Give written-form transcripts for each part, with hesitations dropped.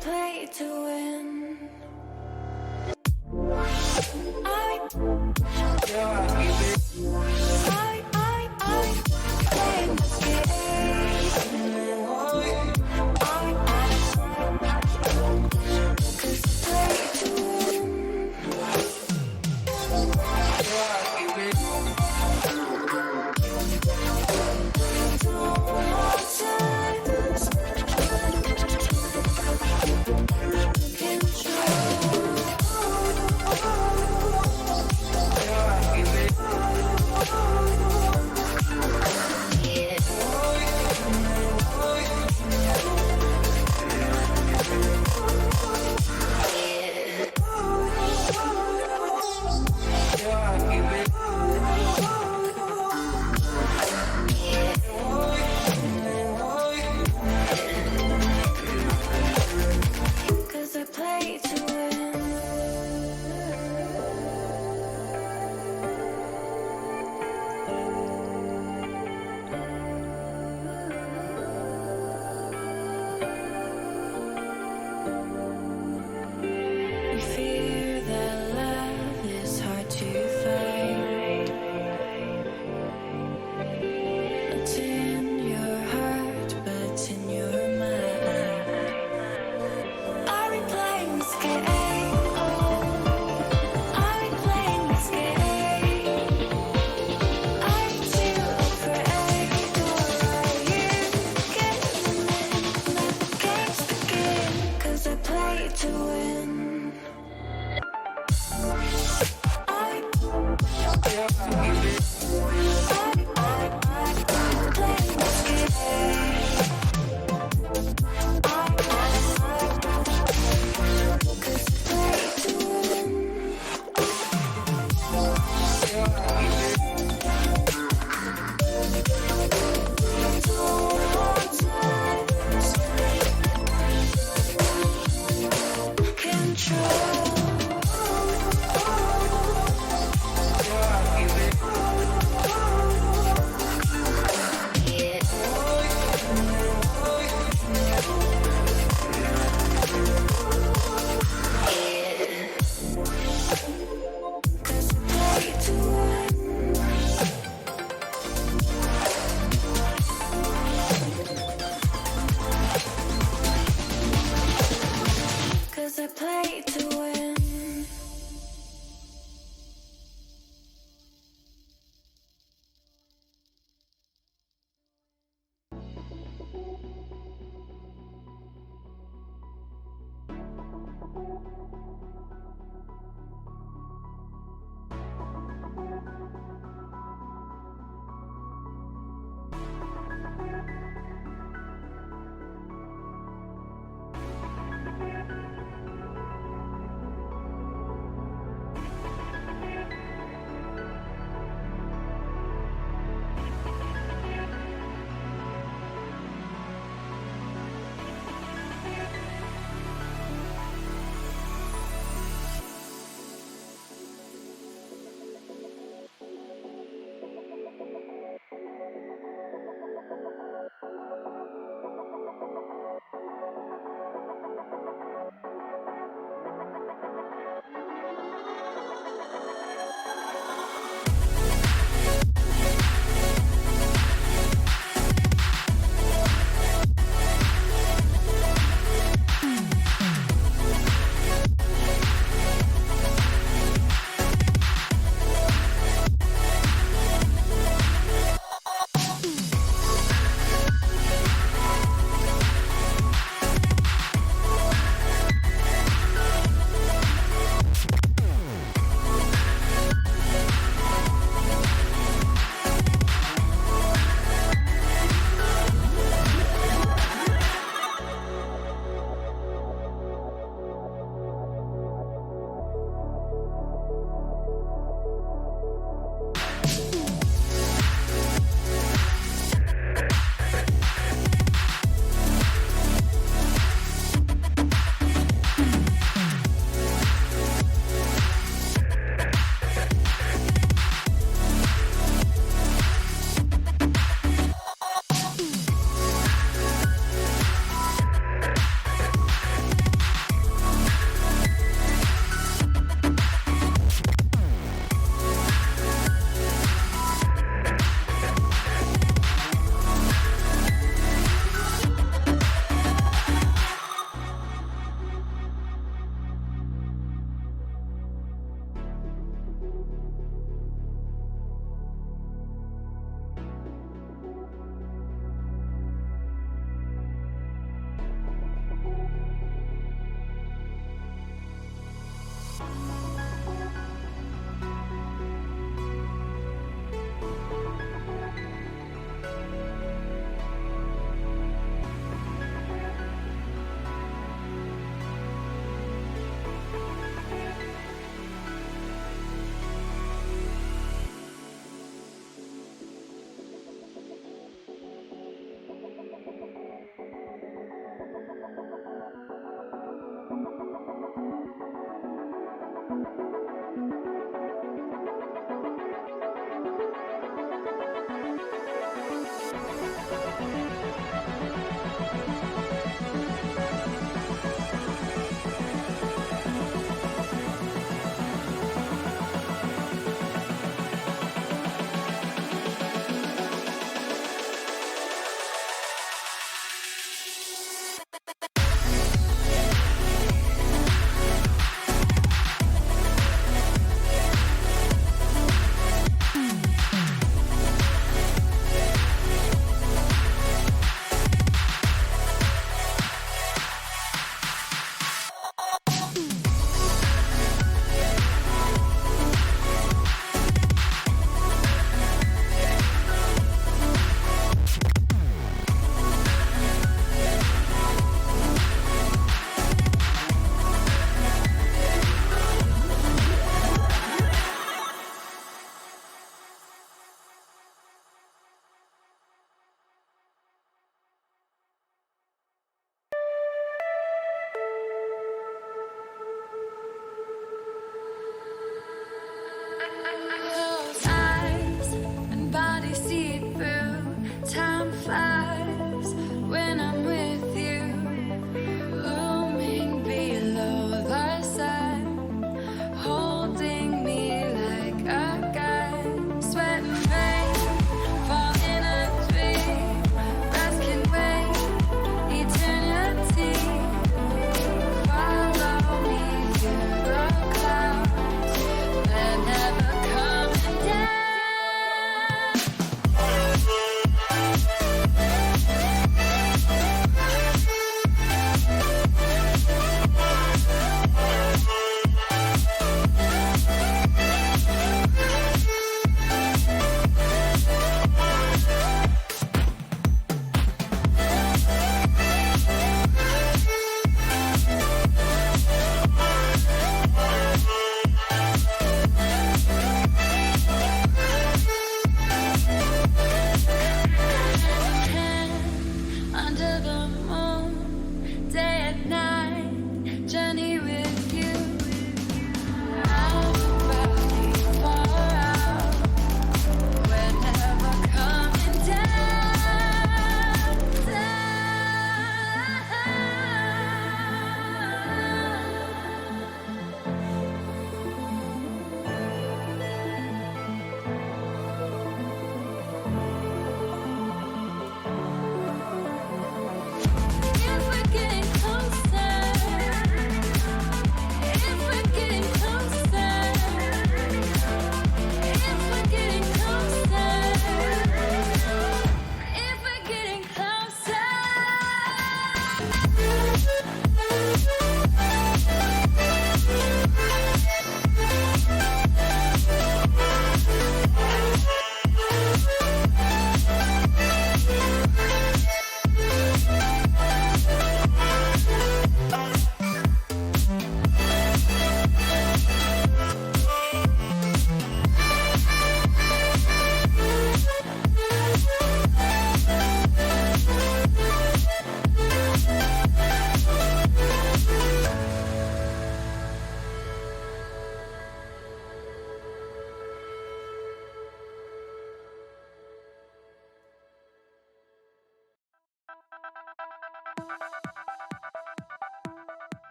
play to win. I play this game.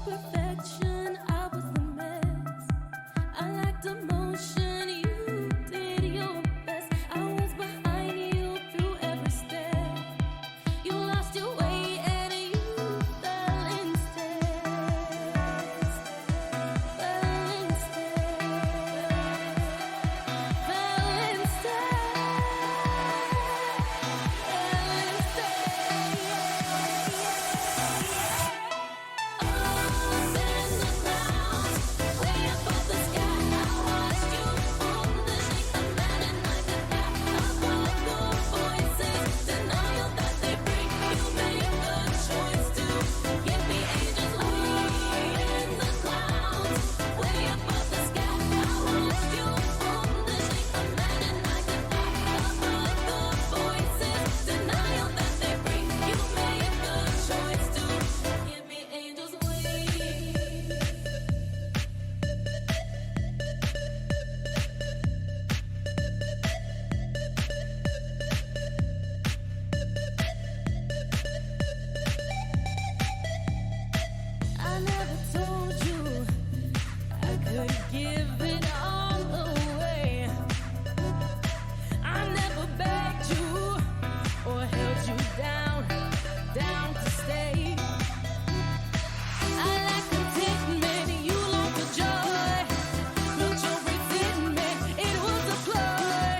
perfection, I was the mess. I lacked emotion, you did your best. I was behind you through every step. You lost your way and you fell instead. Fell instead. Fell instead. I never told you I could give it all away. I never begged you or held you down to stay. I lack contentment, you long for joy. Built your resentment, it was a ploy.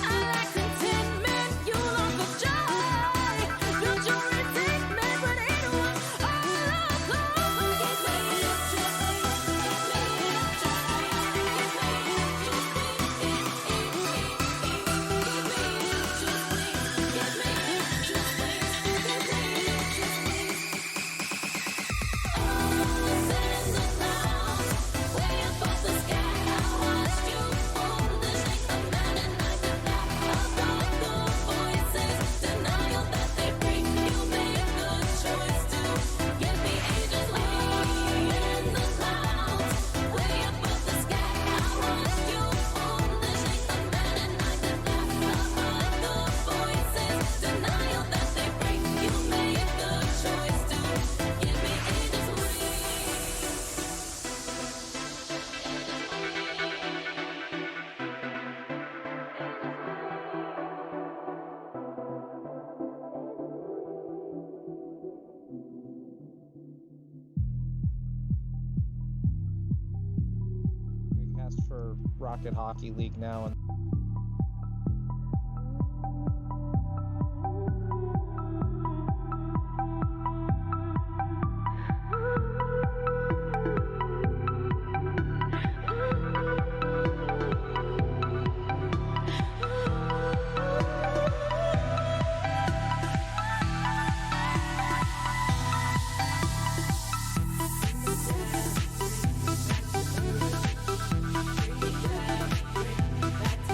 I lack contentment, you long for joy. Built your resentment, but it was all a Cast for Rocket Hockey League now, and back to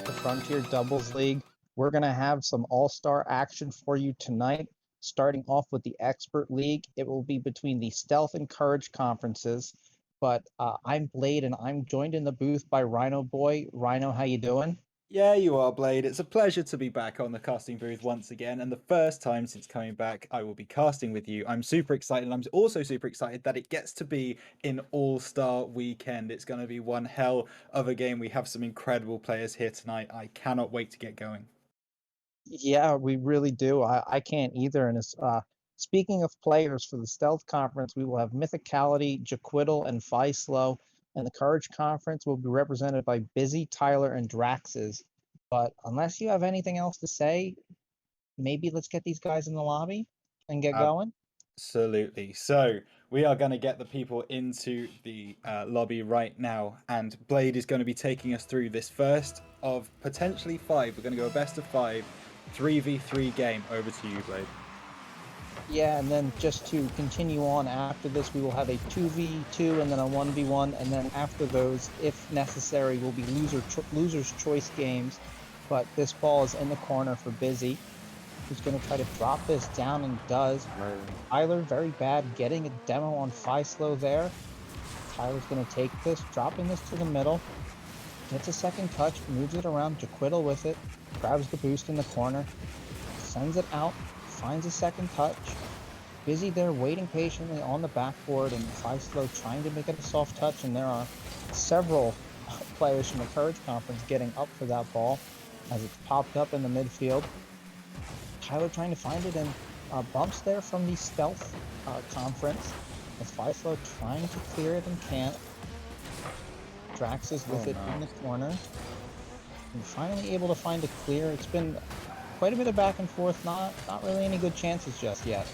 the Frontier Doubles League. We're going to have some all-star action for you tonight. Starting off with the Expert League, it will be between the Stealth and Courage conferences. But I'm Blade, and I'm joined in the booth by Rhino Boy. Rhino, how you doing? Yeah, you are, Blade. It's a pleasure to be back on the casting booth once again, and the first time since coming back, I will be casting with you. I'm super excited. I'm also super excited that it gets to be in All-Star Weekend. It's going to be one hell of a game. We have some incredible players here tonight. I cannot wait to get going. Yeah, we really do. I can't either. And speaking of players for the Stealth Conference, we will have Mythicality, Jaquitl, and Feislow. And the Courage Conference will be represented by Busy, Tyler, and Draxes. But unless you have anything else to say, maybe let's get these guys in the lobby and get going. Absolutely. So we are going to get the people into the lobby right now, and Blade is going to be taking us through this first of potentially 5. We're going to go a best of 5, 3v3 game. Over to you, Blade. Yeah, and then just to continue on after this, we will have a 2v2 and then a 1v1, and then after those, if necessary, will be loser's choice games. But this ball is in the corner for Busy, who's going to try to drop this down and does. Tyler, very bad, getting a demo on Feislow there. Tyler's going to take this, dropping this to the middle. Gets a second touch, moves it around, Jaquitl with it, grabs the boost in the corner, sends it out, finds a second touch. Busy there waiting patiently on the backboard, and Feislow trying to make it a soft touch, and there are several players from the Courage Conference getting up for that ball as it's popped up in the midfield. Tyler trying to find it, and bumps there from the Stealth Conference as Feislow trying to clear it and can't. Drax is with it in the corner. And finally able to find a clear. It's been quite a bit of back and forth, not really any good chances just yet.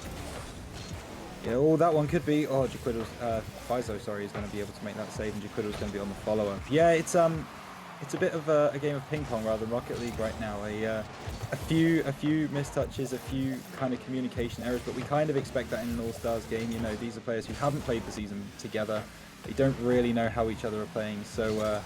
Yeah, oh, that one could be. Oh, Jaquitl's Feislow, sorry, is going to be able to make that save, and Jaquitl's going to be on the follow-up. Yeah, it's a bit of a game of ping pong rather than Rocket League right now. A few mistouches, a few kind of communication errors, but we kind of expect that in an All-Stars game. You know, these are players who haven't played the season together. They don't really know how each other are playing, so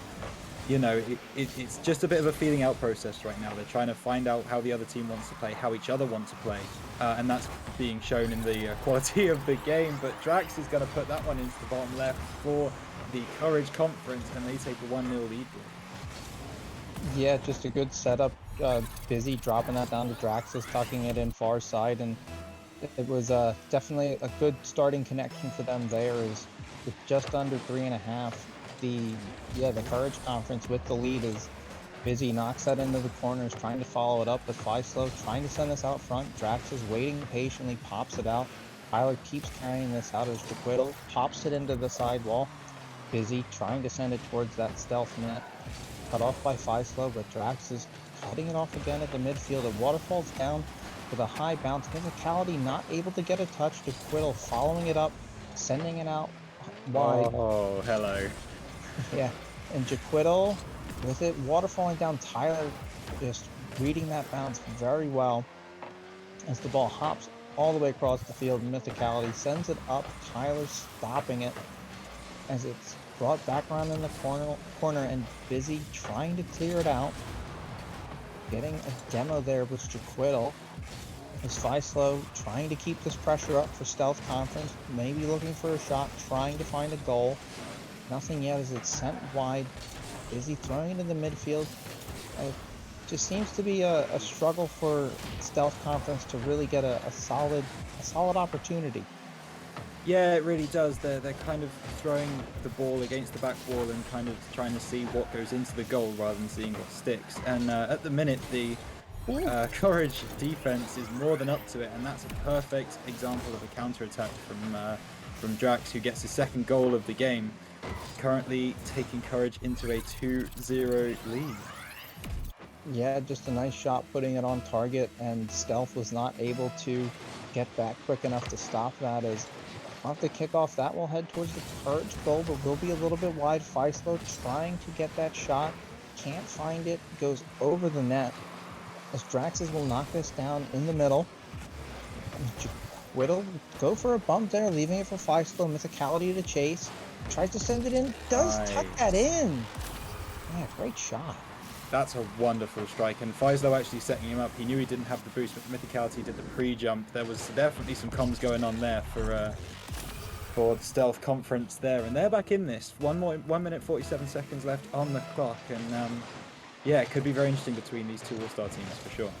you know, it's just a bit of a feeling out process right now. They're trying to find out how the other team wants to play, how each other want to play, and that's being shown in the quality of the game. But Drax is going to put that one into the bottom left for the Courage Conference, and they take a 1-0 lead. Yeah, just a good setup. Busy dropping that down to Draxus, tucking it in far side, and it was definitely a good starting connection for them there. Is with just under 3.5. The Courage Conference with the lead is Busy, knocks that into the corners, trying to follow it up with Feislow, trying to send this out front. Drax is waiting patiently, pops it out. Tyler keeps carrying this out as Jaquitl pops it into the sidewall. Busy trying to send it towards that stealth net. Cut off by Feislow, but Drax is cutting it off again at the midfield. It waterfalls down with a high bounce. Mythicality not able to get a touch. Jaquitl following it up, sending it out wide. Oh, hello. Yeah, and Jaquitl with it waterfalling down. Tyler just reading that bounce very well as the ball hops all the way across the field. Mythicality sends it up. Tyler stopping it as it's brought back around in the corner, and Busy trying to clear it out. Getting a demo there with Jaquitl. As Feislow trying to keep this pressure up for Stealth Conference, maybe looking for a shot, trying to find a goal. Nothing yet as it's sent wide. Busy throwing it in the midfield. It just seems to be a struggle for Stealth Conference to really get a solid opportunity. Yeah, it really does. They're kind of throwing the ball against the back wall and kind of trying to see what goes into the goal rather than seeing what sticks. And at the minute, the Courage defense is more than up to it, and that's a perfect example of a counter-attack from Drax, who gets his second goal of the game, currently taking Courage into a 2-0 lead. Yeah, just a nice shot putting it on target, and Stealth was not able to get back quick enough to stop that. As off the kickoff, that will head towards the Courage goal, but will be a little bit wide. Feislow trying to get that shot, can't find it, goes over the net. As Draxes will knock this down in the middle. Jaquitl go for a bump there, leaving it for Feislow. Mythicality to chase. Tries to send it in, does tuck that in. Yeah, great shot. That's a wonderful strike, and Faislo actually setting him up. He knew he didn't have the boost, but Mythicality did the pre-jump. There was definitely some comms going on there for the Stealth Conference there, and they're back in this. 1 minute 47 seconds left on the clock, and yeah, it could be very interesting between these two All-Star teams for sure.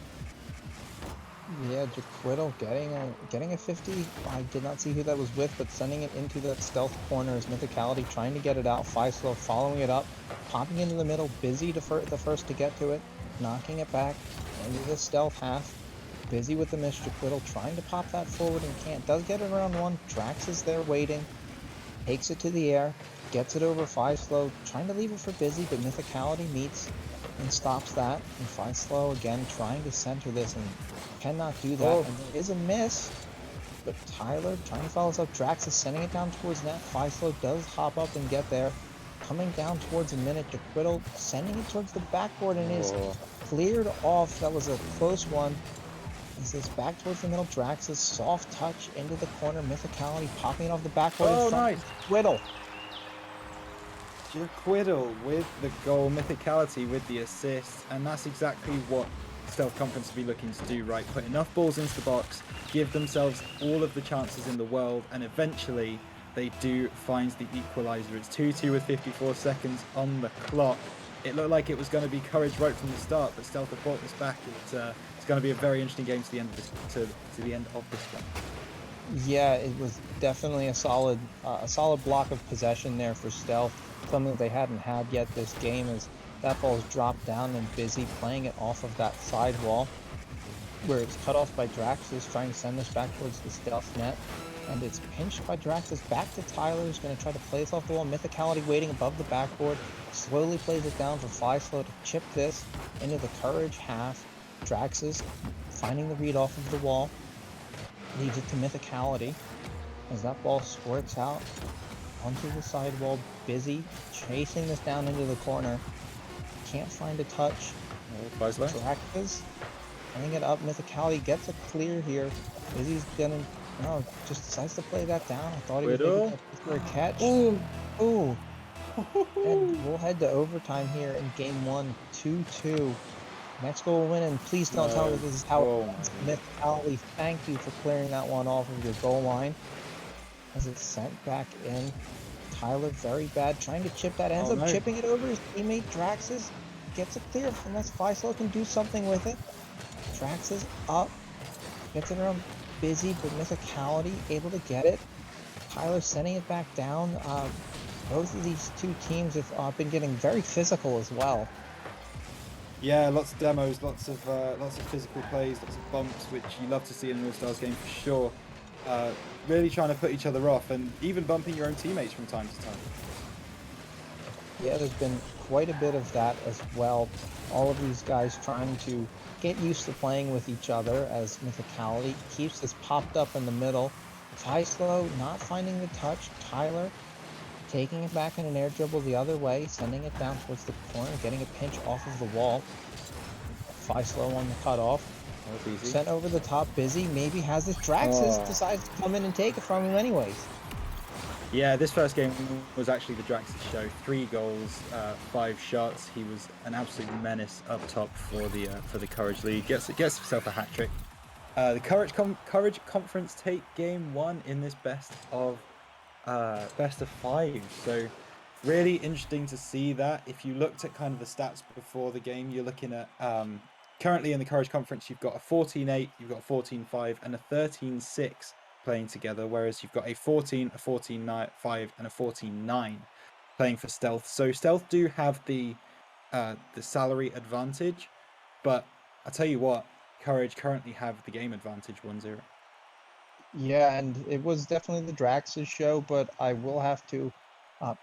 Yeah, Jaquittle getting a 50. I did not see who that was with, but sending it into that stealth corner is Mythicality trying to get it out. Faislo following it up, popping into the middle, busy the first to get to it, knocking it back into the stealth half. Busy with the miss. Jaquittle trying to pop that forward and can't. Does get it around one. Drax is there waiting, takes it to the air, gets it over Faislo, trying to leave it for Busy, but Mythicality meets and stops that. And Faislo again trying to center this and cannot do that. Oh. And there is a miss, but Tyler trying to follow us up. Drax is sending it down towards net. Faislo does hop up and get there. Coming down towards a minute. Jaquittle sending it towards the backboard and is cleared off. That was a close one. This is back towards the middle. Drax's soft touch into the corner. Mythicality popping it off the backboard. Oh, in front. nice. Jaquittle. Jaquittle with the goal, Mythicality with the assist, and that's exactly what Stealth Conference will be looking to do, right? Put enough balls into the box, give themselves all of the chances in the world, and eventually they do find the equalizer. It's 2-2 with 54 seconds on the clock. It looked like it was going to be Courage right from the start, but Stealth have brought this back. It's going to be a very interesting game to the end of this to the end of this one. Yeah, it was definitely a solid block of possession there for Stealth. Something that they hadn't had yet this game, as that ball's dropped down and Busy playing it off of that sidewall, where it's cut off by Draxus trying to send this back towards the Stealth net. And it's pinched by Draxus back to Tyler, who's going to try to play this off the wall. Mythicality waiting above the backboard, slowly plays it down for Faislo to chip this into the Courage half. Draxus finding the read off of the wall, leaves it to Mythicality as that ball squirts out onto the sidewall. Busy chasing this down into the corner, can't find a touch. Faislo. Draxus playing it up. Mythicality gets a clear here. Busy's gonna just decides to play that down. I thought he was making it for a catch. Ooh. And we'll head to overtime here in game 1, 2-2. Next goal will win, and please don't tell me this is how it ends. Mythicality, thank you for clearing that one off of your goal line. As it's sent back in. Tyler, very bad, trying to chip that, ends up chipping it over his teammate Draxus. Gets it clear, unless Faislo can do something with it. Draxus up, gets it around Busy, but Mythicality able to get it. Tyler sending it back down. Both of these two teams have been getting very physical as well. Yeah, lots of demos, lots of physical plays, lots of bumps, which you love to see in an All-Stars game for sure. Really trying to put each other off, and even bumping your own teammates from time to time. Yeah, there's been quite a bit of that as well. All of these guys trying to get used to playing with each other, as Mythicality keeps this popped up in the middle. Faislo not finding the touch. Tyler taking it back in an air dribble the other way, sending it down towards the corner, getting a pinch off of the wall. Faislo on the cutoff. Sent over the top. Busy maybe has this. Draxus decides to come in and take it from him anyways. Yeah, this first game was actually the Draxus show. 3 goals, 5 shots. He was an absolute menace up top for the Courage League. Gets himself a hat trick. The Courage Conference take game 1 in this best of 5. So really interesting to see that. If you looked at kind of the stats before the game, you're looking at currently in the Courage Conference, you've got a 14-8, you've got a 14-5, and a 13-6 playing together, whereas you've got a 14, a 14-5, and a 14-9 playing for Stealth. So Stealth do have the salary advantage, but I tell you what, Courage currently have the game advantage 1-0. Yeah, and it was definitely the Drax's show, but I will have to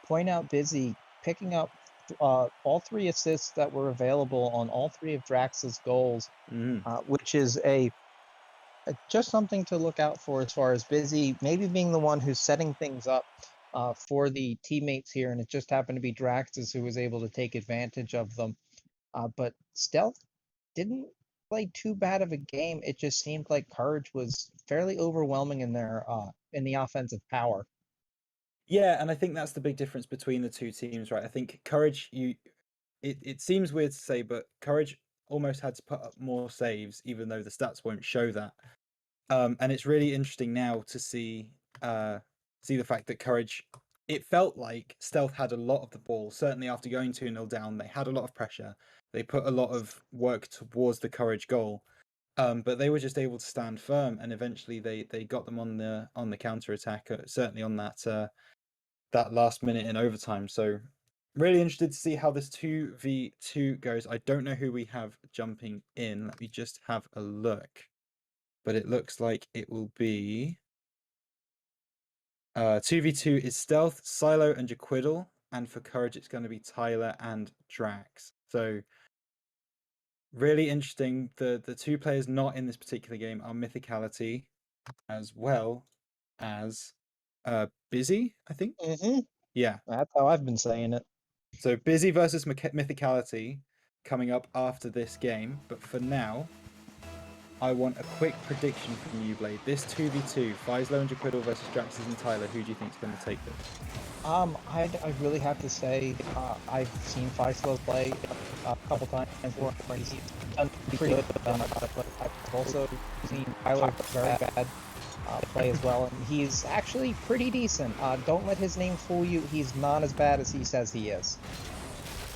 point out Busy picking up all 3 assists that were available on all 3 of Drax's goals, which is just something to look out for, as far as Busy maybe being the one who's setting things up for the teammates here, and it just happened to be Draxus who was able to take advantage of them. But Stealth didn't play too bad of a game. It just seemed like Courage was fairly overwhelming in their in the offensive power. Yeah, and I think that's the big difference between the two teams, right? I think Courage, it seems weird to say, but Courage almost had to put up more saves, even though the stats won't show that. And it's really interesting now to see the fact that Courage. It felt like Stealth had a lot of the ball. Certainly after going 2-0 down, they had a lot of pressure. They put a lot of work towards the Courage goal. But they were just able to stand firm, and eventually they got them on the counter attack. Certainly on that last minute in overtime. So really interested to see how this 2v2 goes. I don't know who we have jumping in. Let me just have a look. But it looks like it will be 2v2 is Stealth, Silo, and Jaquiddle, and for Courage it's going to be Tyler and Drax. So really interesting. The two players not in this particular game are Mythicality as well as Busy, I think. Mm-hmm. Yeah. That's how I've been saying it. So Busy versus Mythicality coming up after this game, but for now, I want a quick prediction from you, Blade. This 2v2, Faislo and Jaquiddle versus Draxes and Tyler, who do you think is going to take this? I really have to say, I've seen Faislo play a couple times before. He's done pretty good, but I've also seen Tyler very bad play as well, and he's actually pretty decent. Don't let his name fool you. He's not as bad as he says he is.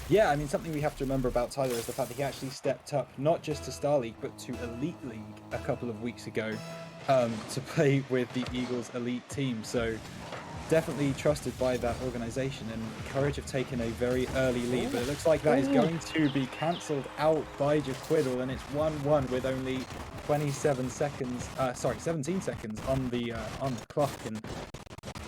Yeah, I mean, something we have to remember about Tyler is the fact that he actually stepped up not just to Star League, but to Elite League a couple of weeks ago to play with the Eagles Elite team. So definitely trusted by that organization, and Courage have taken a very early lead, but it looks like that is going to be cancelled out by Jaquiddle, and it's 1-1 with only 17 seconds on the clock. And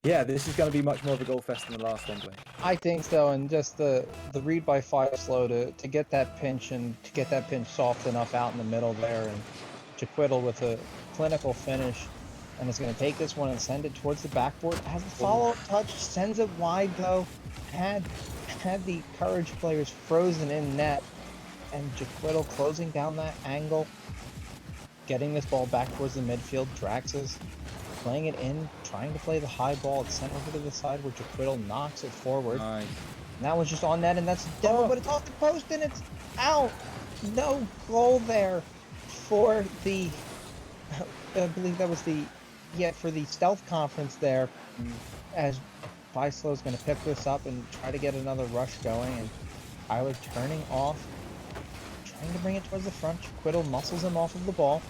yeah, this is going to be much more of a goal fest than the last one, Blake. I think so, and just the read by Faislo to get that pinch and to get that pinch soft enough out in the middle there, and Jaquiddle with a clinical finish, and is going to take this one and send it towards the backboard. Has a follow-up touch, sends it wide though. Had the Courage players frozen in net, and Jaquiddle closing down that angle, getting this ball back towards the midfield. Drax is playing it in, trying to play the high ball. It's sent over to the side where Jaquiddle knocks it forward. Nice. And that one's just on net, and that's a demo, but it's off the post and it's out. No goal there for the, I believe that was for the Stealth conference there, as Faislo is going to pick this up and try to get another rush going, and Tyler turning off, trying to bring it towards the front. Jaquiddle muscles him off of the ball.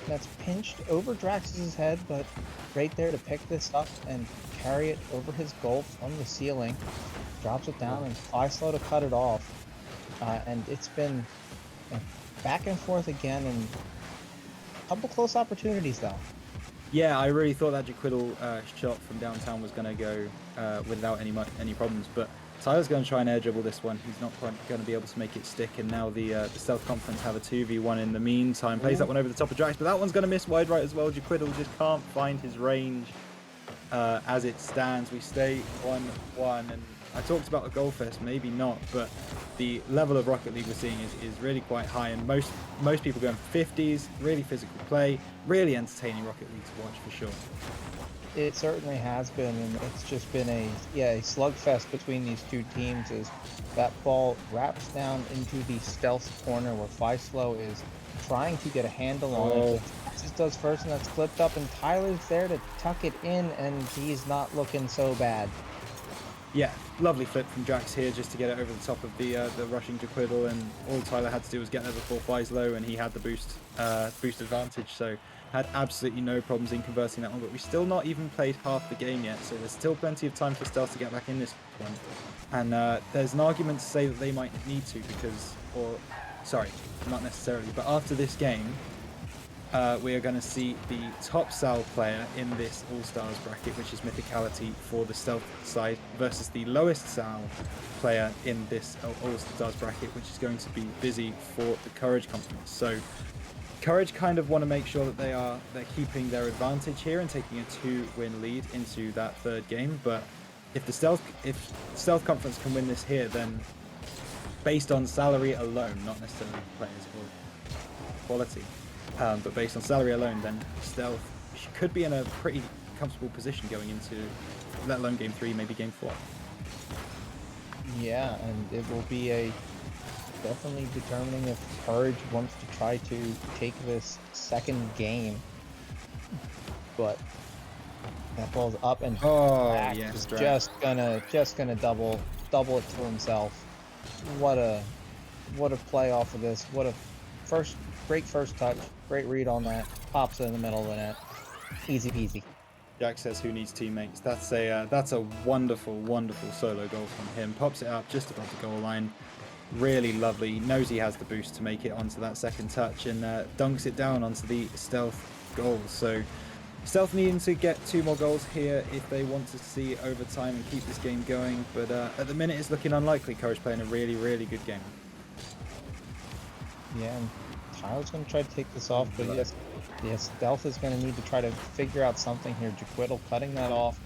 That's pinched over Drax's head, but right there to pick this up and carry it over his goal from the ceiling. Drops it down, and Faislo to cut it off. And it's been back and forth again, and a couple close opportunities though. Yeah, I really thought that Jaquiddle shot from downtown was going to go without any problems, but Tyler's going to try and air dribble this one. He's not quite going to be able to make it stick, and now the Stealth Conference have a 2v1 in the meantime. Plays that one over the top of Drax, but that one's going to miss wide right as well. Jaquiddle just can't find his range as it stands. We stay 1-1, and I talked about a goal fest, maybe not, but the level of Rocket League we're seeing is really quite high, and most people going 50s, really physical play, really entertaining Rocket League to watch for sure. It certainly has been, and it's just been a slugfest between these two teams as that ball wraps down into the Stealth corner where Faislo is trying to get a handle on it. Just does first, and that's clipped up, and Tyler's there to tuck it in, and he's not looking so bad. Yeah, lovely flip from Drax here just to get it over the top of the rushing Jaquiddle, and all Tyler had to do was get there before Faislo, and he had the boost advantage, so had absolutely no problems in converting that one. But we still not even played half the game yet, so there's still plenty of time for Stealth to get back in this one. And there's an argument to say that they might need to sorry, not necessarily, but after this game, we are going to see the top Sal player in this All-Stars bracket, which is Mythicality for the Stealth side, versus the lowest Sal player in this All-Stars bracket, which is going to be Busy for the Courage Conference. So Courage kind of want to make sure that they're keeping their advantage here and taking a 2-win lead into that third game. But if Stealth Conference can win this here, then based on salary alone, not necessarily players or quality, but based on salary alone, then Stealth could be in a pretty comfortable position going into, let alone game 3, maybe game 4. Yeah, and it will be a definitely determining if Courage wants to try to take this second game, but that ball's up and Oh Drax yes, is Drax. just gonna double it to himself. What a play off of this. What a great first touch. Great read on that. Pops it in the middle of the net. Easy peasy. Jack says, "Who needs teammates?" That's a wonderful, wonderful solo goal from him. Pops it up just above the goal line. Really lovely. He knows he has the boost to make it onto that second touch and dunks it down onto the Stealth goal. So Stealth needing to get 2 more goals here if they want to see overtime and keep this game going. But at the minute, it's looking unlikely. Courage playing a really, really good game. Yeah, and Tyler's going to try to take this off, but yes, Stealth is going to need to try to figure out something here. Jaquittle cutting that off,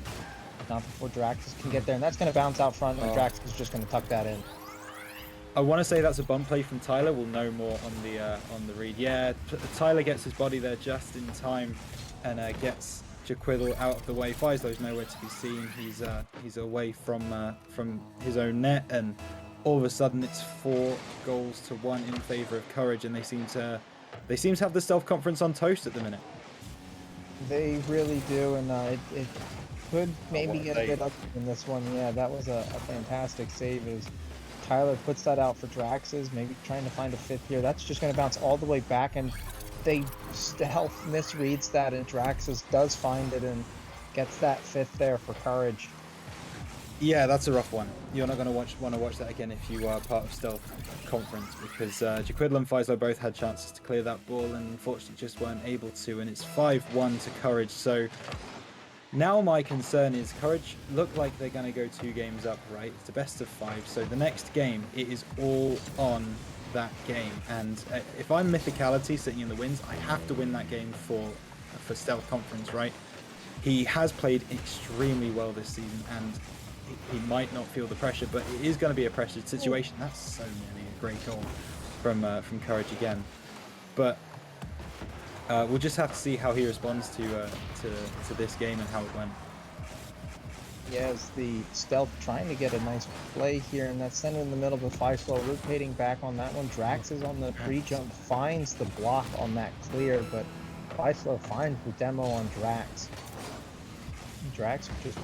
not before Draxus can get there, and that's going to bounce out front, and Draxus is just going to tuck that in. I want to say that's a bump play from Tyler. We'll know more on the read. Yeah, Tyler gets his body there just in time, and gets Jaquittle out of the way. Faislow's nowhere to be seen. He's away from his own net, and all of a sudden it's 4-1 in favor of Courage, and they seem to have the Stealth Conference on toast at the minute. They really do, and it could maybe get a save. bit up in this one. Yeah, that was a fantastic save as Tyler puts that out for Draxus, maybe trying to find a fifth here. That's just going to bounce all the way back, and they Stealth misreads that, and Draxus does find it and gets that fifth there for Courage. Yeah, that's a rough one. You're not going to want to watch that again if you are part of Stealth Conference, because Jaquittle and Faisal both had chances to clear that ball and unfortunately just weren't able to, and it's 5-1 to Courage. So now my concern is Courage look like they're going to go 2 games up, right? It's the best of 5, so the next game, it is all on that game. And if I'm Mythicality sitting in the wins, I have to win that game for Stealth Conference, right? He has played extremely well this season, and he might not feel the pressure, but it is going to be a pressured situation. That's so nearly a great goal from Courage again. But we'll just have to see how he responds to this game and how it went. Yeah, as the Stealth trying to get a nice play here, and that's center in the middle, but Faisal rotating back on that one. Drax is on the pre-jump, finds the block on that clear, but Faisal finds the demo on Drax. Drax just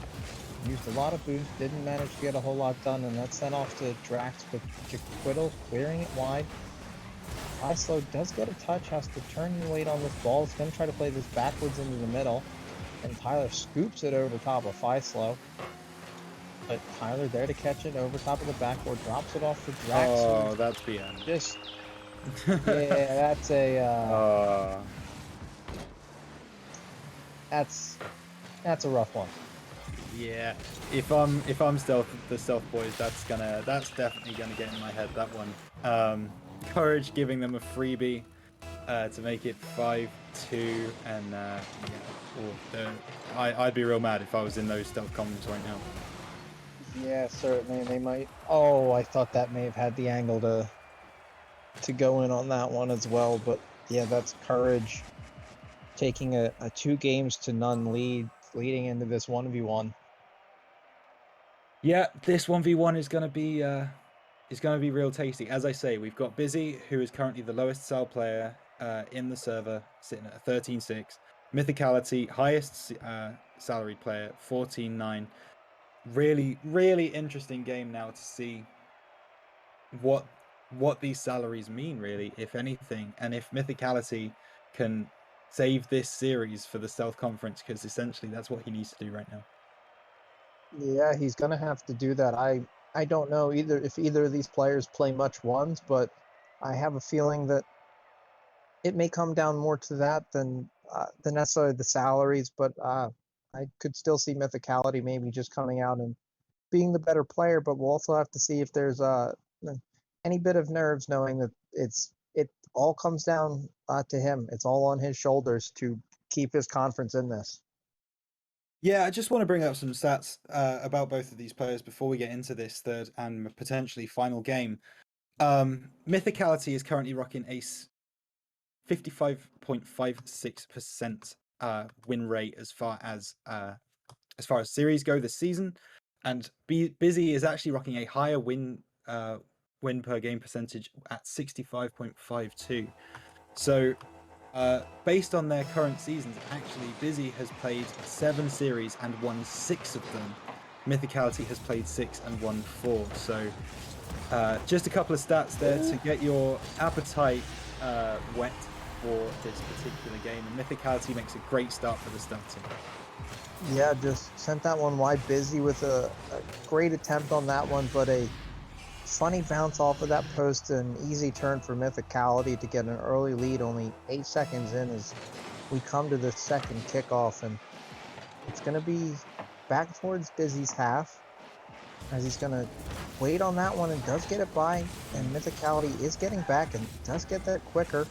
used a lot of boost, didn't manage to get a whole lot done, and that's sent off to Drax with Jaquittle clearing it wide. Faisal does get a touch, has to turn and wait on this ball. He's going to try to play this backwards into the middle, and Tyler scoops it over top of Faisal. But Tyler there to catch it over top of the backboard, drops it off for Drax. Oh, that's the end. Just yeah, that's a that's a rough one. Yeah, if I'm the stealth boys, that's definitely gonna get in my head, that one. Courage giving them a freebie to make it 5-2, and I'd be real mad if I was in those stealth comments right now. Yeah, certainly. They might. Oh, I thought that may have had the angle to go in on that one as well. But yeah, that's Courage taking a 2-0 lead, leading into this 1v1. Yeah, this 1v1 is gonna be real tasty. As I say, we've got Busy, who is currently the lowest sell player in the server, sitting at a 13-6. Mythicality, highest salaried player, 14-9. Really, really interesting game now to see what these salaries mean, really, if anything, and if Mythicality can save this series for the Stealth Conference, because essentially that's what he needs to do right now. Yeah, he's gonna have to do that. I don't know if either of these players play much ones, but I have a feeling that it may come down more to that than necessarily the salaries. But I could still see Mythicality maybe just coming out and being the better player. But we'll also have to see if there's any bit of nerves, knowing that it all comes down to him. It's all on his shoulders to keep his conference in this. Yeah, I just want to bring up some stats about both of these players before we get into this third and potentially final game. Mythicality is currently rocking a 55.56% win rate as far as series go this season, and Busy is actually rocking a higher win win per game percentage at 65.52. So based on their current seasons, actually Busy has played 7 series and won 6 of them. Mythicality has played 6 and won 4. So just a couple of stats there to get your appetite wet for this particular game. And Mythicality makes a great start for the starting. Yeah, just sent that one wide. Busy with a great attempt on that one, but a funny bounce off of that post, an easy turn for Mythicality to get an early lead only 8 seconds in as we come to the second kickoff, and it's going to be back towards Busy's half as he's going to wait on that one and does get it by, and Mythicality is getting back and does get that quicker,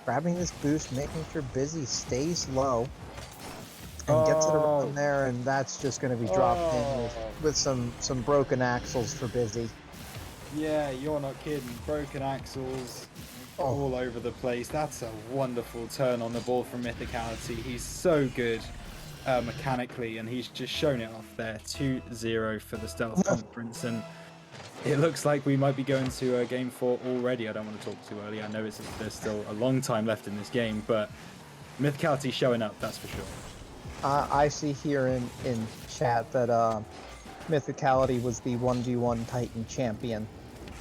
grabbing this boost, making sure Busy stays low and gets it around there, and that's just going to be dropped in with some broken axles for Busy. Yeah, you're not kidding. Broken axles all over the place. That's a wonderful turn on the ball from Mythicality. He's so good mechanically, and he's just shown it off there. 2-0 for the Stealth Conference, and it looks like we might be going to Game 4 already. I don't want to talk too early. I know there's still a long time left in this game, but Mythicality showing up, that's for sure. I see here in chat that Mythicality was the 1v1 Titan champion.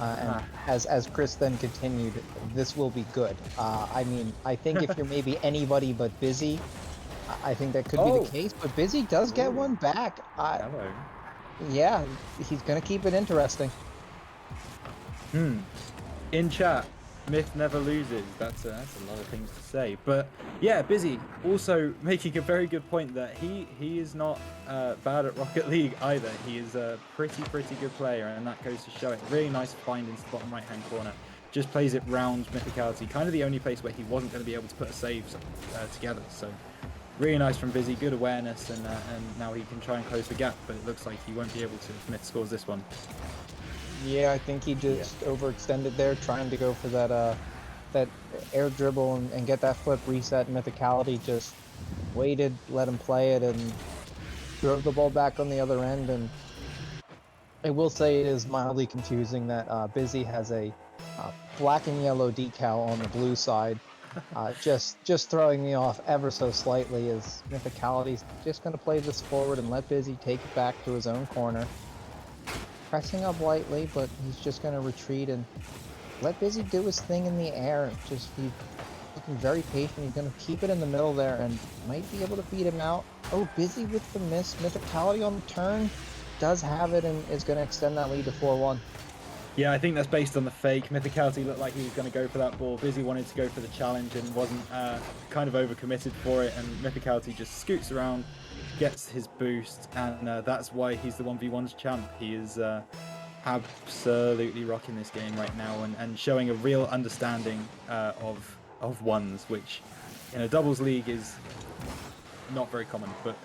And as Chris then continued, this will be good. I mean, I think if you're maybe anybody but Busy, I think that could be the case. But Busy does get one back. Hello. Yeah, he's going to keep it interesting. In chat, Myth never loses. That's a lot of things to say. But yeah, Busy also making a very good point that he is not bad at Rocket League either. He is a pretty good player, and that goes to show it. Really nice find into the bottom right hand corner. Just plays it round Mythicality. Kind of the only place where he wasn't going to be able to put a save together. So really nice from Busy. Good awareness, and now he can try and close the gap. But it looks like he won't be able to if Myth scores this one. Yeah, I think he just overextended there, trying to go for that air dribble and get that flip reset. Mythicality just waited, let him play it, and drove the ball back on the other end. And I will say it is mildly confusing that Busy has a black and yellow decal on the blue side, just throwing me off ever so slightly. As Mythicality's just going to play this forward and let Busy take it back to his own corner. Pressing up lightly, but he's just going to retreat and let Busy do his thing in the air. Just he's looking very patient. He's going to keep it in the middle there and might be able to beat him out. Oh, Busy with the miss. Mythicality on the turn does have it and is going to extend that lead to 4-1. Yeah, I think that's based on the fake. Mythicality looked like he was going to go for that ball. Busy wanted to go for the challenge and wasn't kind of overcommitted for it, and Mythicality just scoots around, gets his boost, and that's why he's the 1v1's champ. He is absolutely rocking this game right now and showing a real understanding of ones, which in a doubles league is not very common, but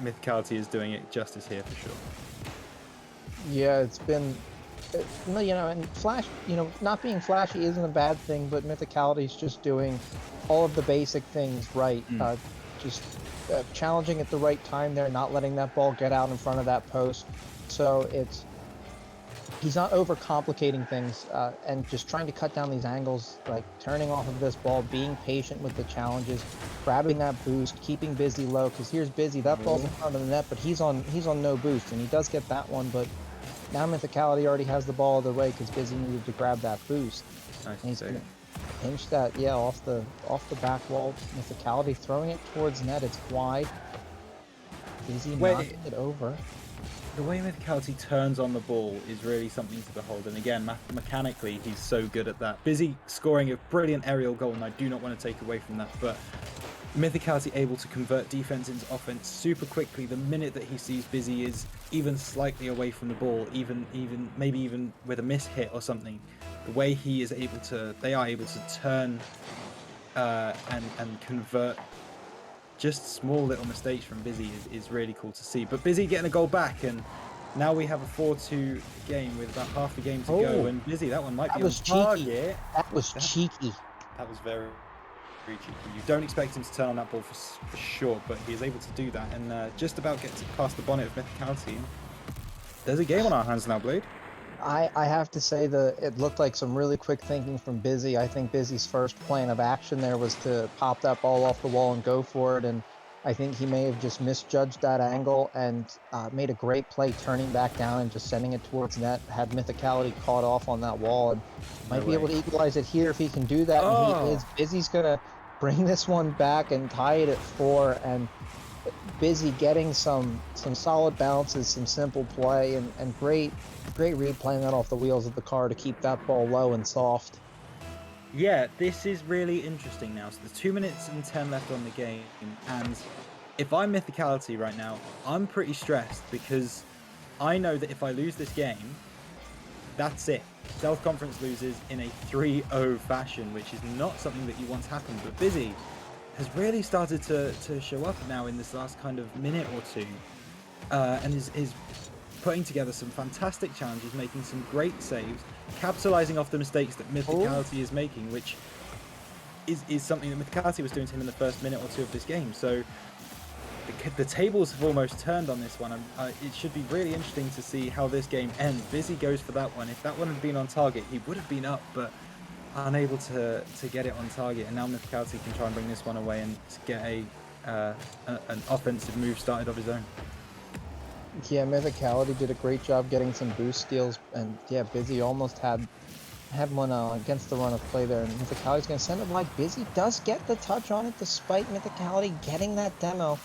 Mythicality is doing it justice here for sure. Yeah, it's been, and Flash, not being flashy isn't a bad thing, but Mythicality's just doing all of the basic things right. Just challenging at the right time there, not letting that ball get out in front of that post. So he's not overcomplicating things and just trying to cut down these angles, like turning off of this ball, being patient with the challenges, grabbing that boost, keeping Busy low, because here's Busy, that ball's in front of the net, but he's on no boost, and he does get that one, but now Mythicality already has the ball other way because Busy needed to grab that boost. Nice. And he's gonna pinch that, off the back wall. Mythicality throwing it towards net, it's wide. Busy knocking it over. The way Mythicality turns on the ball is really something to behold, and again, mechanically, he's so good at that. Busy scoring a brilliant aerial goal, and I do not want to take away from that, but Mythicality able to convert defense into offense super quickly the minute that he sees Busy is even slightly away from the ball, maybe even with a miss hit or something. The way they are able to turn and convert just small little mistakes from Busy is really cool to see. But Busy getting a goal back, and now we have a 4-2 game with about half the game to go. And Busy, that one might be on target. That was cheeky. That was very cheeky. You don't expect him to turn on that ball for sure, but he is able to do that, and just about gets past the bonnet of Mythicality. There's a game on our hands now, Blade. I have to say that it looked like some really quick thinking from Busy. I think Busy's first plan of action there was to pop that ball off the wall and go for it, and I think he may have just misjudged that angle and made a great play turning back down and just sending it towards net. Had Mythicality caught off on that wall and No might be able way. to equalize it here if he can do that, and he Oh, is. Busy's gonna bring this one back and tie it at 4, and Busy getting some solid bounces, some simple play, and great read playing that off the wheels of the car to keep that ball low and soft. yeah, this is really interesting now. So there's 2 minutes and 10 left on the game, and if I'm Mythicality right now, I'm pretty stressed because I know that if I lose this game, that's it. South Conference loses in a 3-0 fashion, which is not something that you want to happen. But Busy has really started to show up now in this last kind of minute or two, and is putting together some fantastic challenges, making some great saves, capitalizing off the mistakes that Mythicality is making, which is something that Mythicality was doing to him in the first minute or two of this game. So the tables have almost turned on this one. It should be really interesting to see how this game ends. Busy goes for that one. If that one had been on target, he would have been up, but unable to get it on target. And now Mythicality can try and bring this one away and get an offensive move started of his own. Yeah, Mythicality did a great job getting some boost steals, and yeah, Busy almost had one against the run of play there, and Mythicality's going to send it wide. Busy does get the touch on it despite Mythicality getting that demo.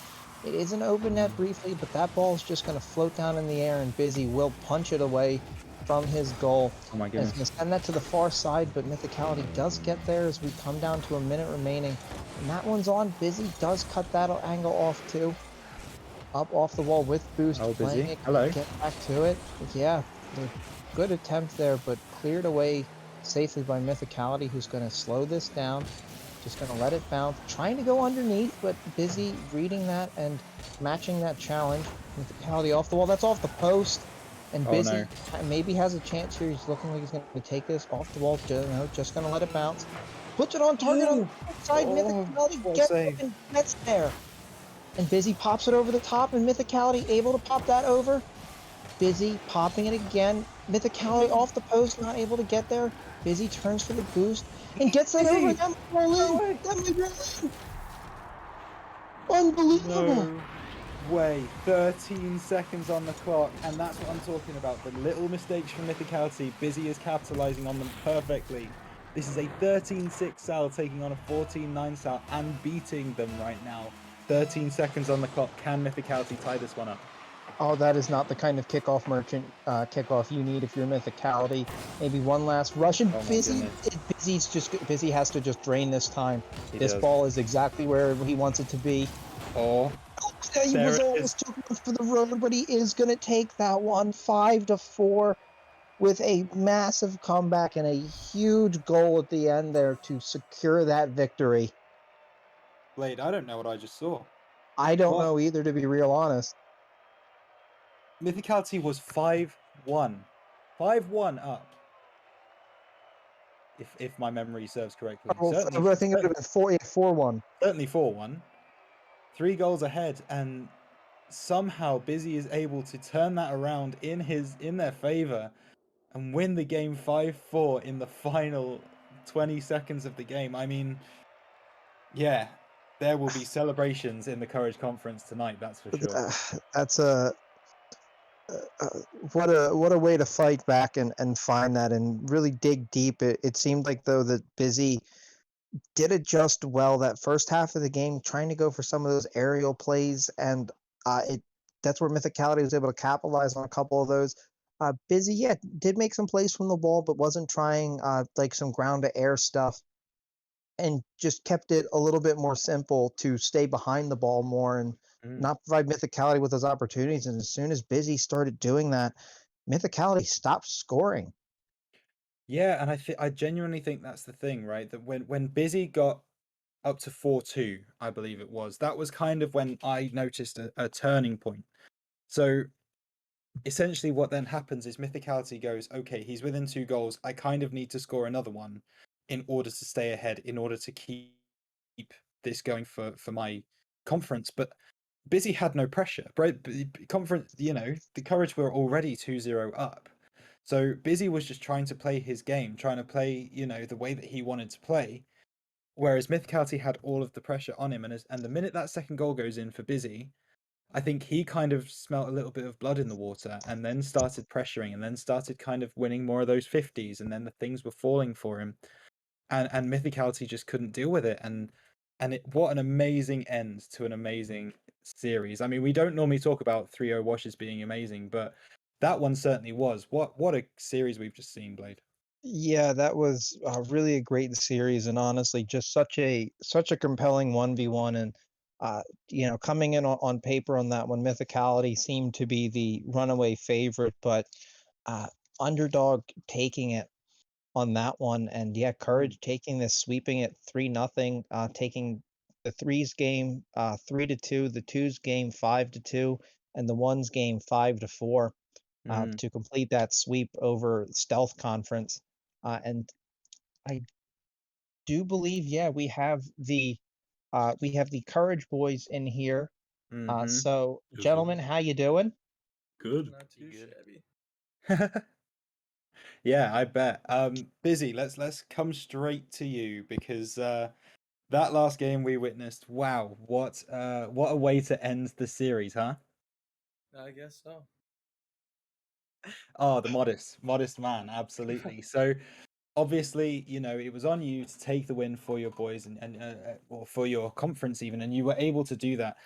It is an open net briefly, but that ball is just going to float down in the air, and Busy will punch it away from his goal. Oh my And goodness. it's going to send that to the far side, but Mythicality does get there as we come down to a minute remaining. And that one's on. Busy does cut that angle off too. Up off the wall with boost, Oh, playing Busy. it, Hello. get back to it. Yeah, good attempt there, but cleared away safely by Mythicality, who's going to slow this down. Just going to let it bounce, trying to go underneath, but Busy reading that and matching that challenge. Mythicality off the wall. That's off the post. And Oh, Busy no. maybe has a chance here. He's looking like he's going to take this off the wall. Just going to let it bounce. Puts it on target on the outside. Mythicality gets up and gets there. And Busy pops it over the top, and Mythicality able to pop that over. Busy popping it again. Mythicality off the post, not able to get there. Busy turns for the boost and gets that over. That might roll in. That might roll in. Unbelievable. No way. 13 seconds on the clock, and that's what I'm talking about. The little mistakes from Mythicality, Busy is capitalizing on them perfectly. This is a 13-6 Sal taking on a 14-9 Sal and beating them right now. 13 seconds on the clock. Can Mythicality tie this one up? Oh, that is not the kind of kickoff merchant kickoff you need if you're Mythicality. Maybe one last rush, and Oh my Busy. goodness. Busy has to just drain this time. He This does. ball is exactly where he wants it to be. Oh, He there was it almost took one for the road, but he is going to take that one 5-4 with a massive comeback and a huge goal at the end there to secure that victory. Blade, I don't know what I just saw. I don't What? know either, to be real honest. Mythicality was 5-1. 5-1 up. If my memory serves correctly. Oh, I think it would have been 4-1. Certainly 4-1. 3 goals ahead, and somehow Busy is able to turn that around in their favor and win the game 5-4 in the final 20 seconds of the game. I mean, yeah, there will be celebrations in the Courage Conference tonight, that's for sure. That's what a way to fight back and find that and really dig deep. It seemed like though that Busy did adjust well that first half of the game, trying to go for some of those aerial plays, and it that's where Mythicality was able to capitalize on a couple of those. Busy, yeah, did make some plays from the ball, but wasn't trying like some ground to air stuff, and just kept it a little bit more simple to stay behind the ball more and not provide Mythicality with those opportunities. And as soon as Busy started doing that, Mythicality stopped scoring. Yeah, and I genuinely think that's the thing, right? That when Busy got up to 4-2, I believe it was, that was kind of when I noticed a turning point. So essentially what then happens is Mythicality goes, okay, he's within 2 goals. I kind of need to score another one in order to stay ahead, in order to keep this going for my conference. But Busy had no pressure. Right? Conference, the Courage were already 2-0 up. So Busy was just trying to play his game, trying to play, the way that he wanted to play. Whereas Mythicality had all of the pressure on him, and the minute that second goal goes in for Busy, I think he kind of smelt a little bit of blood in the water, and then started pressuring, and then started kind of winning more of those 50s, and then the things were falling for him, and Mythicality just couldn't deal with it, what an amazing end to an amazing series. I mean, we don't normally talk about 3-0 washes being amazing, but that one certainly was. What a series we've just seen, Blade. Yeah, that was really a great series, and honestly, just such a compelling 1v1. And coming in on paper on that one, Mythicality seemed to be the runaway favorite, but uh, Underdog taking it on that one, and yeah, Courage taking this, sweeping it 3-0, taking the threes game 3-2, the twos game 5-2, and the ones game 5-4 to complete that sweep over Stealth Conference. And I do believe, yeah, we have the Courage boys in here. So, Yes, sir. gentlemen, how you doing? Good. Not too good. shabby. Yeah, I bet. Busy, let's come straight to you, because that last game we witnessed, wow, what a way to end the series, huh? I guess so. Oh, the modest man, absolutely. So obviously, it was on you to take the win for your boys, and or for your conference even, and you were able to do that.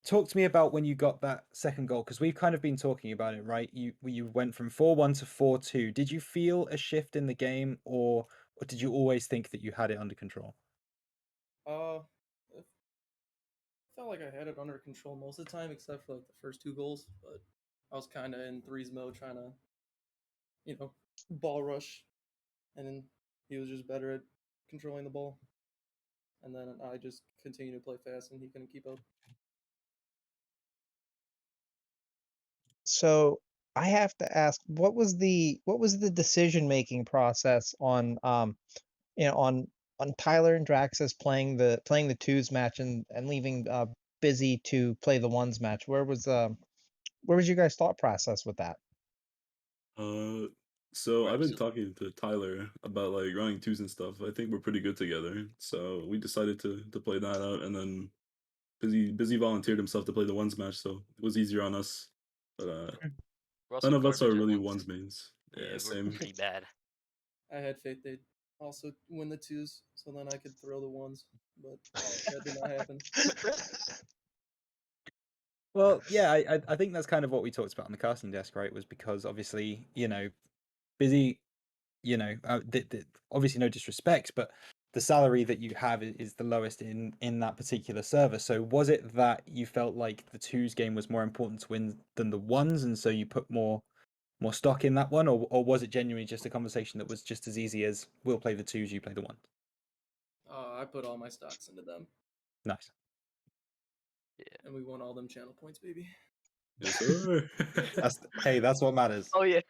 Talk to me about when you got that second goal, because we've kind of been talking about it, right? You went from 4-1 to 4-2. Did you feel a shift in the game, or did you always think that you had it under control? I felt like I had it under control most of the time, except for like the first two goals. But I was kind of in threes mode, trying to, ball rush, and then he was just better at controlling the ball. And then I just continued to play fast, and he couldn't keep up. So I have to ask, what was the decision-making process on on Tyler and Draxus playing the twos match, and leaving Busy to play the ones match? Where was your guys' thought process with that? So I've been Absolutely. talking to Tyler about like running twos and stuff. I think we're pretty good together. So we decided to play that out, and then Busy volunteered himself to play the ones match, so it was easier on us. But We're also none of us are garbage at really ones. ones mains. Yeah, Yeah, we're same. pretty bad. I had faith they'd also win the twos, so then I could throw the ones. But that did not happen. Well, yeah, I think that's kind of what we talked about on the casting desk, right? Was because obviously, Busy, obviously no disrespect, but the salary that you have is the lowest in that particular server. So was it that you felt like the twos game was more important to win than the ones, and so you put more stock in that one, or was it genuinely just a conversation that was just as easy as we'll play the twos, you play the ones? I put all my stocks into them, Nice. and we won all them channel points, baby. Yes, sir. That's what matters. Oh yeah.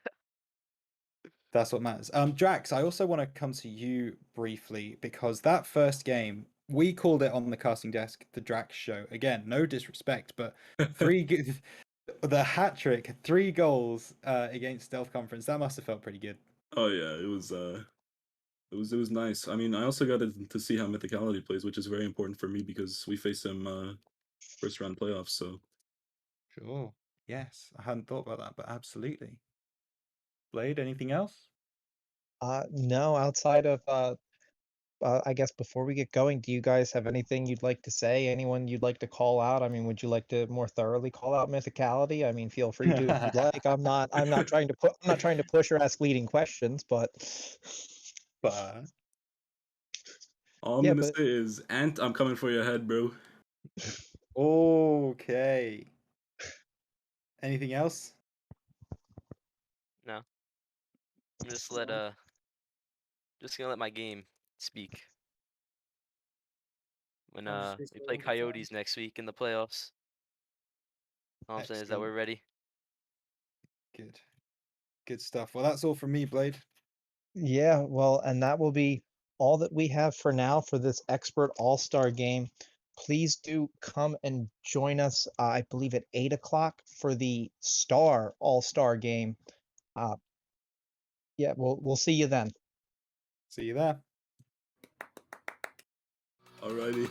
That's what matters. Drax, I also want to come to you briefly, because that first game, we called it on the casting desk the Drax show. Again, no disrespect, but the hat trick, 3 goals against Stealth Conference, that must have felt pretty good. Oh yeah, it was nice. I mean, I also got to see how Mythicality plays, which is very important for me because we face him first round playoffs. So Sure. Yes, I hadn't thought about that, but absolutely. Blade, anything else? No, outside of I guess before we get going, do you guys have anything you'd like to say? Anyone you'd like to call out? I mean, would you like to more thoroughly call out Mythicality? I mean, feel free to if you'd like. I'm not trying to push or ask leading questions, but But all I'm yeah, gonna but say is, Ant, I'm coming for your head, bro. okay. Anything else? No. I'm just gonna let my game speak when I'm just we play going to Coyotes next week in the playoffs. All I'm saying is that Excellent. we're ready. Good stuff. Well, that's all from me, Blade. yeah, well, and that will be all that we have for now for this expert all-star game. Please do come and join us, I believe at 8 o'clock for the Star All-Star game. Yeah, we'll see you then. See you there. Alrighty.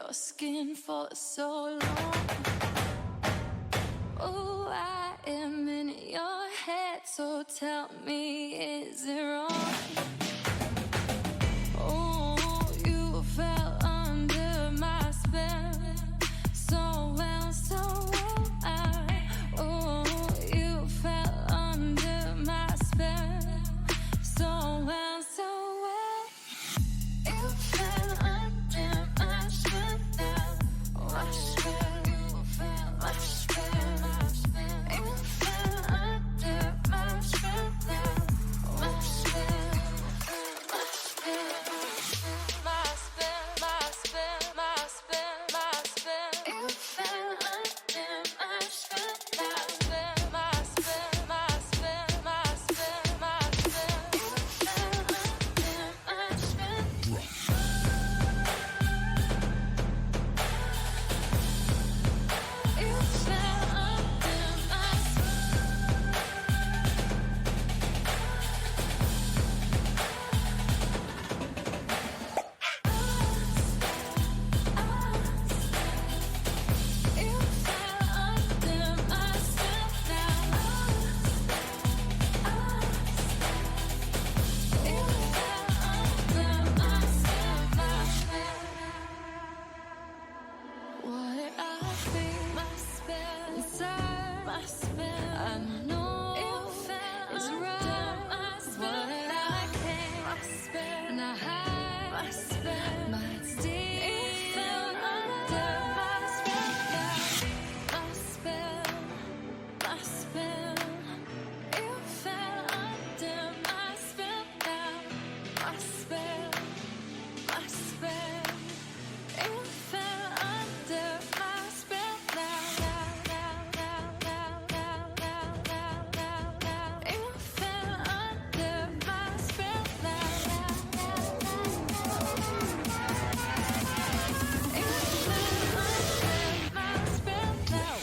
your skin for so long. Oh, I am in your head, so tell me, is it wrong? Oh, you fell under my spell, so well, so well. Oh, you fell under my spell, so well, so well. You fell under my spell now, my spell, my spell, my spell. You fell under my spell now, my spell, my spell, my spell, my spell, my spell, my spell. You fell under my spell now, my spell, my spell, my spell, my spell. You fell under my spell. You fell under my You fell under my spell now. You fell under my spell, my spell. What I feel, my spell inside, my spell. I know is right. What I can, my spell, and I hide, my spell, my deep under my spell, my spell, my spell. You fell under my spell now, my spell, my spell. You fell under my spell now, You fell under my spell now, You fell under my spell now.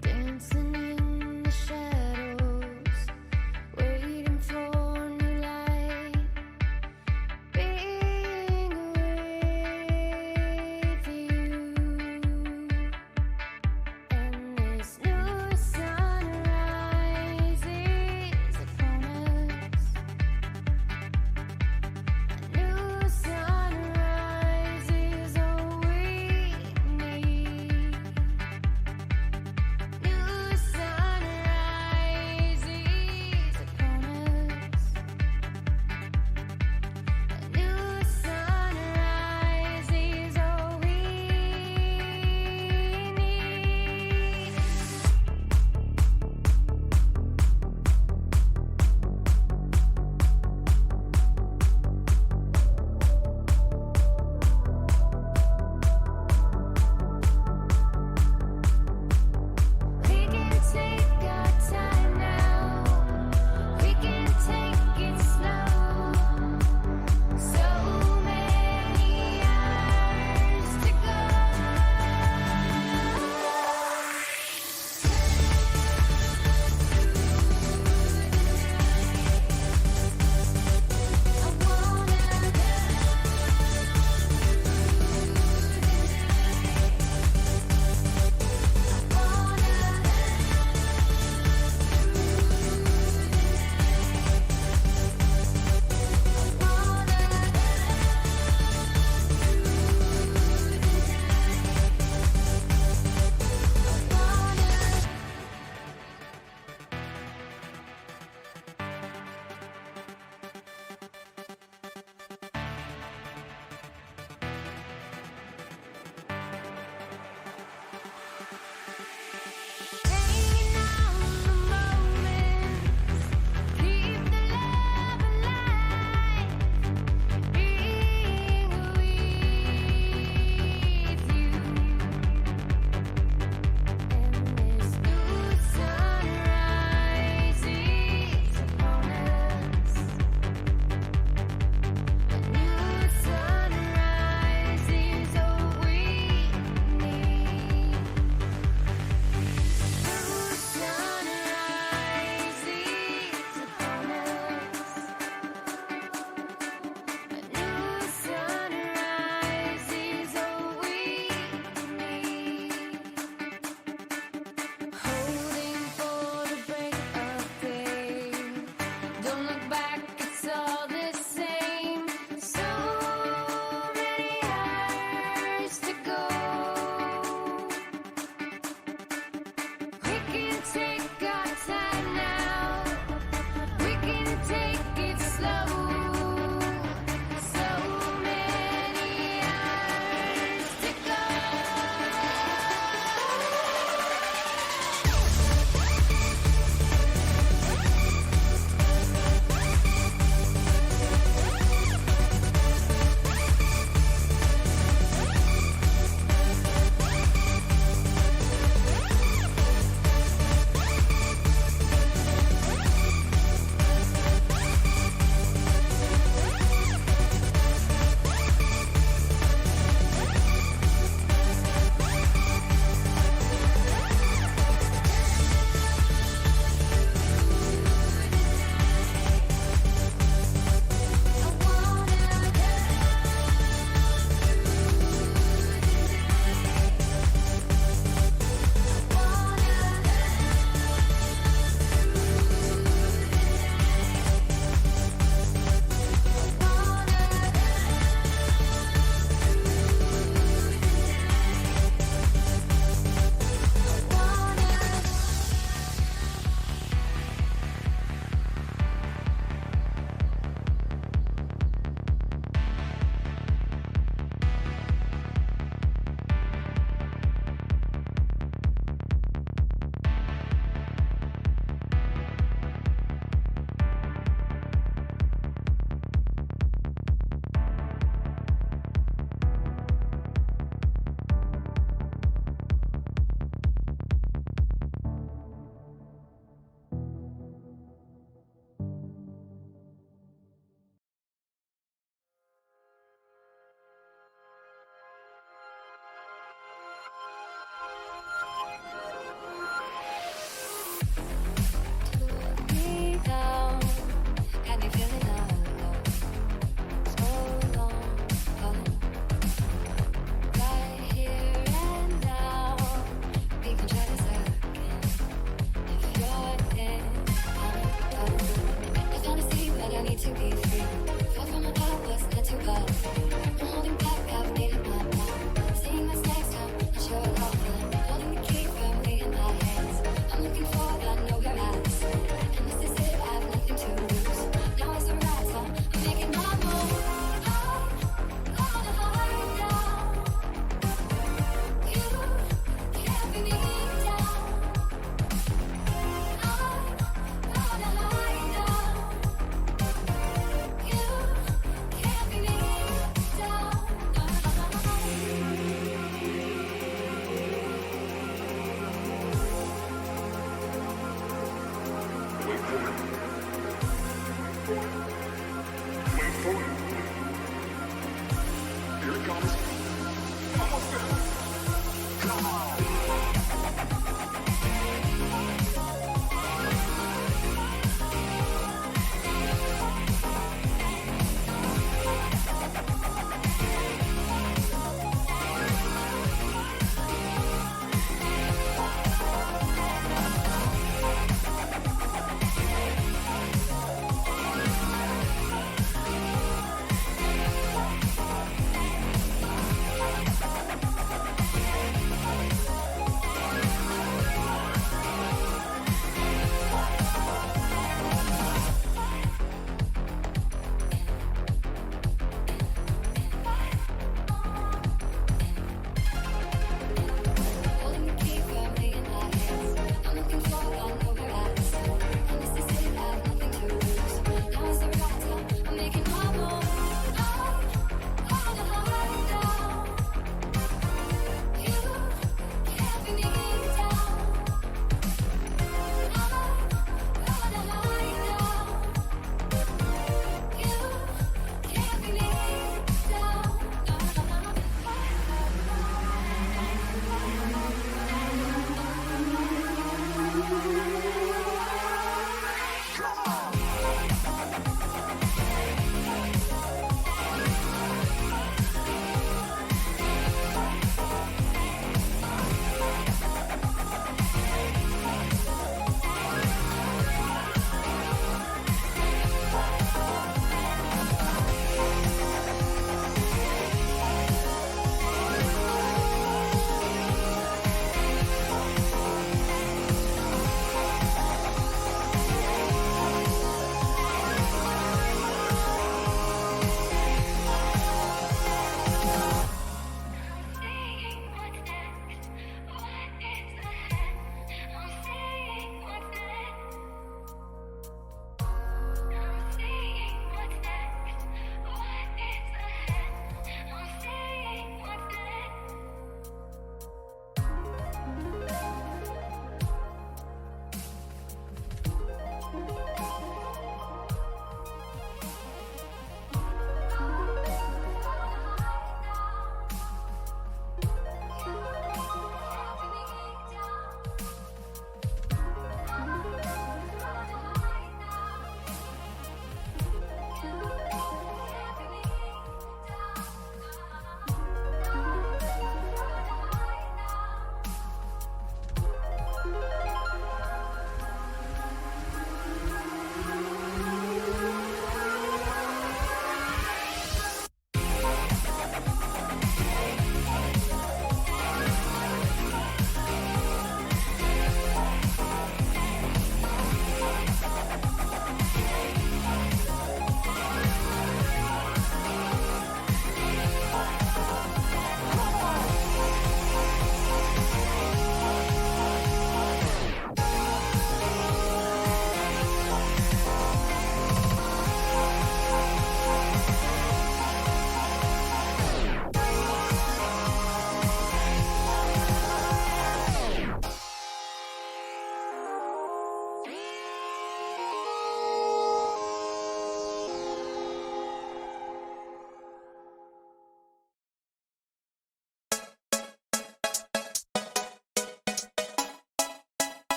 Dancing in the shadows, waiting for new light, being with you. And this new sunrise is upon us. A new sunrise is all we need. New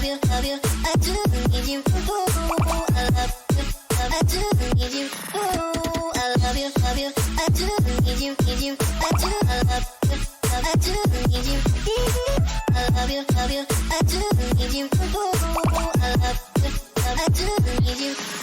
love you, love you. I do need you. Ooh, I love you, I do need you. Ooh, I love you, love you. I do need you, need you. I do, I love you, I do need you. I love you, love you. I do need you. Ooh, I love you, I do need you.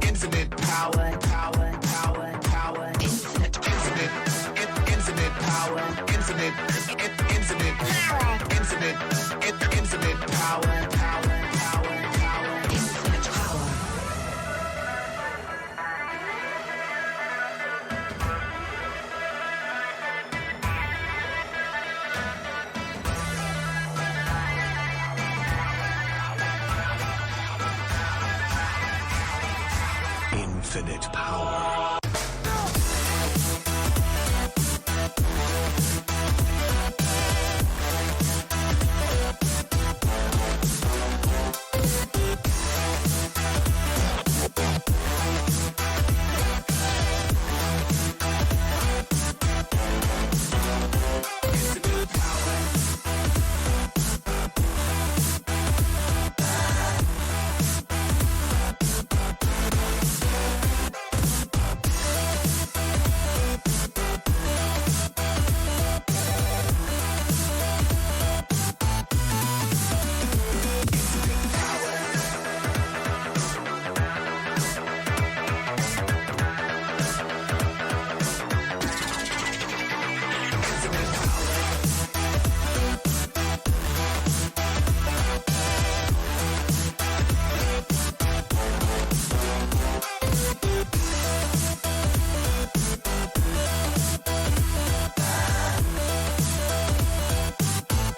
infinite power, infinite power, infinite power, infinite, infinite power, infinite, infinite power, power, power, power, infinite power. Infinite power.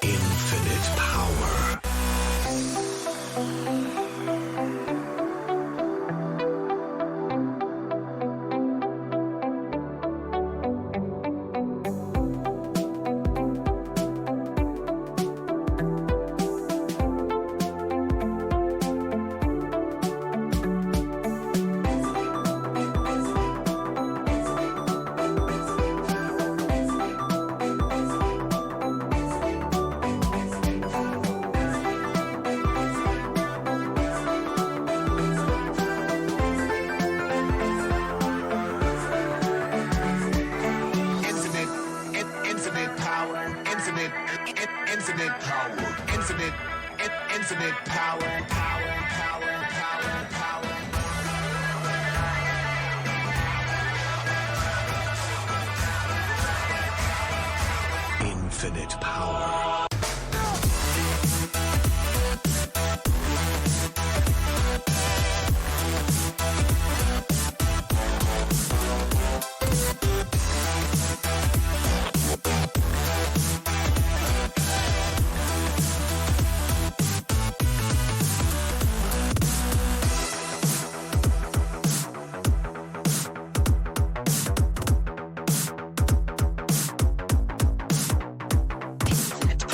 Infinite power. Infinite power, infinite, infinite power, infinite, infinite power, power, power, power, power. Infinite power. Infinite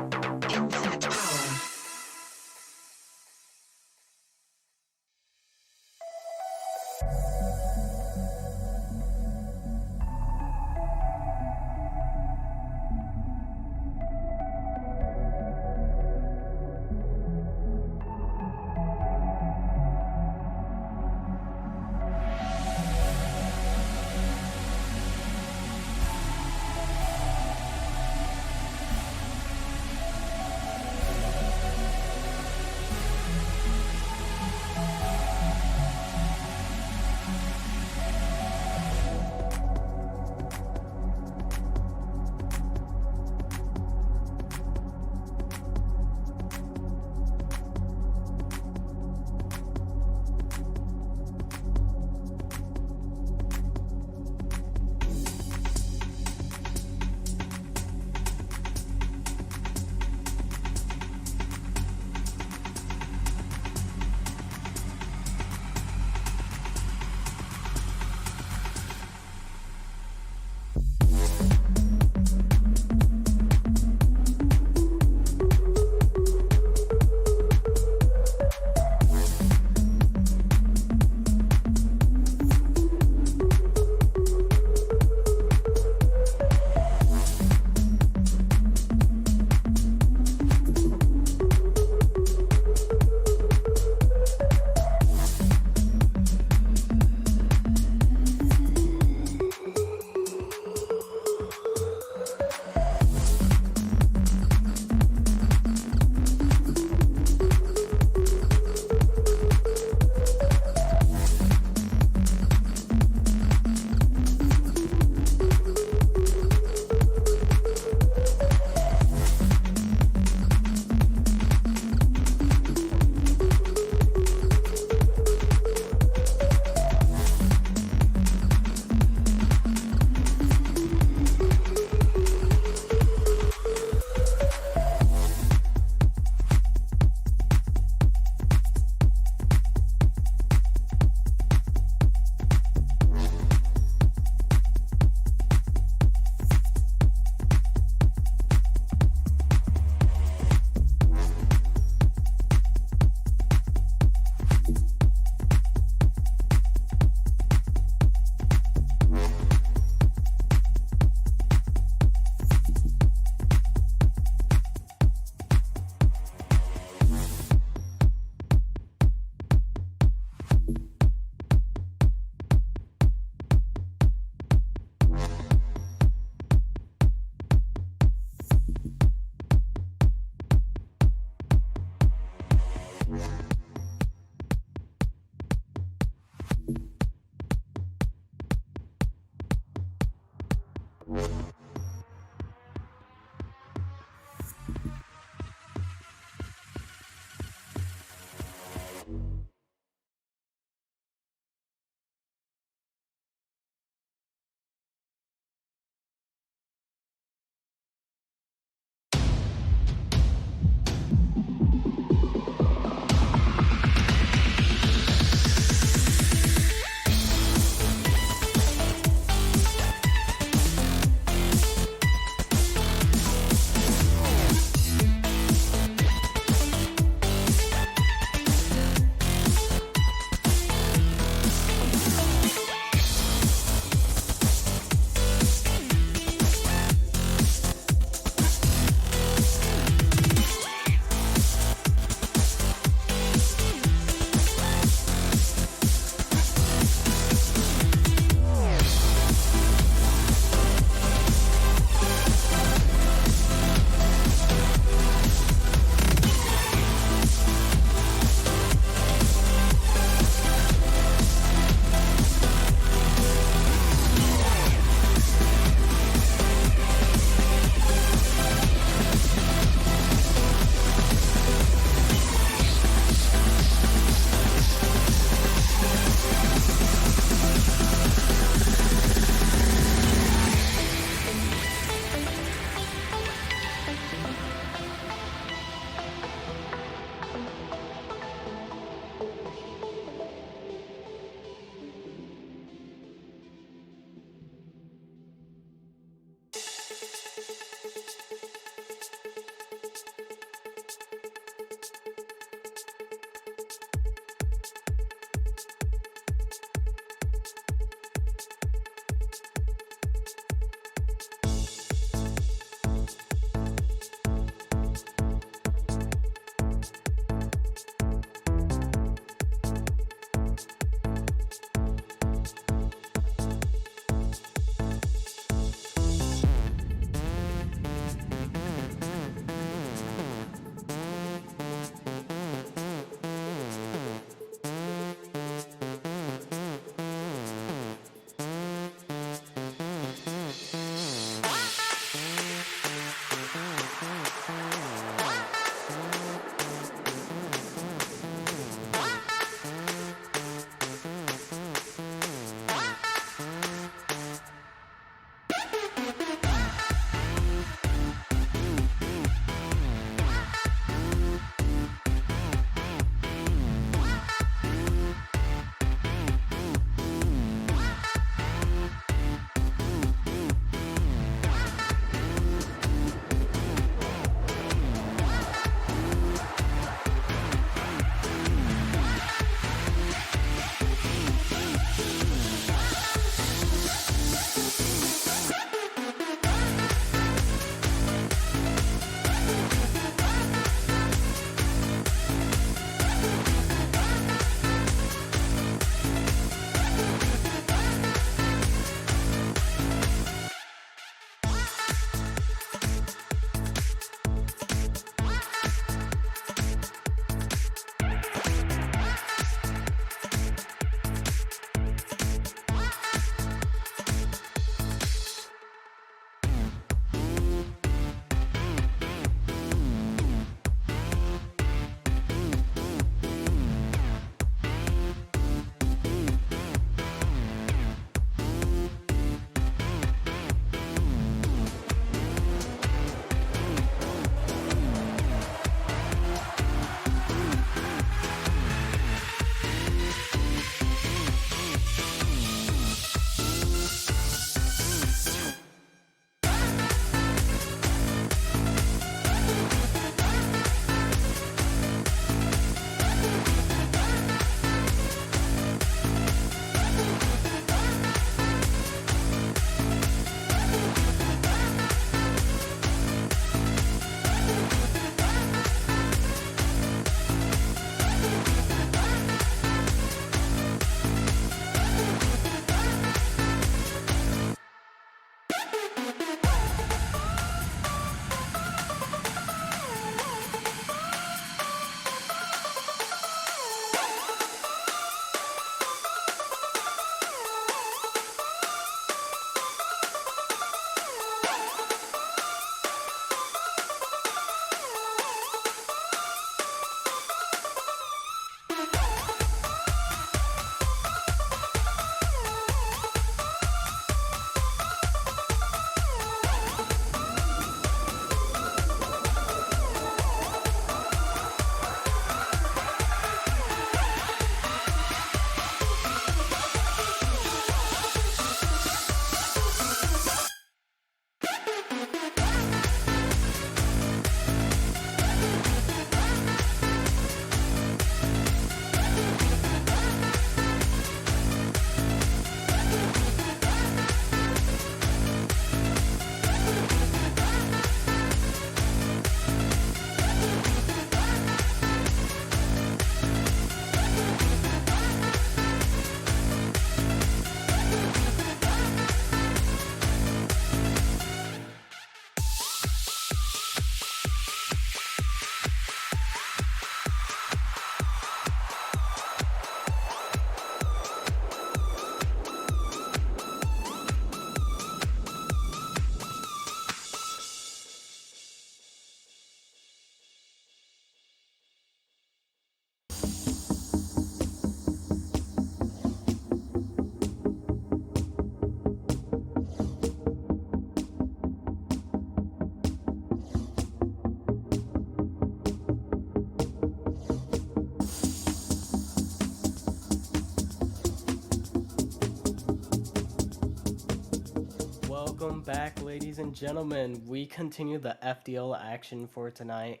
Welcome back, ladies and gentlemen. We continue the FDL action for tonight.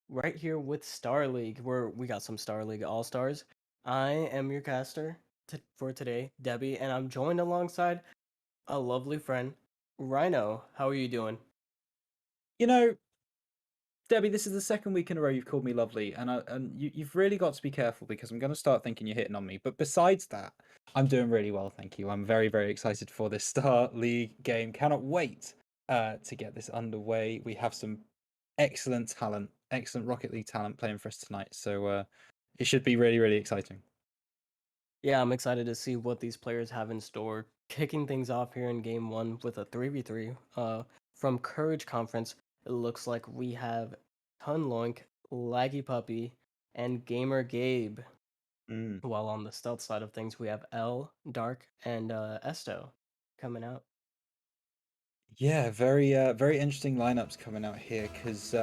Right here with Star League, where we got some Star League All Stars. I am your caster for today, Debbie, and I'm joined alongside a lovely friend, Rhino. How are you doing? You know, Debbie, this is the second week in a row you've called me lovely, and you've really got to be careful because I'm going to start thinking you're hitting on me. But besides that, I'm doing really well, thank you. I'm very, very excited for this Star League game. Cannot wait to get this underway. We have some excellent talent, excellent Rocket League talent playing for us tonight, so it should be really, really exciting. Yeah, I'm excited to see what these players have in store. Kicking things off here in game 1 with a 3v3 from Courage Conference. It looks like we have Tunloink, Laggy Puppy, and Gamer Gabe. While on the stealth side of things, we have L, Dark, and Esto coming out. Yeah, very very interesting lineups coming out here because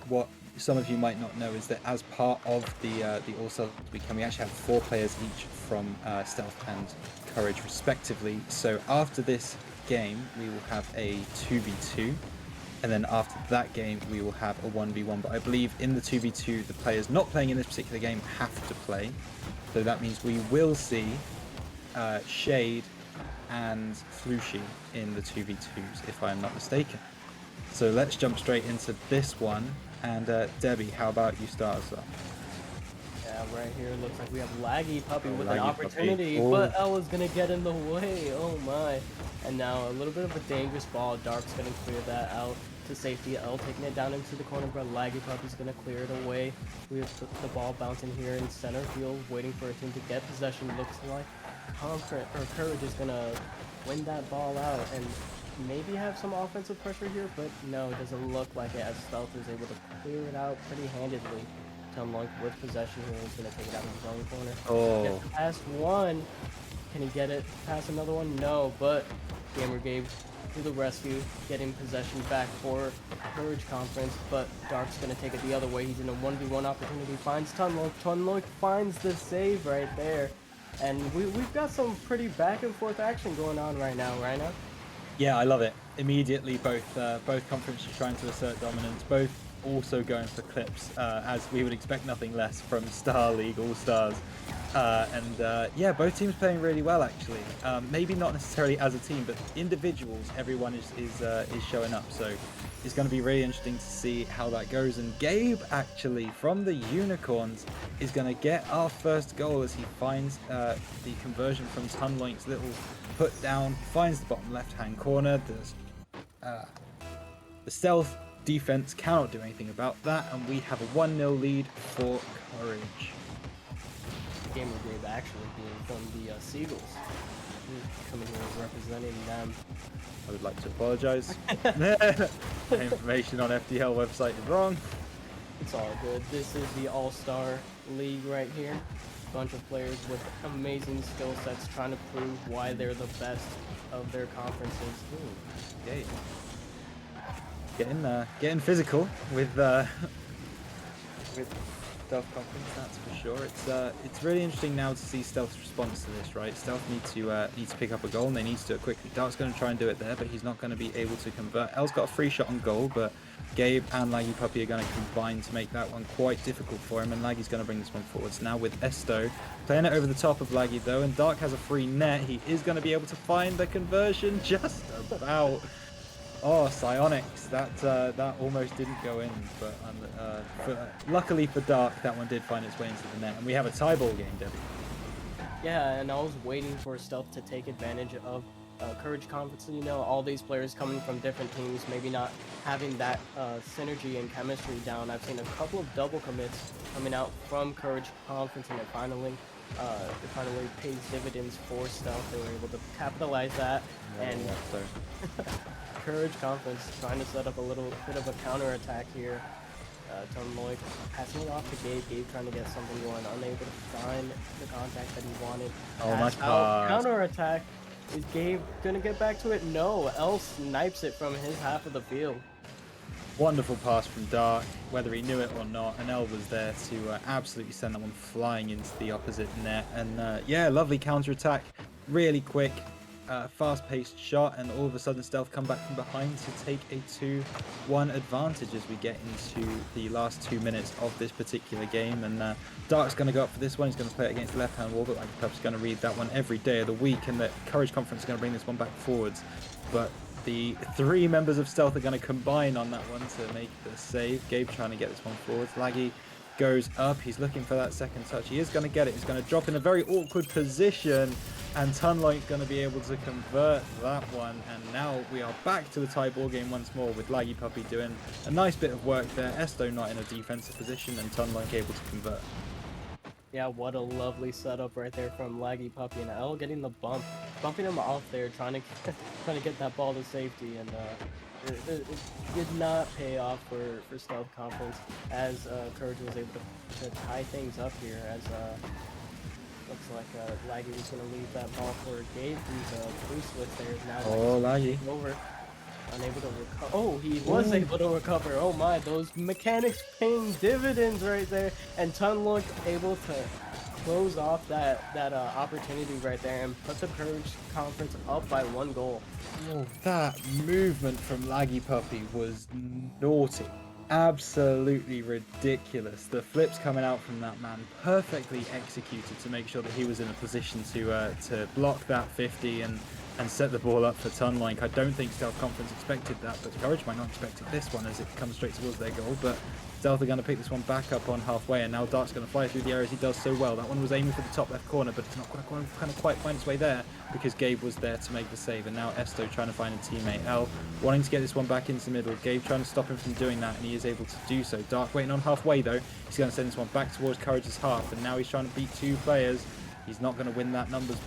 what some of you might not know is that as part of the All-Stars weekend, we actually have 4 players each from Stealth and Courage respectively. So after this game, we will have a 2v2, and then after that game, we will have a 1v1. But I believe in the 2v2, the players not playing in this particular game have to play. So that means we will see Shade and Flushi in the 2v2s, if I am not mistaken. So let's jump straight into this one. And Debbie, how about you start us off? Yeah, right here it looks like we have Laggy Puppy with Laggy an Puppy. opportunity, Oh. but L is gonna get in the way. Oh my! And now a little bit of a dangerous ball. Dark's gonna clear that out to safety. L taking it down into the corner, but Laggy Puppy's gonna clear it away. We have the ball bouncing here in center field, waiting for a team to get possession. Looks like Courage is gonna win that ball out and maybe have some offensive pressure here, but no, it doesn't look like it, as Stealth is able to clear it out pretty handedly. Tunloink with possession here, he's going to take it out of his own corner. Oh. Gets past one. Can he get it past another one? No, but Gamer Gabe to the rescue, getting possession back for Courage Conference, but Dark's going to take it the other way. He's in a 1v1 opportunity, finds Tunloink. Tunloink finds the save right there. And we've got some pretty back and forth action going on right now, Rhino. Yeah, I love it. Immediately, both conferences trying to assert dominance, both also going for clips, as we would expect nothing less from Star League All-Stars. Yeah, both teams playing really well, actually. Maybe not necessarily as a team, but individuals, everyone is showing up. So it's going to be really interesting to see how that goes. And Gabe, actually, from the Unicorns, is going to get our first goal as he finds the conversion from Tunloink's little put down, finds the bottom left-hand corner. The Stealth defense cannot do anything about that, and we have a 1-0 lead for Courage. Gamer Gabe actually being from the Seagulls. Coming here representing them. I would like to apologize. The information on FDL website is wrong. It's all good. This is the All-Star League right here. Bunch of players with amazing skill sets trying to prove why they're the best of their conferences. Ooh. Okay. Getting physical with Stealth Conference, that's for sure. It's really interesting now to see Stealth's response to this, right? Stealth need to pick up a goal, and they need to do it quickly. Dark's going to try and do it there, but he's not going to be able to convert. L's got a free shot on goal, but Gabe and Laggy Puppy are going to combine to make that one quite difficult for him, and Laggy's going to bring this one forwards. Now with Esto playing it over the top of Laggy though, and Dark has a free net. He is going to be able to find the conversion just about. Oh, Psionics, that almost didn't go in, but luckily for Dark, that one did find its way into the net, and we have a tie ball game, Debbie. Yeah, and I was waiting for Stealth to take advantage of Courage Conference. You know, all these players coming from different teams, maybe not having that synergy and chemistry down. I've seen a couple of double commits coming out from Courage Conference, and it finally pays dividends for Stealth. They were able to capitalize that, and Courage Conference trying to set up a little bit of a counter attack here. Tunloink passing it off to Gabe. Gabe trying to get something going, unable to find the contact that he wanted. Oh, nice pass. Counter attack. Is Gabe gonna get back to it? No. L snipes it from his half of the field. Wonderful pass from Dark, whether he knew it or not, and L was there to absolutely send that one flying into the opposite net. And yeah, lovely counter attack, really quick. fast-paced shot, and all of a sudden Stealth come back from behind to take a 2-1 advantage as we get into the last 2 minutes of this particular game. And Dark's going to go up for this one. He's going to play it against the left-hand wall, but like perhaps going to read that one every day of the week, and the Courage Conference is going to bring this one back forwards. But the 3 members of Stealth are going to combine on that one to make the save. Gabe trying to get this one forwards. Laggy goes up. He's looking for that second touch. He is going to get it. He's going to drop in a very awkward position, and Tunloik's going to be able to convert that one. And now we are back to the tie ball game once more, with Laggy Puppy doing a nice bit of work there. Esto not in a defensive position, and Tunloik able to convert. Yeah, what a lovely setup right there from Laggy Puppy, and L getting the bumping him off there, trying to get that ball to safety, and it did not pay off for Stealth Conference, as Courage was able to tie things up here, as looks like Laggy was going to leave that ball for Gabe, who's boost with there. Now Oh, Laggy. over. Unable to recover. Oh, he was able to recover. Oh my, those mechanics paying dividends right there. And Tunloik able to close off that opportunity right there and put the Courage Conference up by 1 goal. Oh, that movement from Laggy Puppy was naughty. Absolutely ridiculous. The flips coming out from that man, perfectly executed to make sure that he was in a position to block that 50 and set the ball up for Tunloik. I don't think Stealth Conference expected that, but Courage might not expect this one as it comes straight towards their goal. But Stealth are going to pick this one back up on halfway, and now Dark's going to fly through the areas he does so well. That one was aiming for the top left corner, but it's not going to kind of quite find its way there because Gabe was there to make the save. And now Esto trying to find a teammate. L wanting to get this one back into the middle. Gabe trying to stop him from doing that, and he is able to do so. Dark waiting on halfway though. He's going to send this one back towards Courage's half, and now he's trying to beat 2 players. He's not going to win that numbers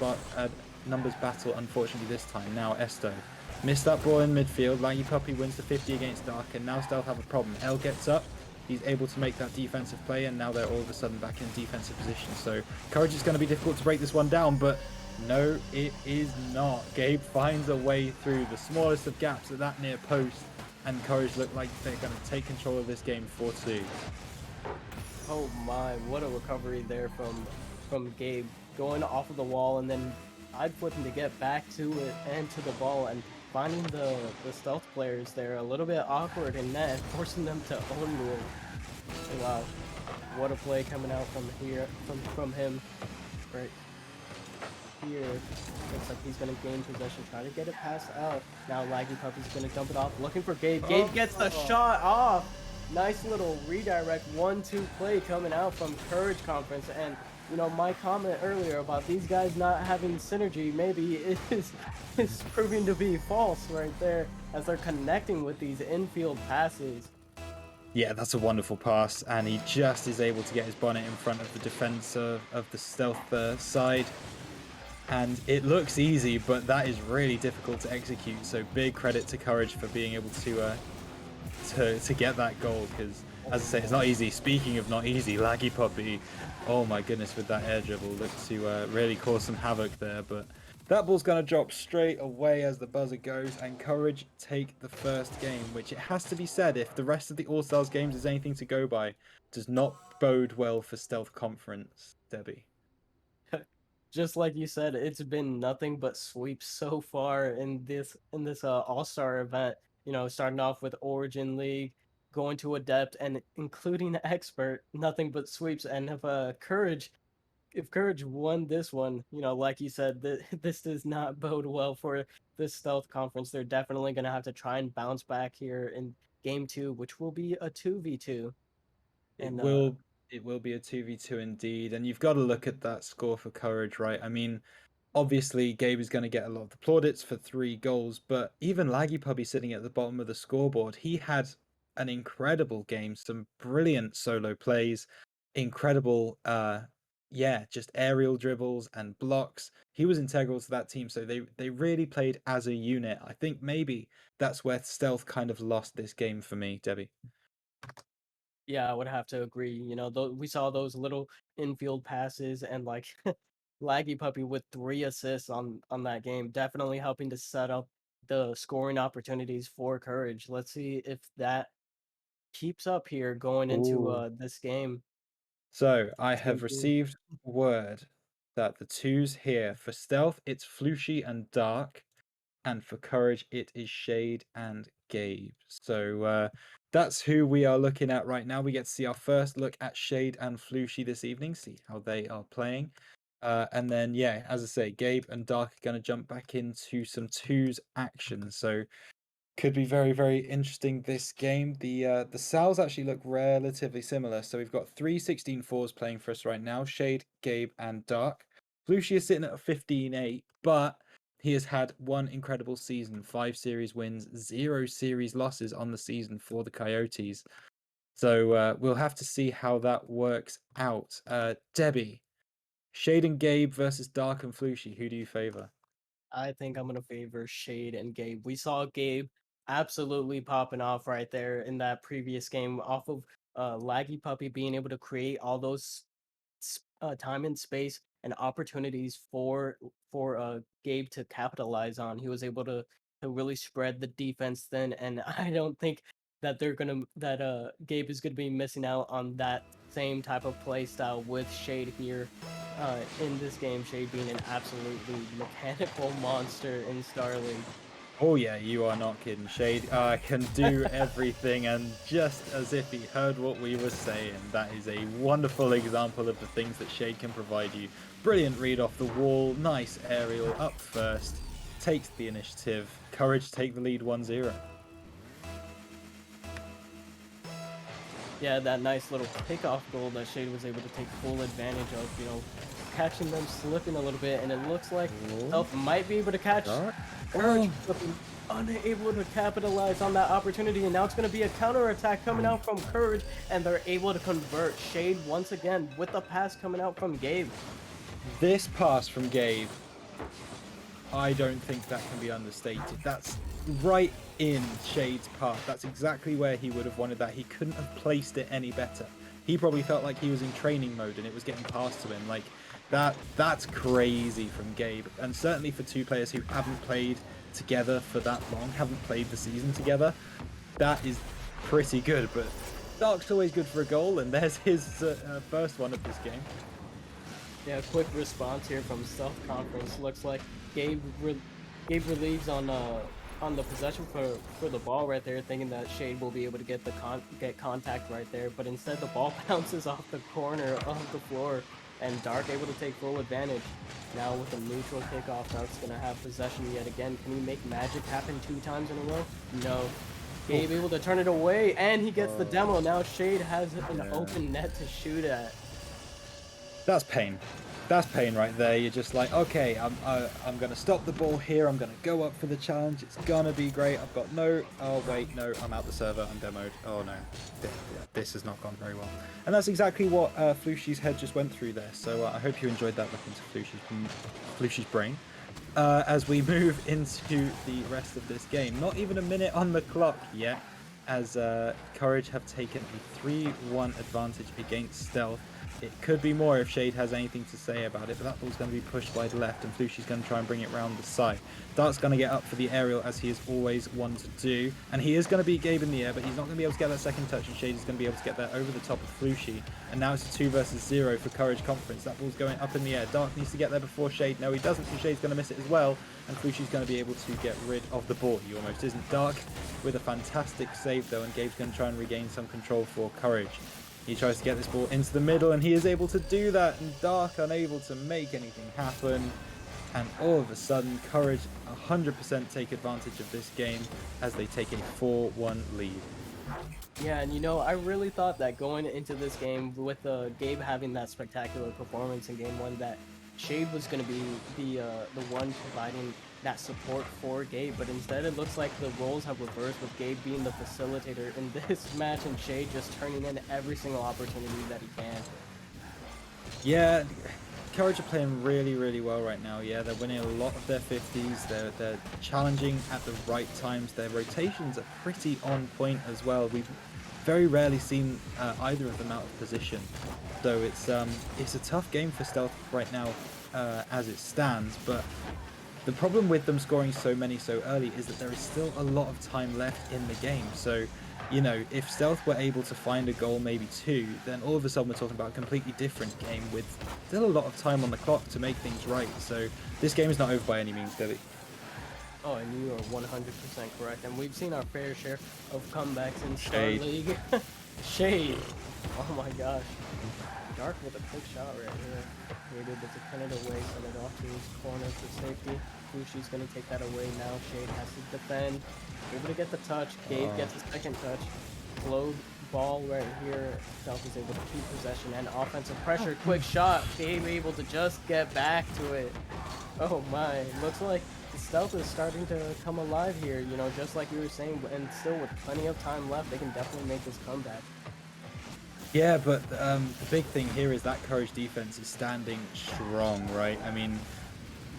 battle, unfortunately, this time. Now Esto missed that ball in midfield. Laggy Puppy wins the 50 against Dark, and now Stealth have a problem. L gets up. He's able to make that defensive play, and now they're all of a sudden back in defensive position. So Courage is going to be difficult to break this one down, but no, it is not. Gabe finds a way through the smallest of gaps at that near post, and Courage look like they're going to take control of this game 4-2. Oh my, what a recovery there from Gabe, going off of the wall and then I'd flipping to get back to it and to the ball, and finding the Stealth players there a little bit awkward in net, forcing them to own move. Wow, what a play coming out from here, from him right here. Looks like he's gonna gain possession, try to get it past out. Now Laggy Puppy's gonna dump it off, looking for Gabe. Gabe gets the shot off. Nice little redirect 1-2 play coming out from Courage Conference. And you know, my comment earlier about these guys not having synergy maybe is proving to be false right there, as they're connecting with these infield passes. Yeah, that's a wonderful pass, and he just is able to get his bonnet in front of the defense of the Stealth side. And it looks easy, but that is really difficult to execute. So big credit to Courage for being able to get that goal, because as I say, it's not easy. Speaking of not easy, Laggy Puppy, oh my goodness, with that air dribble, looked to really cause some havoc there. But that ball's going to drop straight away as the buzzer goes, and Courage take the first game, which, it has to be said, if the rest of the All-Stars games is anything to go by, does not bode well for Stealth Conference, Debbie. Just like you said, it's been nothing but sweeps so far in this All-Star event. You know, starting off with Origin League, going to Adept, and including Expert, nothing but sweeps. And if Courage won this one, you know, like you said, this does not bode well for this Stealth Conference. They're definitely going to have to try and bounce back here in Game 2, which will be a 2v2. And It will be a 2v2 indeed, and you've got to look at that score for Courage, right? I mean, obviously Gabe is going to get a lot of the plaudits for 3 goals, but even Laggy Puppy sitting at the bottom of the scoreboard, he had an incredible game, some brilliant solo plays, incredible just aerial dribbles and blocks. He was integral to that team, so they really played as a unit. I think maybe that's where Stealth kind of lost this game for me, Debbie. yeah, I would have to agree. You know, we saw those little infield passes, and like Laggy Puppy with 3 assists on that game, definitely helping to set up the scoring opportunities for Courage. Let's see if that keeps up here going into Ooh. this game. So I have Thank you. received word that the twos here for Stealth, it's Flushy and Dark, and for Courage, it is Shade and Gabe. So that's who we are looking at right now. We get to see our first look at Shade and Flushy this evening, see how they are playing. And then, yeah, as I say, Gabe and Dark are going to jump back into some twos action. So could be very, very interesting this game. The Sal's actually look relatively similar. So we've got 3 16-4s playing for us right now. Shade, Gabe, and Dark. Flushy is sitting at a 15-8, but he has had one incredible season. 5 series wins, 0 series losses on the season for the Coyotes. So we'll have to see how that works out. Debbie, Shade and Gabe versus Dark and Flushy. Who do you favor? I think I'm gonna favor Shade and Gabe. We saw Gabe absolutely popping off right there in that previous game off of Laggy Puppy being able to create all those time and space and opportunities for Gabe to capitalize on. He was able to really spread the defense thin, and I don't think that Gabe is gonna be missing out on that same type of play style with Shade here in this game. Shade being an absolutely mechanical monster in Starling. Oh yeah, you are not kidding. Shade can do everything, and just as if he heard what we were saying, that is a wonderful example of the things that Shade can provide you. Brilliant read off the wall, nice aerial up first, takes the initiative. Courage take the lead 1-0. Yeah, that nice little pickoff goal that Shade was able to take full advantage of, you know, catching them slipping a little bit, and it looks like Elf might be able to catch Courage, looking unable to capitalize on that opportunity, and now it's going to be a counterattack coming out from Courage, and they're able to convert. Shade once again with the pass coming out from Gabe. This pass from Gabe, I don't think that can be understated. That's right in Shade's path. That's exactly where he would have wanted that. He couldn't have placed it any better. He probably felt like he was in training mode and it was getting passed to him. Like that's crazy from Gabe. And certainly for two players who haven't played together for that long, haven't played the season together, that is pretty good. But Dark's always good for a goal, and there's his first one of this game. Yeah, quick response here from Stealth Conference. Looks like Gabe relieves on the possession for the ball right there, thinking that Shade will be able to get contact right there, but instead the ball bounces off the corner of the floor, and Dark able to take full advantage. Now with a neutral kickoff, Dark's gonna have possession yet again. Can he make magic happen 2 times in a row? No. Gabe able to turn it away, and he gets the demo. Now Shade has an open net to shoot at. That's pain. That's pain right there. You're just like, okay, I'm gonna stop the ball here. I'm gonna go up for the challenge. It's gonna be great. I've got no. Oh wait, no. I'm out the server. I'm demoed. Oh no, this has not gone very well. And that's exactly what Flushy's head just went through there. So I hope you enjoyed that look into Flushy's brain. As we move into the rest of this game, not even a minute on the clock yet, as Courage have taken a 3-1 advantage against Stealth. It could be more if Shade has anything to say about it, but that ball's going to be pushed by the left, and Flushy's going to try and bring it round the side. Dark's going to get up for the aerial, as he is always one to do, and he is going to beat Gabe in the air, but he's not going to be able to get that second touch, and Shade is going to be able to get that over the top of Flushy. And now it's a 2 versus 0 for Courage Conference. That ball's going up in the air. Dark needs to get there before Shade. No, he doesn't, so Shade's going to miss it as well, and Flushy's going to be able to get rid of the ball. He almost isn't. Dark with a fantastic save, though, and Gabe's going to try and regain some control for Courage. He tries to get this ball into the middle, and he is able to do that, and Dark unable to make anything happen. And all of a sudden, Courage 100% take advantage of this game as they take a 4-1 lead. Yeah, and you know, I really thought that going into this game with Gabe having that spectacular performance in Game 1, that Shade was going to be the one providing that support for Gabe, but instead it looks like the roles have reversed, with Gabe being the facilitator in this match and Shade just turning in every single opportunity that he can. Yeah, Courage are playing really, really well right now. Yeah, they're winning a lot of their 50s. They're challenging at the right times. Their rotations are pretty on point as well. We've very rarely seen either of them out of position. So it's a tough game for Stealth right now as it stands, but the problem with them scoring so many so early is that there is still a lot of time left in the game. So you know, if Stealth were able to find a goal, maybe 2, then all of a sudden we're talking about a completely different game with still a lot of time on the clock to make things right. So this game is not over by any means, Debbie. Oh, and you are 100% correct. And we've seen our fair share of comebacks in Star Shade. League. Shade. Oh my gosh. Dark with a quick shot right here. He's able to pin it away, send it off to his corner for safety. Fushi's going to take that away now. Shade has to defend. Able to get the touch. Gabe gets a second touch. Flow ball right here. Stealth is able to keep possession and offensive pressure. Quick shot. Gabe able to just get back to it. Oh my. Looks like Stealth is starting to come alive here, you know, just like you were saying, and still with plenty of time left, they can definitely make this comeback. Yeah, but the big thing here is that Courage defense is standing strong, right? I mean,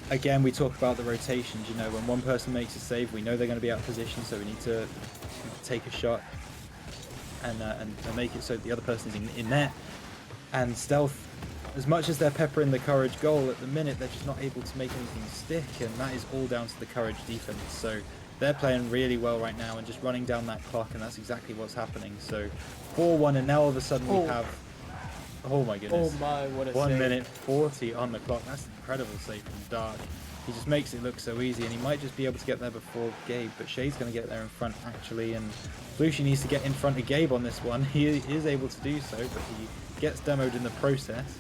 again, we talk about the rotations, you know, when one person makes a save, we know they're going to be out of position, so we need to take a shot and make it so the other person is in net. And Stealth, as much as they're peppering the Courage goal, at the minute they're just not able to make anything stick, and that is all down to the Courage defense. So they're playing really well right now and just running down that clock, and that's exactly what's happening. So 4-1, and now all of a sudden we have, oh my goodness, Oh my, what a 1 save. minute 40 on the clock. That's an incredible save from Dark. He just makes it look so easy, and he might just be able to get there before Gabe, but Shade's going to get there in front actually, and Flushy needs to get in front of Gabe on this one. He is able to do so, but he gets demoed in the process.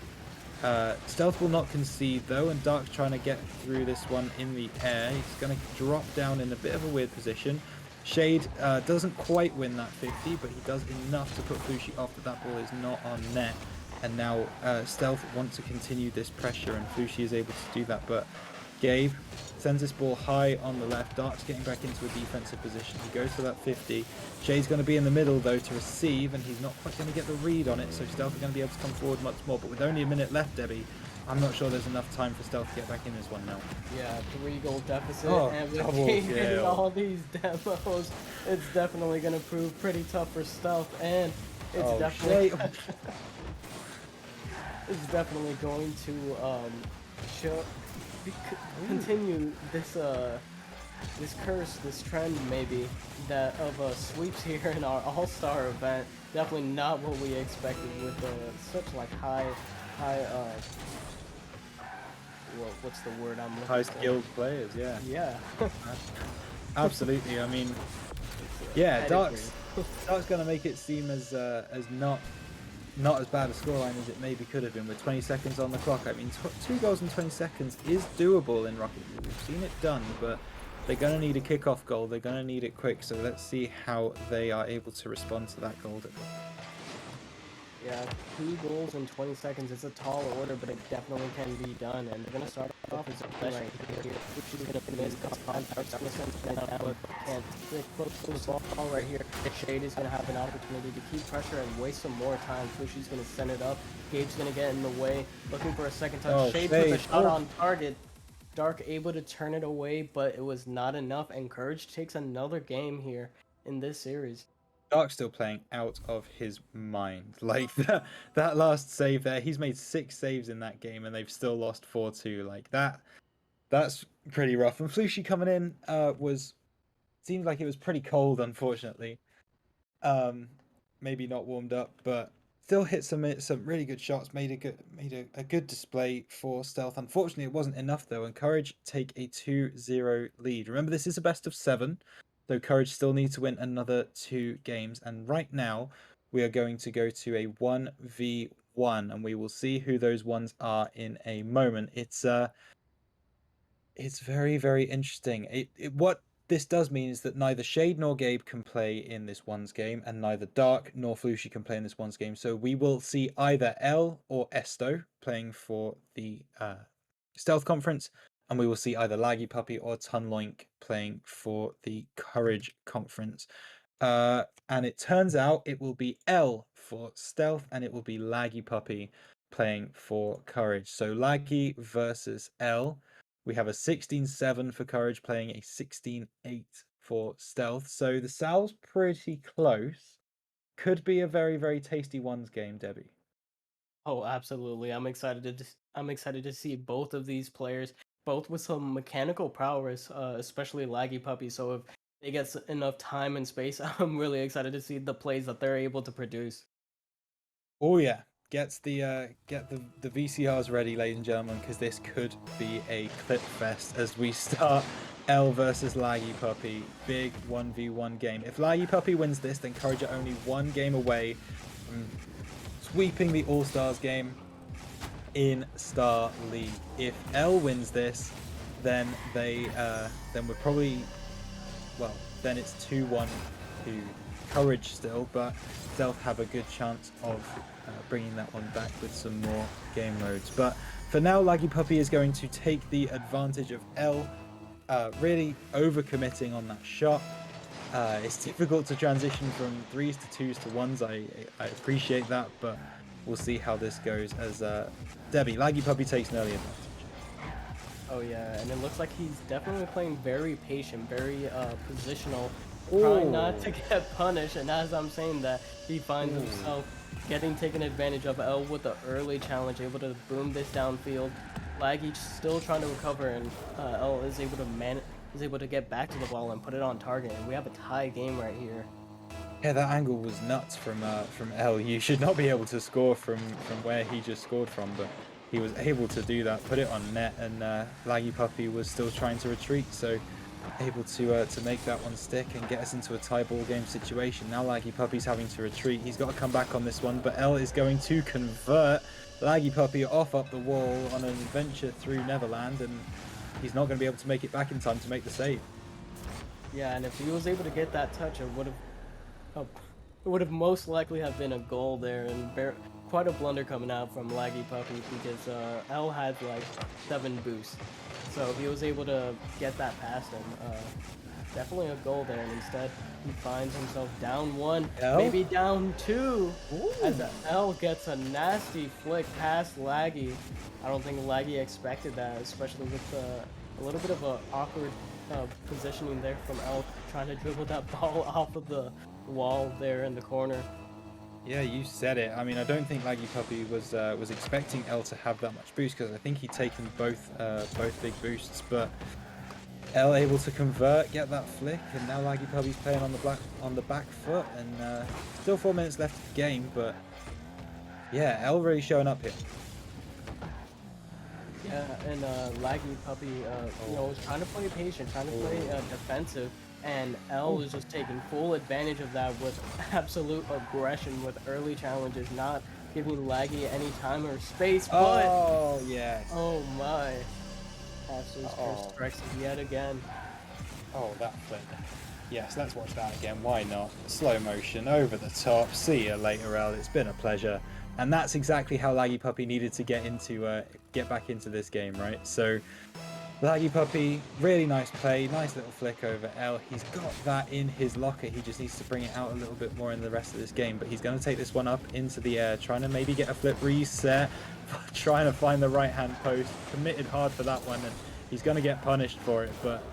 Stealth will not concede though, and Dark's trying to get through this one in the air. He's going to drop down in a bit of a weird position. Shade doesn't quite win that 50, but he does enough to put Flushy off, but that ball is not on net. And now Stealth wants to continue this pressure, and Flushy is able to do that, but Gabe sends this ball high on the left. Dark's getting back into a defensive position. He goes for that 50. Shade's going to be in the middle though to receive, and he's not quite going to get the read on it, so Stealth are going to be able to come forward much more. But with only a minute left, Debbie, I'm not sure there's enough time for Stealth to get back in this one now. Yeah, 3-goal deficit, Oh, and with double Gabe getting kill. all these demos, it's definitely going to prove pretty tough for Stealth, and it's definitely Shade. it's definitely going to continue this this curse, this trend maybe that of sweeps here in our All-Star event. Definitely not what we expected with such like high well, what's the word I'm looking High for? skilled players, yeah. Yeah. Absolutely. I mean, yeah, Pedigree. Dark's going to make it seem as not as bad a scoreline as it maybe could have been with 20 seconds on the clock. I mean, 2 goals in 20 seconds is doable in Rocket League. We've seen it done, but they're going to need a kickoff goal. They're going to need it quick, so let's see how they are able to respond to that goal. Yeah, 2 goals in 20 seconds is a tall order, but it definitely can be done. And they're going to start off as a play right here, which is going to miss contact, but can't stick close to the ball right here. Shade is going to have an opportunity to keep pressure and waste some more time. Fushy's going to send it up. Gabe's going to get in the way, looking for a second touch. Oh, Shade with a Shade. shot on target. Dark able to turn it away, but it was not enough. And Courage takes another game here in this series. Dark's still playing out of his mind. Like that last save there, he's made 6 saves in that game, and they've still lost 4-2. Like that's pretty rough. And Flushy coming in seemed like it was pretty cold, unfortunately. Maybe not warmed up, but still hit some really good shots. Made a good display for Stealth. Unfortunately, it wasn't enough though, and Courage take a 2-0 lead. Remember, this is a best of 7. So Courage still need to win another 2 games, and right now we are going to go to a 1v1, and we will see who those ones are in a moment. It's very, very interesting. What this does mean is that neither Shade nor Gabe can play in this one's game, and neither Dark nor Flushy can play in this one's game. So we will see either L or Esto playing for the Stealth Conference, and we will see either Laggy Puppy or Tunloink playing for the Courage Conference. And it turns out it will be L for Stealth, and it will be Laggy Puppy playing for Courage. So Laggy versus L. We have a 16-7 for Courage playing a 16-8 for Stealth. So the Sal's pretty close. Could be a very, very tasty ones game, Debbie. Oh, absolutely. I'm excited to see both of these players, both with some mechanical prowess, especially Laggy Puppy. So if they get enough time and space, I'm really excited to see the plays that they're able to produce. Oh yeah, get the VCRs ready, ladies and gentlemen, because this could be a clip fest as we start L versus Laggy Puppy. Big 1v1 game. If Laggy Puppy wins this, then Courage are only one game away from sweeping the All-Stars game in Star League. If L wins this, then then we're probably, well, then it's 2-1 to Courage still, but Stealth have a good chance of bringing that one back with some more game modes. But for now, Laggy Puppy is going to take the advantage of L, really overcommitting on that shot. It's difficult to transition from 3s to 2s to 1s. I appreciate that, but we'll see how this goes as Debbie, Laggy Puppy takes an early advantage. Oh yeah, and it looks like he's definitely playing very patient, very positional, trying not to get punished. And as I'm saying that, he finds himself getting taken advantage of. L with the early challenge, able to boom this downfield. Laggy still trying to recover, and L is able to get back to the ball and put it on target. And we have a tie game right here. Yeah, that angle was nuts from L. You should not be able to score from where he just scored from, but he was able to do that, put it on net, and Laggy Puppy was still trying to retreat, so able to make that one stick and get us into a tie ball game situation. Now Laggy Puppy's having to retreat. He's got to come back on this one, but L is going to convert Laggy Puppy off up the wall on an adventure through Neverland, and he's not going to be able to make it back in time to make the save. Yeah, and if he was able to get that touch, it would have most likely have been a goal there, and quite a blunder coming out from Laggy Puppy because L had like 7 boosts. So if he was able to get that past him, definitely a goal there. And instead, he finds himself down 1, maybe down 2, as L gets a nasty flick past Laggy. I don't think Laggy expected that, especially with a little bit of a awkward positioning there from L, trying to dribble that ball off of the wall there in the corner. Yeah, you said it. I mean, I don't think Laggy Puppy was expecting L to have that much boost, because I think he'd taken both big boosts, but L able to convert, get that flick, and now Laggy Puppy's playing on the back foot, and still 4 minutes left of the game, but yeah, L really showing up here. Yeah, and Laggy Puppy, was trying to play patient, trying to play defensive, and L was just taking full advantage of that with absolute aggression with early challenges, not giving Laggy any time or space. But oh yes, oh my, Ashley's curse strikes yet again. Oh, that flip. Yes, let's watch that again. Why not? Slow motion, over the top. See you later, L. It's been a pleasure. And that's exactly how Laggy Puppy needed to get back into this game, right? So, Laggy Puppy, really nice play, nice little flick over L. He's got that in his locker. He just needs to bring it out a little bit more in the rest of this game. But he's going to take this one up into the air, trying to maybe get a flip reset, trying to find the right-hand post. Committed hard for that one, and he's going to get punished for it. But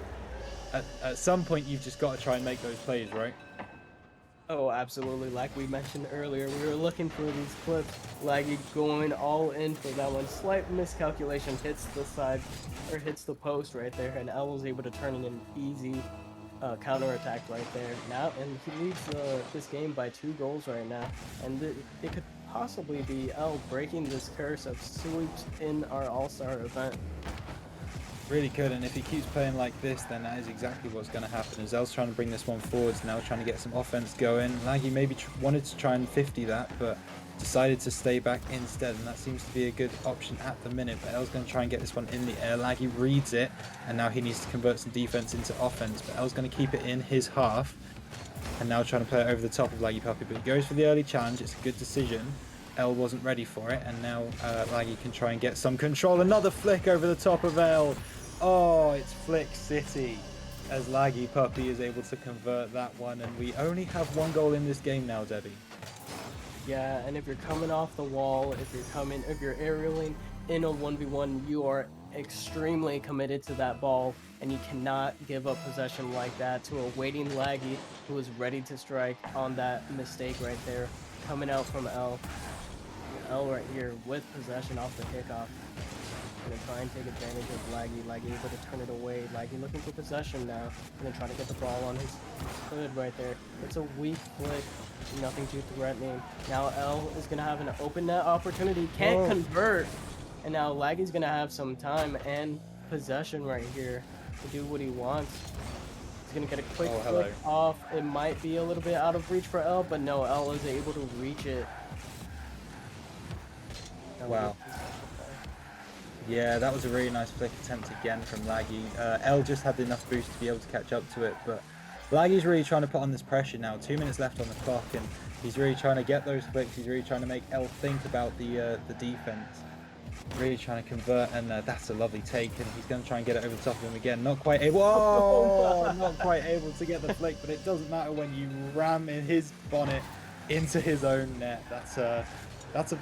at some point, you've just got to try and make those plays, right? Oh, absolutely. Like we mentioned earlier, we were looking for these clips. Laggy going all in for that one. Slight miscalculation, hits the side, or hits the post right there, and L was able to turn in an easy counterattack right there. Now, and he leads this game by 2 goals right now, and it could possibly be L breaking this curse of sweeps in our All-Star event. Really could, and if he keeps playing like this, then that is exactly what's going to happen. As L's trying to bring this one forwards now, trying to get some offense going. Laggy maybe wanted to try and 50 that, but decided to stay back instead, and that seems to be a good option at the minute. But L's going to try and get this one in the air. Laggy reads it, and now he needs to convert some defense into offense. But L's going to keep it in his half, and now trying to play it over the top of Laggy Puppy. But he goes for the early challenge. It's a good decision. L wasn't ready for it, and now Laggy can try and get some control. Another flick over the top of L. Oh, it's Flick City as Laggy Puppy is able to convert that one, and we only have 1 goal in this game now, Debbie. Yeah, and if you're coming off the wall, if you're aerialing in a 1v1, you are extremely committed to that ball, and you cannot give up possession like that to a waiting Laggy who is ready to strike on that mistake right there, coming out from L. L right here with possession off the kickoff. Gonna try and take advantage of Laggy. Laggy able to turn it away. Laggy looking for possession now. Gonna try to get the ball on his hood right there. It's a weak flick. Nothing too threatening. Now L is gonna have an open net opportunity. Can't convert. And now Laggy's gonna have some time and possession right here to do what he wants. He's gonna get a quick flick off. It might be a little bit out of reach for L, but no, L is able to reach it. Wow. Yeah, that was a really nice flick attempt again from Laggy. L just had enough boost to be able to catch up to it, but Laggy's really trying to put on this pressure now. 2 minutes left on the clock, and he's really trying to get those flicks. He's really trying to make L think about the defense. Really trying to convert, and that's a lovely take, and he's going to try and get it over the top of him again. Not quite able. Oh, not quite able to get the flick, but it doesn't matter when you ram in his bonnet into his own net. That's a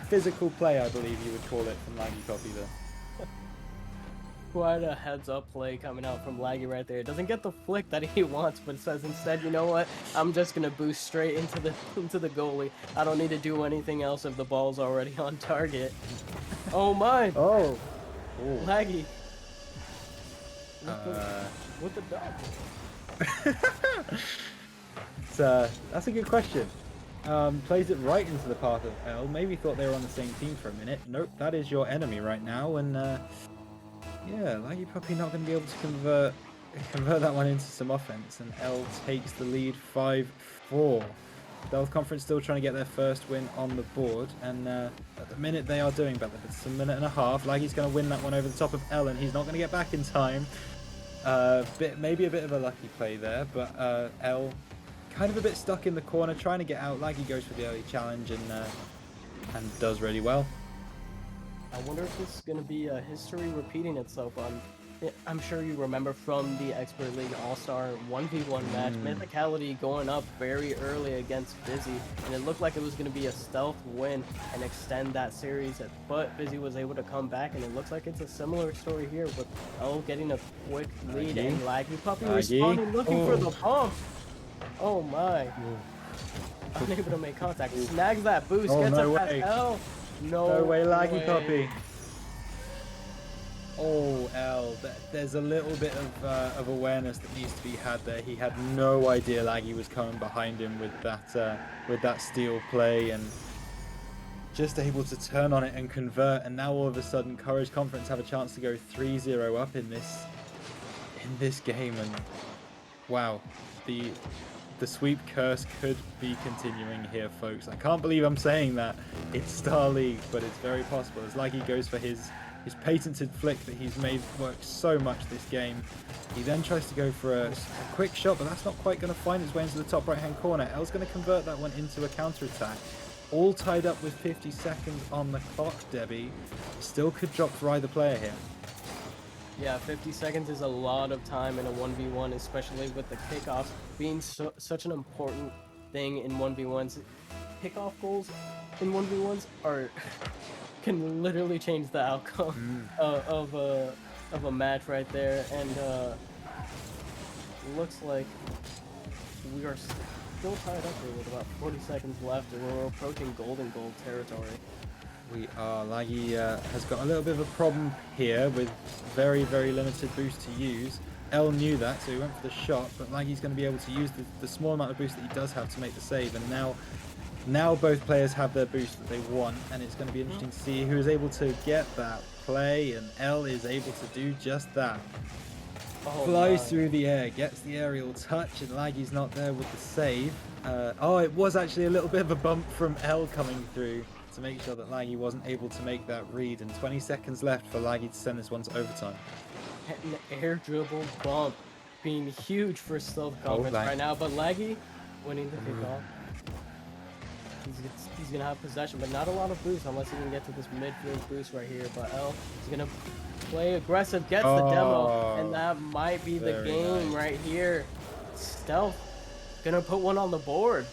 physical play, I believe you would call it, from Laggy Copy there. Quite a heads-up play coming out from Laggy right there. Doesn't get the flick that he wants, but says instead, you know what? I'm just gonna boost straight into the goalie. I don't need to do anything else if the ball's already on target. Oh my! Oh, Laggy. With the dog. That's a good question. Plays it right into the path of L. Maybe thought they were on the same team for a minute. Nope, that is your enemy right now, and yeah, Laggy Puppy not going to be able to convert that one into some offense, and L takes the lead 5-4. Stealth Conference still trying to get their first win on the board, and at the minute they are doing better. It's a minute and a half. Laggy's going to win that one over the top of L, and he's not going to get back in time. Maybe a bit of a lucky play there, but L kind of a bit stuck in the corner, trying to get out. Laggy goes for the early challenge and does really well. I wonder if this is going to be a history repeating itself. I'm sure you remember from the Expert League All-Star 1v1 match, Mythicality going up very early against Busy, and it looked like it was going to be a stealth win and extend that series, but Busy was able to come back, and it looks like it's a similar story here with L getting a quick lead and Laggy Puppy responding, looking for the bump. Oh my. Unable to make contact. Snags that boost, gets it past L. No way, Laggy Puppy. Oh, L. There's a little bit of awareness that needs to be had there. He had no idea Laggy was coming behind him with that steal play, and just able to turn on it and convert. And now all of a sudden, Courage Conference have a chance to go 3-0 up in this game. And wow, the sweep curse could be continuing here, folks. I can't believe I'm saying that. It's Star League, but it's very possible. As Laggy goes for his patented flick that he's made work so much this game. He then tries to go for a quick shot, but that's not quite going to find its way into the top right-hand corner. L's going to convert that one into a counter-attack. All tied up with 50 seconds on the clock, Debbie. Still could drop for either player here. Yeah, 50 seconds is a lot of time in a 1v1, especially with the kickoffs being such an important thing in 1v1s. Kickoff goals in 1v1s can literally change the outcome of a match right there, and looks like we are still tied up here with about 40 seconds left, and we're approaching golden goal territory. We are. Laggy has got a little bit of a problem here with very, very limited boost to use. L knew that, so he went for the shot, but Laggy's going to be able to use the small amount of boost that he does have to make the save, and now both players have their boost that they want, and it's going to be interesting to see who is able to get that play, and L is able to do just that. Flies through the air, gets the aerial touch, and Laggy's not there with the save. It was actually a little bit of a bump from L coming through to make sure that Laggy wasn't able to make that read, and 20 seconds left for Laggy to send this one to overtime. An air dribble bump being huge for Stealth Conference right now, but Laggy winning the kickoff. He's going to have possession, but not a lot of boost unless he can get to this midfield boost right here. But L is going to play aggressive, gets the demo, and that might be the game right here. Stealth going to put one on the board.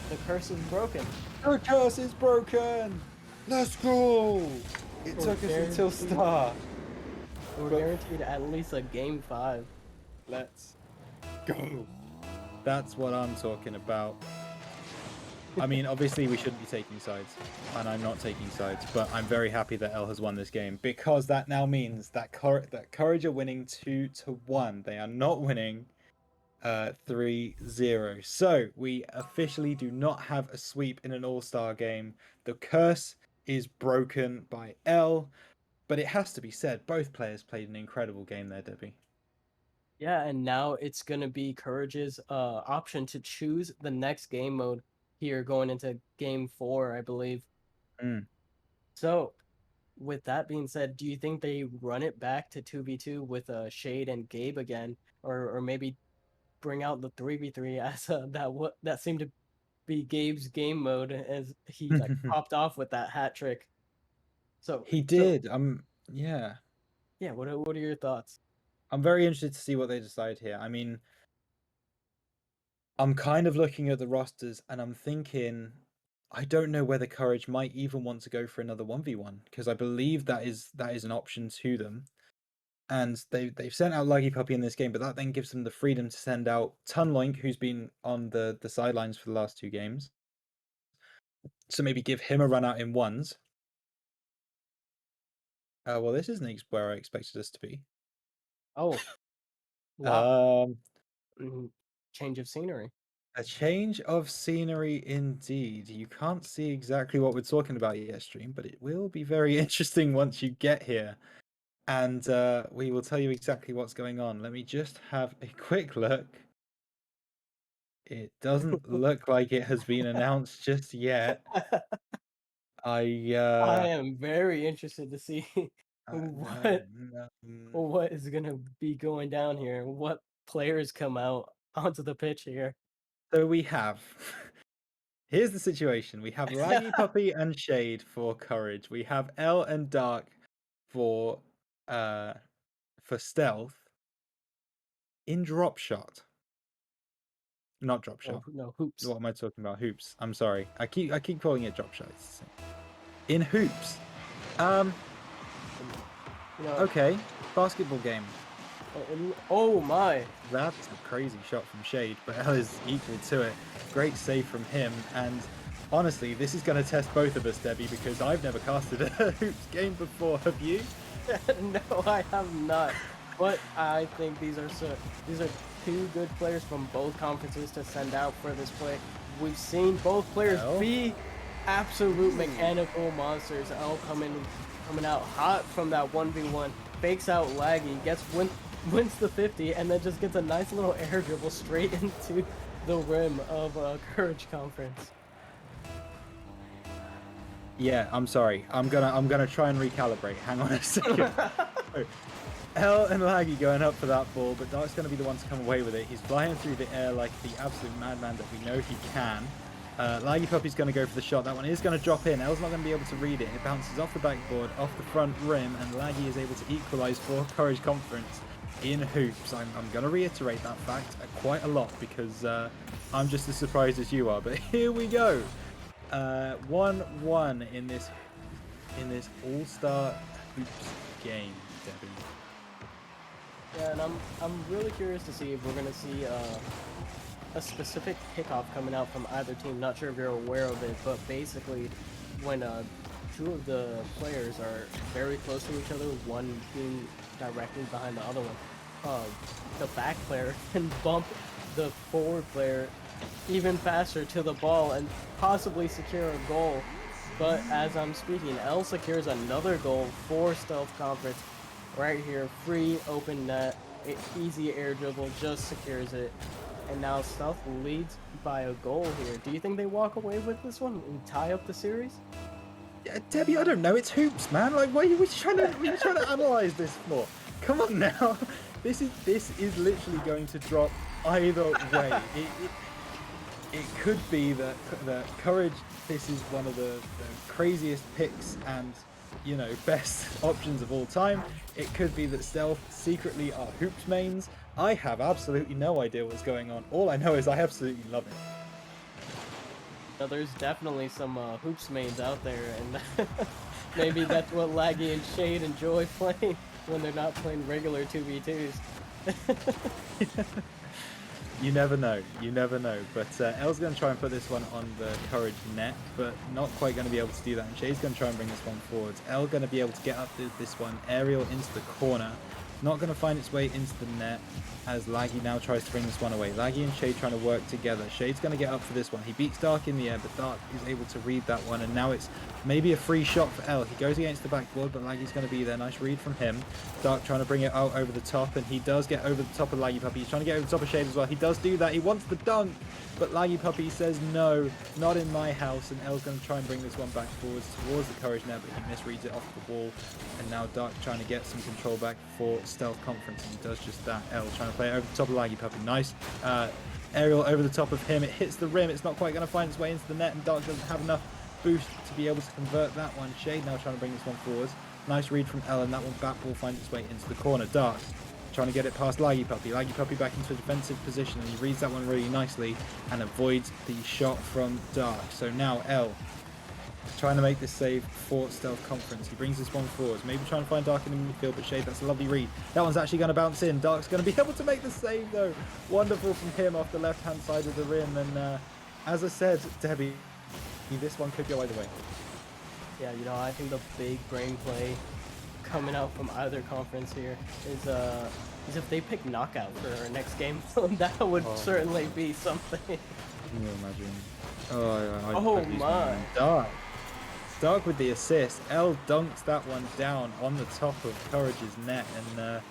The curse is broken. The curse is broken! Let's go! It took us until start. We're guaranteed at least a game 5. Let's go. That's what I'm talking about. I mean, obviously we shouldn't be taking sides, and I'm not taking sides, but I'm very happy that L has won this game because that now means that Courage are winning 2-1. They are not winning 3-0. So we officially do not have a sweep in an all-star game. The curse is broken by L, but it has to be said, both players played an incredible game there, Debbie. Yeah, and now it's gonna be Courage's option to choose the next game mode here going into game 4, I believe. Mm. So, with that being said, do you think they run it back to 2v2 with Shade and Gabe again, or maybe bring out the 3v3 as that seemed to be Gabe's game mode as he like popped off with that hat trick. So He did. Yeah. Yeah, what are your thoughts? I'm very interested to see what they decide here. I mean, I'm kind of looking at the rosters and I'm thinking, I don't know whether Courage might even want to go for another 1v1 because I believe that is an option to them. And they've sent out Laggy Puppy in this game, but that then gives them the freedom to send out Tunloink, who's been on the sidelines for the last 2 games. So maybe give him a run out in ones. Well, this isn't where I expected us to be. Oh, wow. Um, Change of scenery. A change of scenery indeed. You can't see exactly what we're talking about yet, stream, but it will be very interesting once you get here. And we will tell you exactly what's going on. Let me just have a quick look. It doesn't look like it has been announced just yet. I am very interested to see what is gonna be going down here. What players come out onto the pitch here? So we have. Here's the situation. We have Laggy Puppy and Shade for Courage. We have L and Dark for stealth. In drop shot. Not drop shot. No, hoops. What am I talking about? Hoops. I'm sorry. I keep calling it drop shots. In hoops. Okay. Basketball game. Oh my. That's a crazy shot from Shade, but L is equal to it. Great save from him, and honestly, this is going to test both of us, Debbie, because I've never casted a hoops game before. Have you? No, I have not. But I think these are 2 good players from both conferences to send out for this play. We've seen both players be absolute mechanical monsters. L coming out hot from that 1v1, fakes out Laggy, wins the 50, and then just gets a nice little air dribble straight into the rim of Courage Conference. Yeah, I'm sorry. I'm gonna try and recalibrate. Hang on a second. L and Laggy going up for that ball, but Dark's gonna be the one to come away with it. He's flying through the air like the absolute madman that we know he can. Laggy Puppy's gonna go for the shot. That one is gonna drop in. L's not gonna be able to read it. It bounces off the backboard, off the front rim, and Laggy is able to equalize for Courage Conference in hoops. I'm gonna reiterate that fact quite a lot because I'm just as surprised as you are. But here we go. 1-1 in this all-star hoops game, Debbie. Yeah, and I'm really curious to see if we're gonna see a specific kickoff coming out from either team. Not sure if you're aware of it, but basically, when 2 of the players are very close to each other, one being directly behind the other one, the back player can bump the forward player even faster to the ball and possibly secure a goal. But as I'm speaking, L secures another goal for Stealth Conference right here. Free open net, easy air dribble, just secures it. And now Stealth leads by a goal here. Do you think they walk away with this one and tie up the series? Yeah, Debbie, I don't know. It's hoops, man. Like, what are you trying to analyze this for? Come on now. This is literally going to drop either way. It could be that Courage, this is one of the craziest picks and, you know, best options of all time. It could be that Stealth secretly are hoops mains. I have absolutely no idea what's going on. All I know is I absolutely love it. Now, there's definitely some hoops mains out there, and maybe that's what Laggy and Shade enjoy playing when they're not playing regular 2v2s. You never know. You never know. But L's going to try and put this one on the Courage net, but not quite going to be able to do that. And Shade's going to try and bring this one forwards. L going to be able to get up this one. Aerial into the corner. Not going to find its way into the net as Laggy now tries to bring this one away. Laggy and Shade trying to work together. Shade's going to get up for this one. He beats Dark in the air, but Dark is able to read that one. And now it's maybe a free shot for L. He goes against the backboard, but Laggy's going to be there. Nice read from him. Dark trying to bring it out over the top, and he does get over the top of Laggy Puppy. He's trying to get over the top of Shade as well. He does do that. He wants the dunk, but Laggy Puppy says no, not in my house. And L's going to try and bring this one back forwards towards the Courage net, but he misreads it off the wall. And now Dark trying to get some control back for Stealth Conference, and he does just that. L trying to play it over the top of Laggy Puppy. Nice aerial over the top of him. It hits the rim. It's not quite going to find its way into the net, and Dark doesn't have enough boost to be able to convert that one. Shade now trying to bring this one forwards. Nice read from L, and that one back ball finds its way into the corner. Dark trying to get it past Laggy Puppy. Laggy Puppy back into a defensive position, and he reads that one really nicely and avoids the shot from Dark. So now L trying to make this save for Stealth Conference. He brings this one forwards, maybe trying to find Dark in the midfield, but Shade, that's a lovely read. That one's actually going to bounce in. Dark's going to be able to make the save though. Wonderful from him off the left-hand side of the rim, and as I said, Debbie, this one could go either way. Yeah, you know, I think the big brain play coming out from either conference here is if they pick knockout for our next game, that would certainly be something. Can you imagine? I Oh my! Dark with the assist. L dunks that one down on the top of Courage's net, and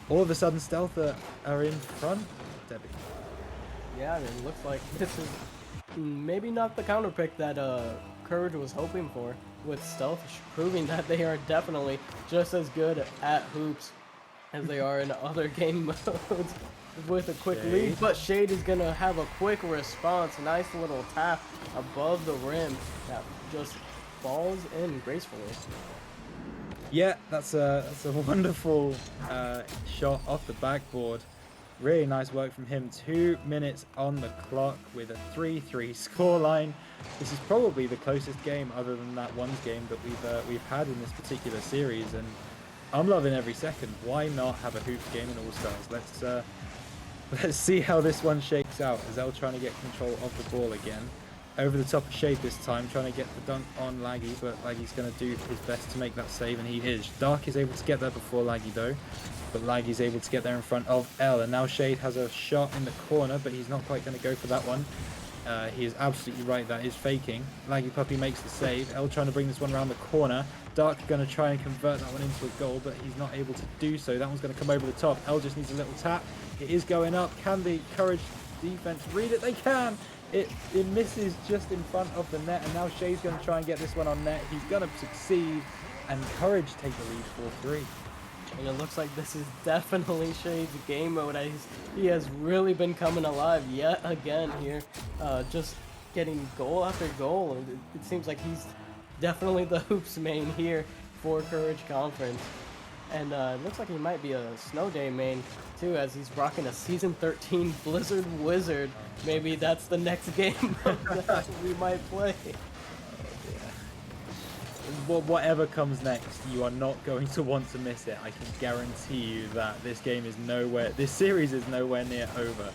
all of a sudden Stealth are in front, Debbie. Yeah, it looks like this is maybe not the counter pick that Courage was hoping for, with Stealth proving that they are definitely just as good at hoops as they are in other game modes with a quick lead. But Shade is going to have a quick response. Nice little tap above the rim that just falls in gracefully. Yeah, that's a wonderful shot off the backboard. Really nice work from him. 2 minutes on the clock with a 3-3 scoreline. This is probably the closest game, other than that ones game, that we've had in this particular series, and I'm loving every second. Why not have a hoops game in All Stars? Let's see how this one shakes out. As L trying to get control of the ball again. Over the top of Shade this time, trying to get the dunk on Laggy, but Laggy's going to do his best to make that save, and he is. Dark is able to get there before Laggy though, but Laggy's able to get there in front of L, and now Shade has a shot in the corner, but he's not quite going to go for that one. He is absolutely right, that is faking. Laggy Puppy makes the save. L trying to bring this one around the corner. Dark going to try and convert that one into a goal, but he's not able to do so. That one's going to come over the top. L just needs a little tap. It is going up. Can the Courage defense read it? They can! It misses just in front of the net, and now Shade's going to try and get this one on net. He's going to succeed, and Courage take the lead 4-3. And it looks like this is definitely Shade's game mode. He has really been coming alive yet again here, just getting goal after goal. It seems like he's definitely the hoops main here for Courage Conference. And it looks like he might be a Snow Day main too, as he's rocking a Season 13 Blizzard Wizard. Maybe that's the next game that we might play. Whatever comes next, you are not going to want to miss it. I can guarantee you that this series is nowhere near over.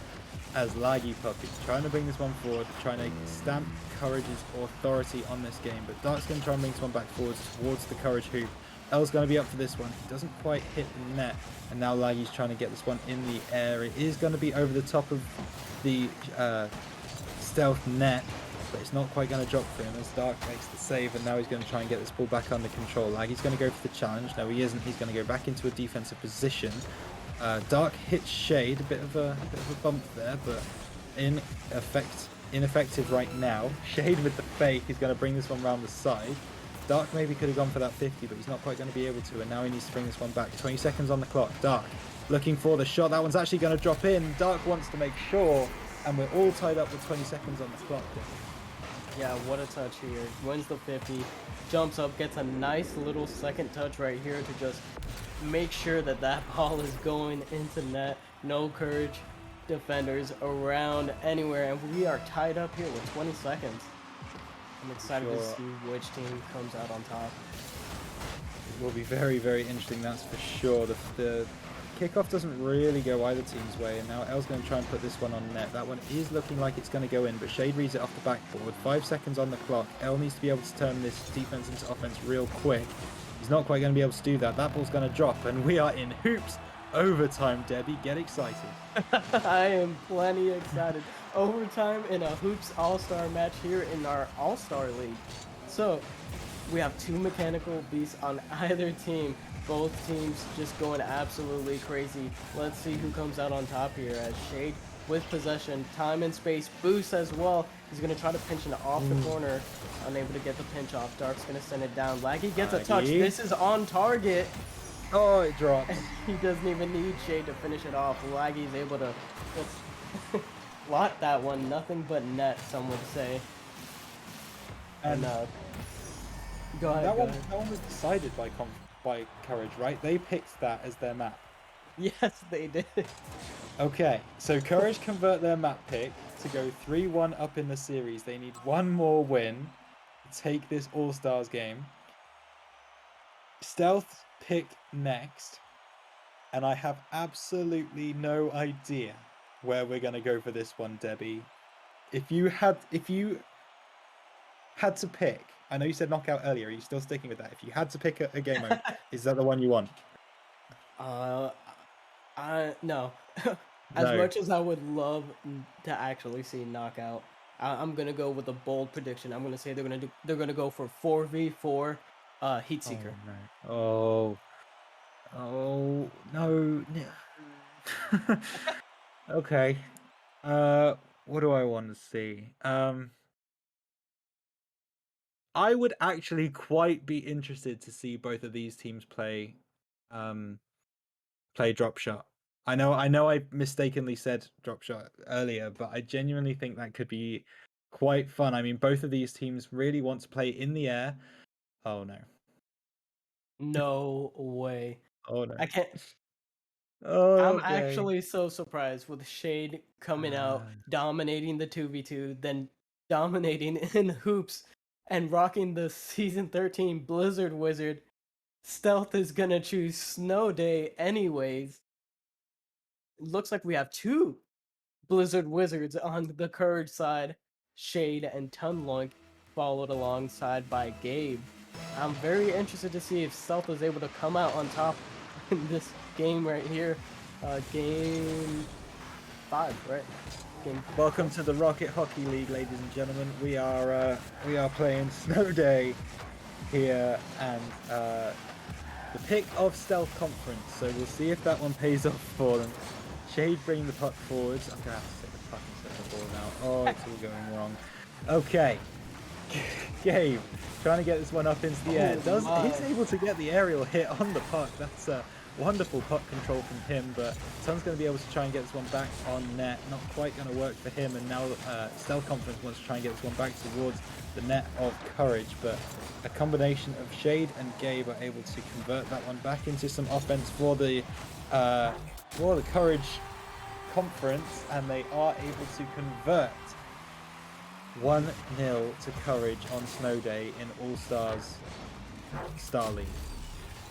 As Laggy Puppy trying to bring this one forward, trying to stamp Courage's authority on this game, but Dark's going to try and bring this one back forwards towards the Courage hoop. L's going to be up for this one. He doesn't quite hit the net, and now Laggy's trying to get this one in the air. It is going to be over the top of the Stealth net, but it's not quite going to drop for him as Dark makes the save, and now he's going to try and get this ball back under control. Laggy's going to go for the challenge. No, he isn't. He's going to go back into a defensive position. Dark hits Shade, a bit of a bump there, but ineffective right now. Shade with the fake is going to bring this one round the side. Dark maybe could have gone for that 50, but he's not quite going to be able to, and now he needs to bring this one back. 20 seconds on the clock. Dark looking for the shot. That one's actually going to drop in. Dark wants to make sure, and we're all tied up with 20 seconds on the clock. Yeah, what a touch here. Wins the 50, jumps up, gets a nice little second touch right here to just make sure that that ball is going into net. No Courage defenders around anywhere, and we are tied up here with 20 seconds. I'm excited to see which team comes out on top. It will be very, very interesting, that's for sure. The kickoff doesn't really go either team's way, and now L's going to try and put this one on net. That one is looking like it's going to go in, but Shade reads it off the backboard. 5 seconds on the clock. L needs to be able to turn this defense into offense real quick. He's not quite going to be able to do that. That ball's going to drop, and we are in hoops overtime. Debbie, get excited. I am plenty excited. Overtime in a Hoops All-Star match here in our All-Star League. So, we have 2 mechanical beasts on either team. Both teams just going absolutely crazy. Let's see who comes out on top here as Shade with possession. Time and space boost as well. He's going to try to pinch it off the corner. Unable to get the pinch off. Dark's going to send it down. Laggy gets a touch. This is on target. Oh, it drops. He doesn't even need Shade to finish it off. Laggy's able to block that one. Nothing but net, some would say. And go ahead. That one was decided by Courage, right? They picked that as their map. Yes, they did. Okay, so Courage convert their map pick to go 3-1 up in the series. They need one more win to take this All-Stars game. Stealth pick next, and I have absolutely no idea where we're going to go for this one, Debbie. If you had to pick, I know you said knockout earlier, are you still sticking with that? If you had to pick a game mode, is that the one you want? No. As No. much as I would love to actually see knockout, I'm gonna go with a bold prediction. I'm gonna say they're gonna go for 4v4 Heat Seeker. Oh no. Okay. What do I want to see? I would actually quite be interested to see both of these teams play drop shot. I know I mistakenly said drop shot earlier, but I genuinely think that could be quite fun. I mean, both of these teams really want to play in the air. Oh no. No way. Oh no. I can't. Oh, I'm actually so surprised with Shade coming out, dominating the 2v2, then dominating in hoops, and rocking the Season 13 Blizzard Wizard. Stealth is gonna choose Snow Day anyways. Looks like we have 2 Blizzard Wizards on the Courage side. Shade and Tunloink followed alongside by Gabe. I'm very interested to see if Stealth is able to come out on top in this game right here. Game 5, right? Welcome to the Rocket Hockey League, ladies and gentlemen. We are playing Snow Day here, and the pick of Stealth Conference. So we'll see if that one pays off for them. Shade bringing the puck forwards. I'm gonna have to take the puck instead of the ball now. Oh, it's all going wrong. Okay, Gabe trying to get this one up into the air. He's able to get the aerial hit on the puck. That's wonderful puck control from him, but Sun's going to be able to try and get this one back on net. Not quite going to work for him, and now Stealth Conference wants to try and get this one back towards the net of Courage, but a combination of Shade and Gabe are able to convert that one back into some offense for the Courage Conference, and they are able to convert 1-0 to Courage on Snow Day in All-Stars Star League.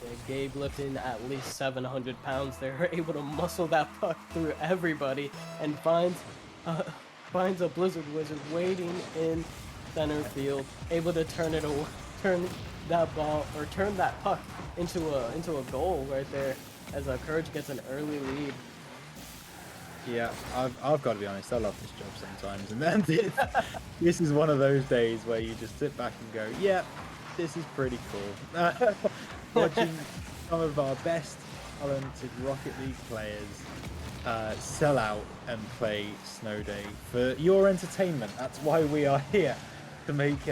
Yeah, Gabe lifting at least 700 pounds. They're able to muscle that puck through everybody and finds a Blizzard Wizard waiting in center field, able to turn that puck into a goal right there as Courage gets an early lead. Yeah, I've got to be honest, I love this job sometimes, and then this is one of those days where you just sit back and go, yeah, this is pretty cool. Watching some of our best talented Rocket League players sell out and play Snow Day for your entertainment. That's why we are here, to make,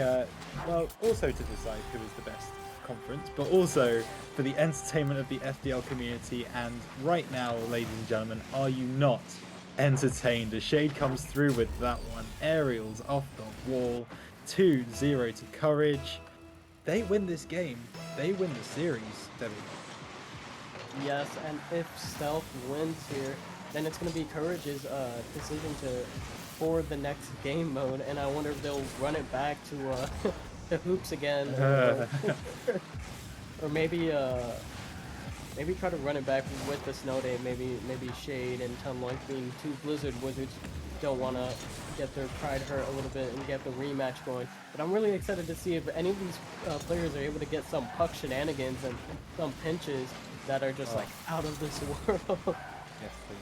also to decide who is the best conference, but also for the entertainment of the FDL community. And right now, ladies and gentlemen, are you not entertained? A Shade comes through with that one. Aerials off the wall. 2-0 to Courage. They win this game. They win the series, Debbie. Yes, and if Stealth wins here, then it's going to be Courage's decision for the next game mode, and I wonder if they'll run it back to hoops again, or maybe maybe try to run it back with the Snow Day. Maybe Shade and Tunlink being two Blizzard Wizards don't want to get their pride hurt a little bit and get the rematch going. But I'm really excited to see if any of these players are able to get some puck shenanigans and some pinches that are just like out of this world. Yes, please.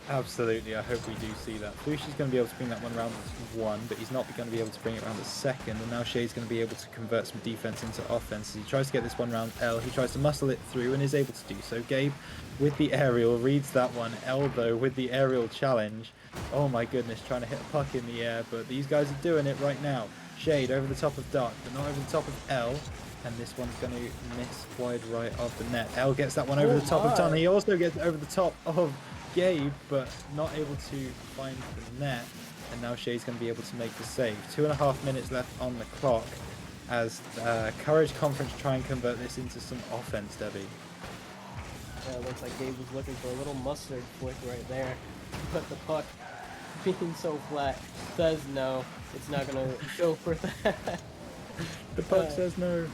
Absolutely, I hope we do see that. Flushi's going to be able to bring that one round to 1, but he's not going to be able to bring it around to 2nd, and now Shade's going to be able to convert some defense into offense. As he tries to get this one round L, he tries to muscle it through and is able to do so. Gabe with the aerial reads that one. L, though, with the aerial challenge. Oh my goodness, trying to hit a puck in the air, but these guys are doing it right now. Shade over the top of Dark, but not over the top of L. And this one's going to miss wide right of the net. L gets that one over the top of Ton. He also gets over the top of Gabe, but not able to find the net. And now Shade's going to be able to make the save. 2.5 minutes left on the clock as Courage Conference try and convert this into some offense, Debbie. Yeah, it looks like Gabe was looking for a little mustard flick right there. But the puck, being so flat, says no. It's not going to go for that. The puck says no.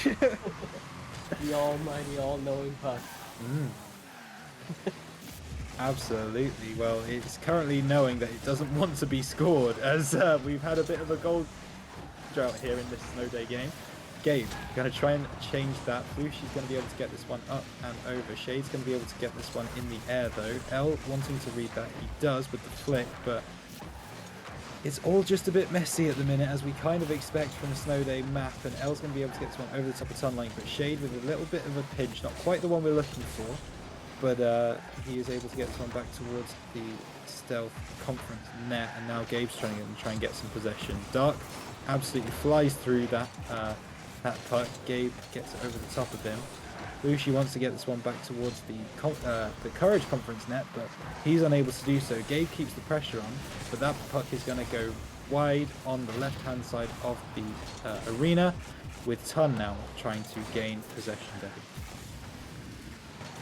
The almighty, all-knowing puck. Absolutely. Well, it's currently knowing that it doesn't want to be scored, as we've had a bit of a goal drought here in this Snow Day game. Gabe going to try and change that. Flushi's going to be able to get this one up and over. Shade's going to be able to get this one in the air, though. L wanting to read that. He does with the flick, but it's all just a bit messy at the minute, as we kind of expect from the Snow Day map, and L's going to be able to get this one over the top of Tunlink, but Shade with a little bit of a pinch, not quite the one we're looking for, but he is able to get this one back towards the Stealth Conference net, and now Gabe's trying to try and get some possession. Dark absolutely flies through that puck. Gabe gets it over the top of him. Flushi wants to get this one back towards the Courage Conference net, but he's unable to do so. Gabe keeps the pressure on, but that puck is going to go wide on the left-hand side of the arena, with Ton now trying to gain possession, Debbie.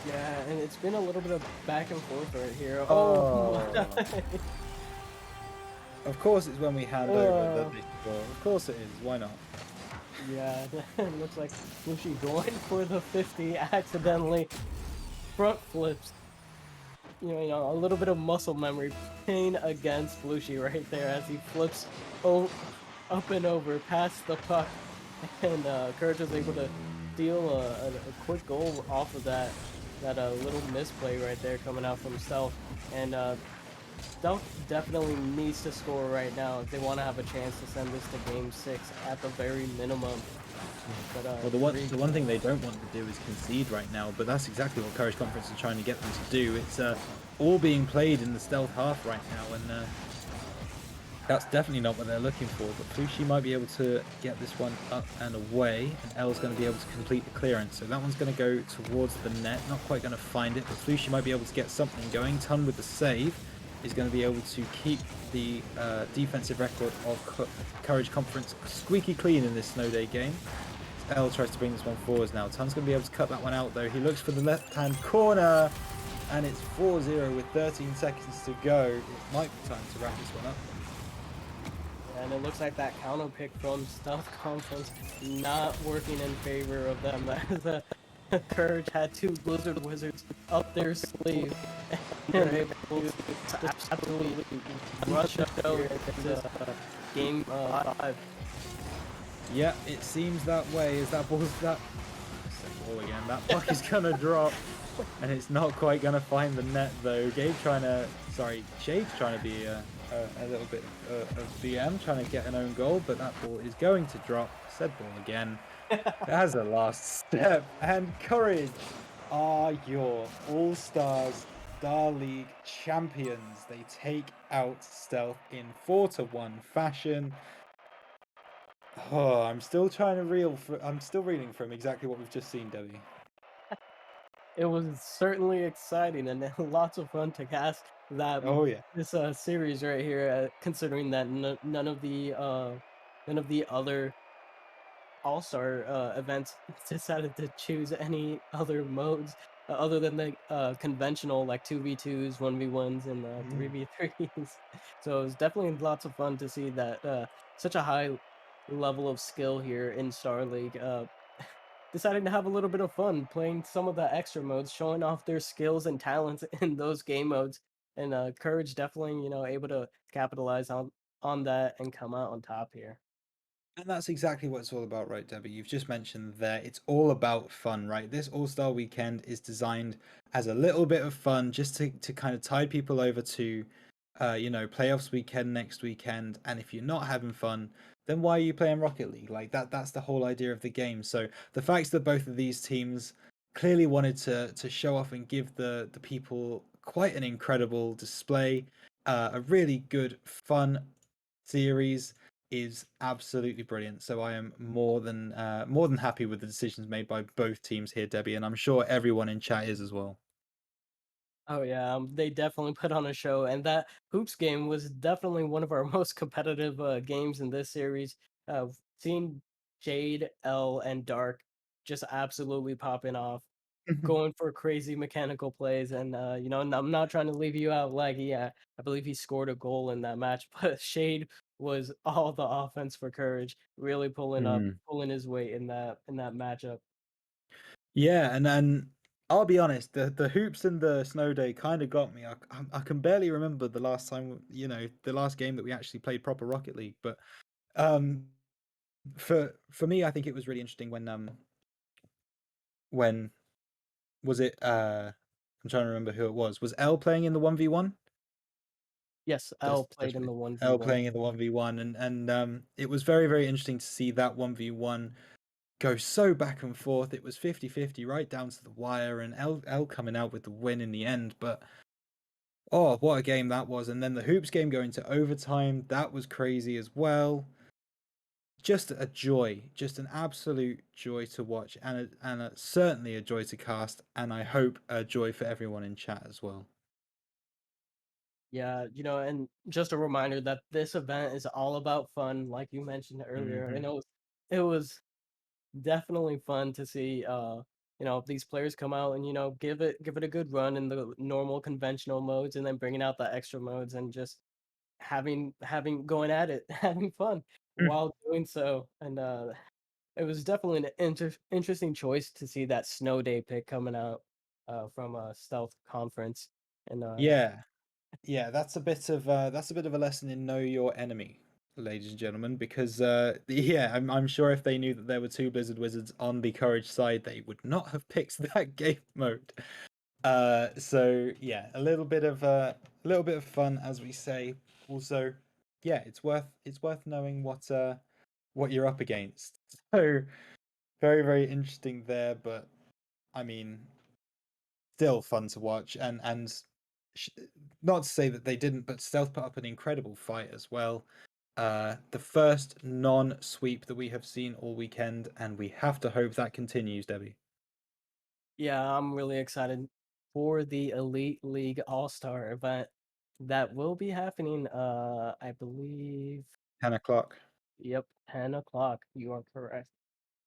Yeah, and it's been a little bit of back and forth right here. Oh. Of course it's when we hand over that they score. Of course it is. Why not? Yeah, it looks like Flushi going for the 50 accidentally front flips. You know, a little bit of muscle memory playing against Flushi right there as he flips up and over past the puck, and Courage was able to steal a quick goal off of that little misplay right there coming out from Stealth. And Stealth definitely needs to score right now if they want to have a chance to send this to Game 6 at the very minimum. But, well, the one thing they don't want to do is concede right now, but that's exactly what Courage Conference is trying to get them to do. It's all being played in the Stealth half right now, and that's definitely not what they're looking for. But Flushi might be able to get this one up and away, and L's going to be able to complete the clearance. So that one's going to go towards the net, not quite going to find it, but Flushi might be able to get something going. Ton with the save is going to be able to keep the defensive record of Courage Conference squeaky clean in this Snow Day game. L tries to bring this one forwards now. Tun's going to be able to cut that one out, though. He looks for the left-hand corner, and it's 4-0 with 13 seconds to go. It might be time to wrap this one up. And it looks like that counter pick from Stealth Conference not working in favor of them, as Courage had two Blizzard Wizards up their sleeve, and they're able to absolutely rush up into this game 5. Yeah, it seems that way. As that ball's that ball again. That puck is gonna drop, and it's not quite gonna find the net though. Shade's trying to be a little bit of BM, trying to get an own goal, but that ball is going to drop. Said ball again. As a last step, and Courage are your All-Stars Star League champions. They take out Stealth in 4-1 fashion. Oh, I'm still reeling from exactly what we've just seen, Debbie. It was certainly exciting and lots of fun to cast that. Oh yeah. This series right here, considering that none of the other All-Star events decided to choose any other modes other than the conventional like 2v2s, 1v1s, and 3v3s. So it was definitely lots of fun to see that such a high level of skill here in Star League. deciding to have a little bit of fun playing some of the extra modes, showing off their skills and talents in those game modes. And Courage definitely, able to capitalize on that and come out on top here. And that's exactly what it's all about, right, Debbie? You've just mentioned there, it's all about fun, right? This All-Star weekend is designed as a little bit of fun just to kind of tide people over to, playoffs weekend next weekend. And if you're not having fun, then why are you playing Rocket League? Like that's the whole idea of the game. So the fact that both of these teams clearly wanted to show off and give the people quite an incredible display, a really good, fun series is absolutely brilliant. So I am more than happy with the decisions made by both teams here, Debbie, and I'm sure everyone in chat is as well. Oh yeah, they definitely put on a show, and that hoops game was definitely one of our most competitive games in this series. Seeing Jade, L, and Dark just absolutely popping off, going for crazy mechanical plays, and I'm not trying to leave you out, Laggy. Yeah, I believe he scored a goal in that match, but Shade was all the offense for Courage, really pulling his weight in that matchup. Yeah, and then I'll be honest, the hoops and the snow day kind of got me. I can barely remember the last time, the last game that we actually played proper Rocket League. But um, for me, I think it was really interesting when was it? I'm trying to remember who it was. Was L playing in the 1v1? Yes, L played in the L 1v1. playing in the 1v1, and it was very, very interesting to see that 1v1 go so back and forth. It was 50-50 right down to the wire, and L coming out with the win in the end. But oh, what a game that was! And then the hoops game going to overtime, that was crazy as well. Just a joy, just an absolute joy to watch, and certainly a joy to cast, and I hope a joy for everyone in chat as well. Yeah, and just a reminder that this event is all about fun, like you mentioned earlier. And it was definitely fun to see these players come out and give it a good run in the normal conventional modes and then bringing out the extra modes and just having going at it, having fun while doing so. And it was definitely an interesting choice to see that snow day pick coming out from a stealth conference. And Yeah, yeah, that's a bit of a lesson in know your enemy, ladies and gentlemen, because yeah, I'm sure if they knew that there were two Blizzard Wizards on the Courage side, they would not have picked that game mode. So yeah, a little bit of fun, as we say. Also, yeah, it's worth knowing what you're up against. So very, very interesting there, but I mean, still fun to watch, and sh- not to say that they didn't, but Stealth put up an incredible fight as well. The first non-sweep that we have seen all weekend, and we have to hope that continues, Debbie. yeah, I'm really excited for the Elite League All-Star event that will be happening, I believe, 10 o'clock. yep, 10 o'clock. You are correct.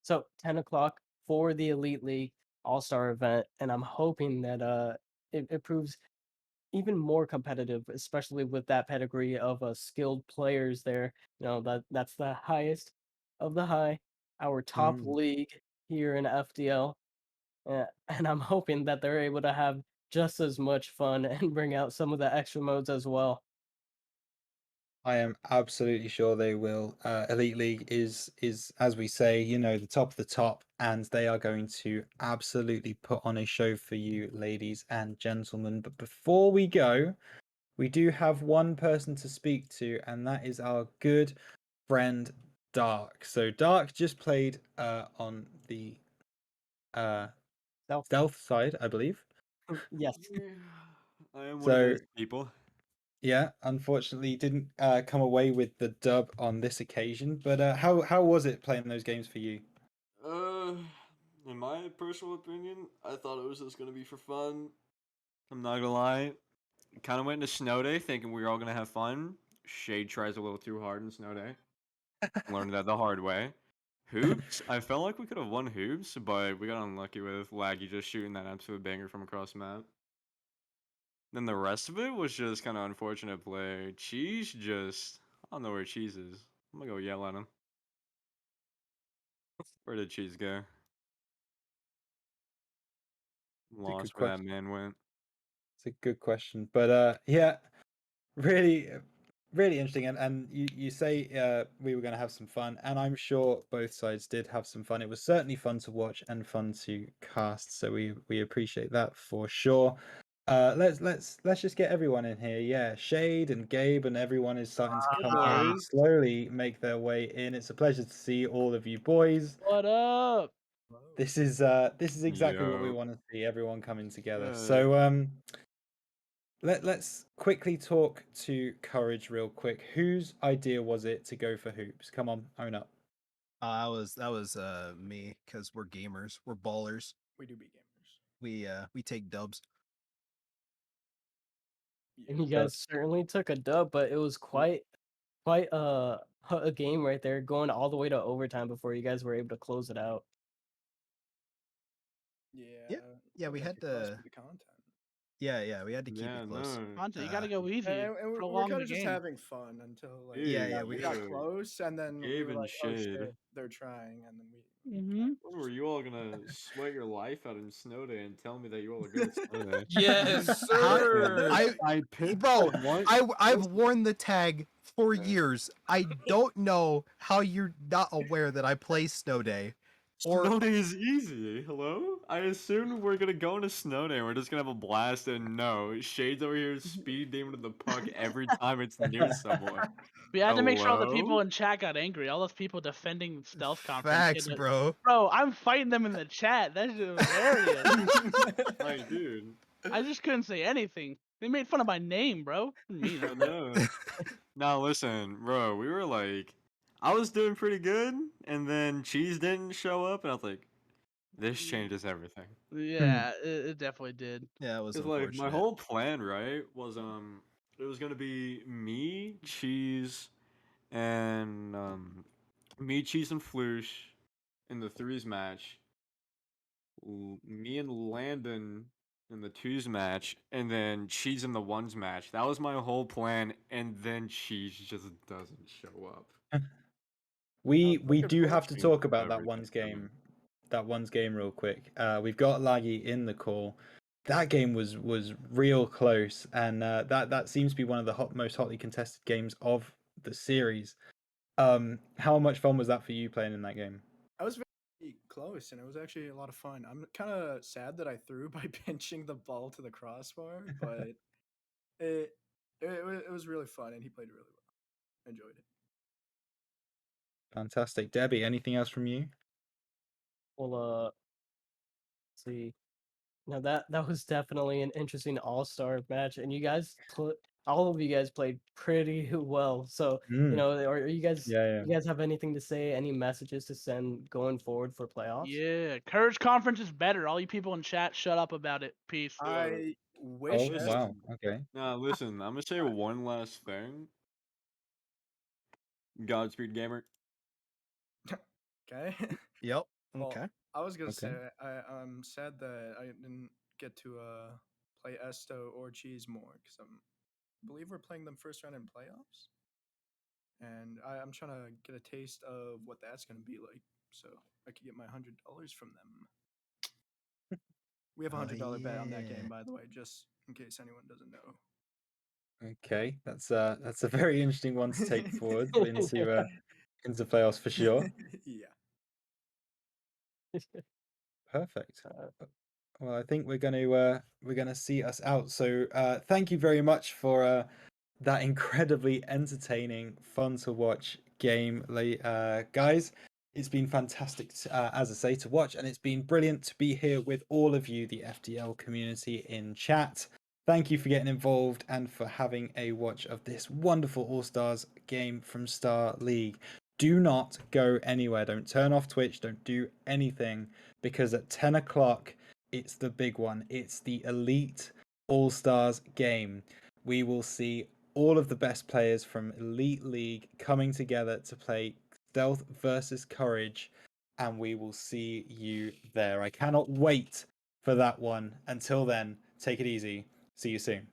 So 10 o'clock for the Elite League All-Star event, and I'm hoping that it proves even more competitive, especially with that pedigree of skilled players there. That's the highest of the high, our top league here in FDL. And I'm hoping that they're able to have just as much fun and bring out some of the extra modes as well. I am absolutely sure they will. Elite League is as we say, the top of the top, and they are going to absolutely put on a show for you, ladies and gentlemen. But before we go, we do have one person to speak to, and that is our good friend Dark. So Dark just played on the stealth side, I believe. Yes. I am one of So those people. yeah, unfortunately didn't come away with the dub on this occasion. But how was it playing those games for you? Uh, in my personal opinion, I thought it was just gonna be for fun. I'm not gonna lie. Kind of went into Snow Day thinking we were all gonna have fun. Shade tries a little too hard in Snow Day. Learned that the hard way. Hoops, I felt like we could have won hoops, but we got unlucky with Laggy just shooting that absolute banger from across the map. Then the rest of it was just kind of unfortunate play. Cheese just, I don't know where Cheese is. I'm gonna go yell at him. Where did Cheese go? Lost good where that question. man went. It's a good question, but yeah, really, really interesting. And you say we were going to have some fun, and I'm sure both sides did have some fun. It was certainly fun to watch and fun to cast, so we appreciate that for sure. Let's just get everyone in here. Yeah, Shade and Gabe and everyone is starting to come in, boys. slowly make their way in. It's a pleasure to see all of you boys. What up? This is exactly what we Yo. want to see, everyone coming together. Yeah. So let's quickly talk to Courage real quick. Whose idea was it to go for hoops? Come on, own up. That was me, because we're gamers, we're ballers. We do be gamers. We take dubs. And you guys certainly took a dub, but it was quite a game right there, going all the way to overtime before you guys were able to close it out. Yeah, we had to. The content. Yeah, we had to keep it close. Content, you gotta go easy. And we're Prolong kind the of just game. having fun until like Yeah, we we got Gabe. close, and then we Gabe were and like, oh Shade. shit, they're trying, and then we. When were you all gonna sweat your life out in Snow Day and tell me that you all are good at Snow Day? Yes, sir. I picked Bro, one. I've worn the tag for years. I don't know how you're not aware that I play Snow Day. Snow Day is easy. Hello? I assumed we're gonna go into Snow Day and we're just gonna have a blast, and no, Shade's over here speed demon the puck every time it's near someone. We had to make sure all the Hello? people in chat got angry. All those people defending stealth conference. Facts, getting it- bro. Bro, I'm fighting them in the chat. That's just hilarious. Like, dude. I just couldn't say anything. They made fun of my name, bro. Me. I know. Now listen, bro, we were like, I was doing pretty good, and then Cheese didn't show up, and I was like, this changes everything. Yeah, it definitely did. Yeah, it was Because like my unfortunate. whole plan, right, was it was gonna be me, Cheese, and me, Cheese, and Floosh in the threes match. Me and Landon in the twos match, and then Cheese in the ones match. That was my whole plan, and then Cheese just doesn't show up. We looking do forward have to to seeing talk about that everything one's coming. game. That one's game real quick. We've got Laggy in the call. That game was real close, and that seems to be one of the most hotly contested games of the series. How much fun was that for you playing in that game? I was very close, and it was actually a lot of fun. I'm kind of sad that I threw by pinching the ball to the crossbar, but it was really fun, and he played really well. Enjoyed it. Fantastic, Debbie. Anything else from you? Well, let's see. Now that was definitely an interesting all-star match, and you guys all of you guys played pretty well. So you know, are you guys Yeah. you guys have anything to say? Any messages to send going forward for playoffs? Yeah, Courage Conference is better. All you people in chat, shut up about it. Peace. I wish. Oh wow. Okay. Now listen, I'm gonna say one last thing. Godspeed, gamer. Okay. Yep. Well, Okay. I was gonna Okay. say I'm sad that I didn't get to play Esto or Cheese more, because I believe we're playing them first round in playoffs, and I'm trying to get a taste of what that's gonna be like, so I could get my $100 from them. We have a $100 bet on that game, by the way, just in case anyone doesn't know. Okay, that's a very interesting one to take forward into playoffs for sure. Yeah. Perfect. Well, I think we're gonna see us out. So thank you very much for that incredibly entertaining, fun to watch game, guys. It's been fantastic, as I say, to watch, and it's been brilliant to be here with all of you, the FDL community in chat. Thank you for getting involved and for having a watch of this wonderful All-Stars game from Star League. Do not go anywhere. Don't turn off Twitch. Don't do anything, because at 10 o'clock, it's the big one. It's the Elite All-Stars game. We will see all of the best players from Elite League coming together to play Stealth versus Courage, and we will see you there. I cannot wait for that one. Until then, take it easy. See you soon.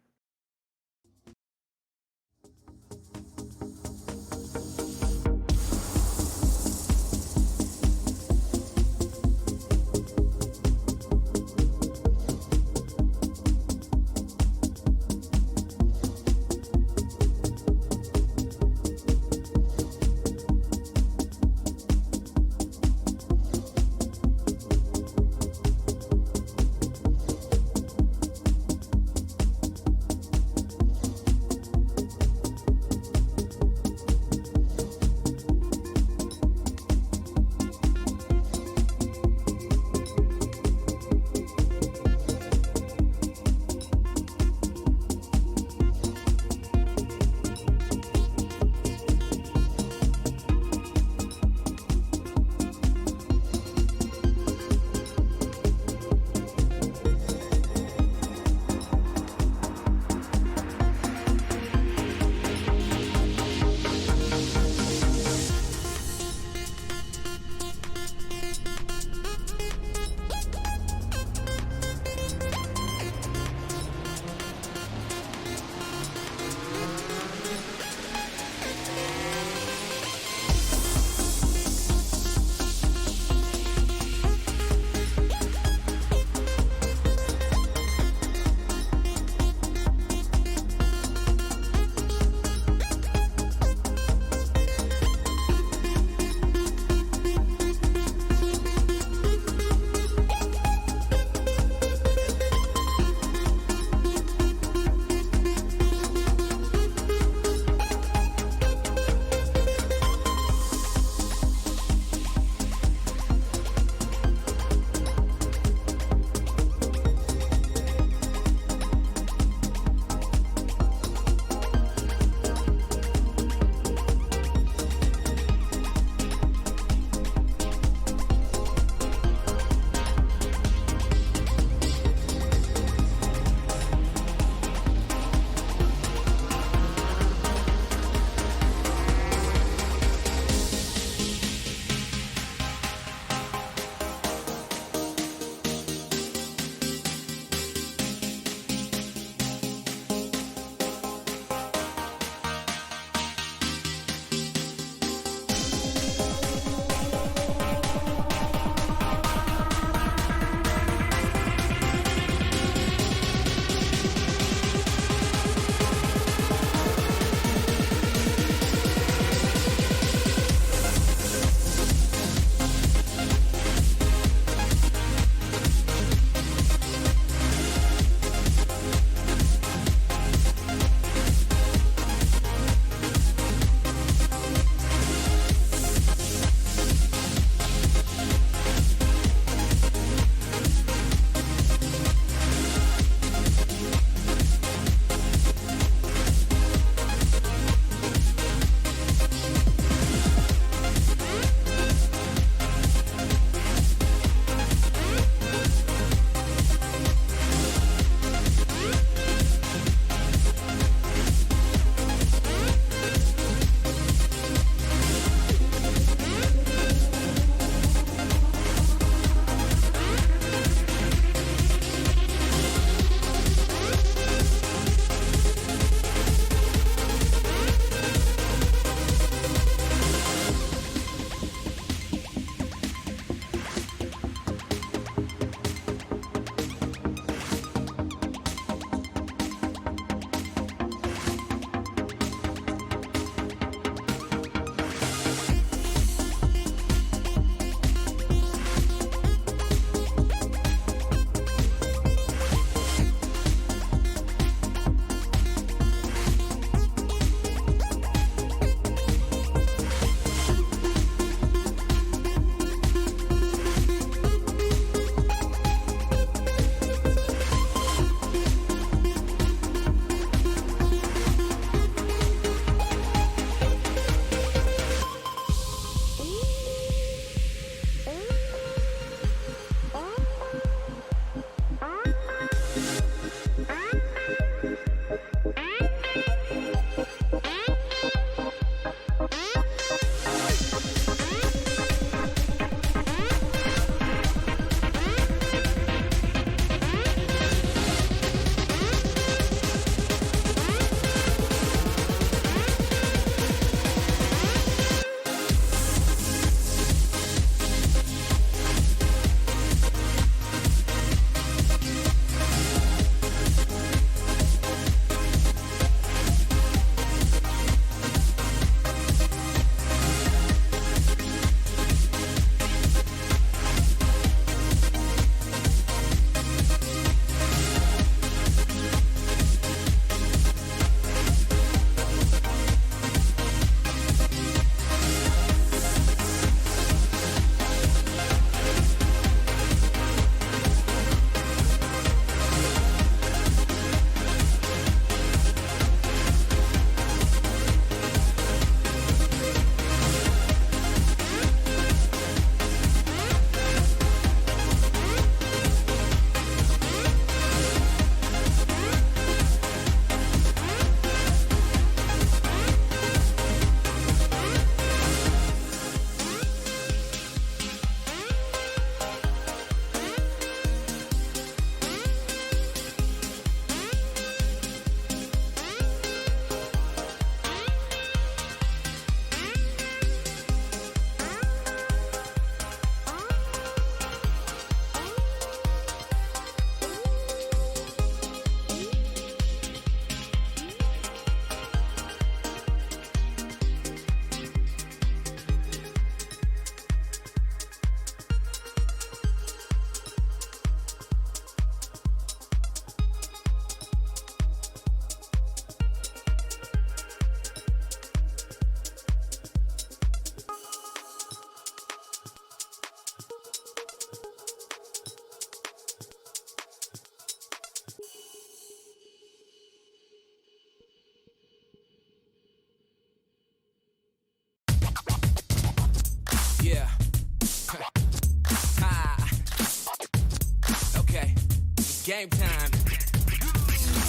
game time.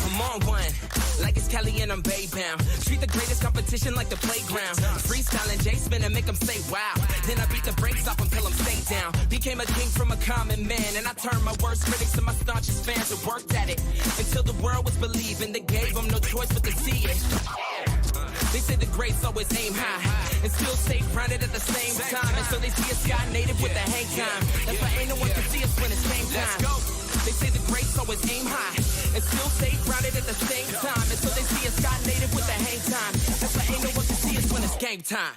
I'm on one, like it's Kelly and I'm Bay bound. Treat the greatest competition like the playground. Freestyling J spin and make them say wow. Then I beat the brakes off until I'm stay down. Became a king from a common man, and I turned my worst critics to my staunchest fans and worked at it until the world was believing. They gave them no choice but to see it. They say the greats always aim high and still stay grounded at the same time. And so they see a sky native with the hang time. That's why ain't no one can see us when it's game time. They say the greats always aim high and still stay grounded at the same time. And so they see a sky native with the hang time. That's why ain't no one can see us when it's game time.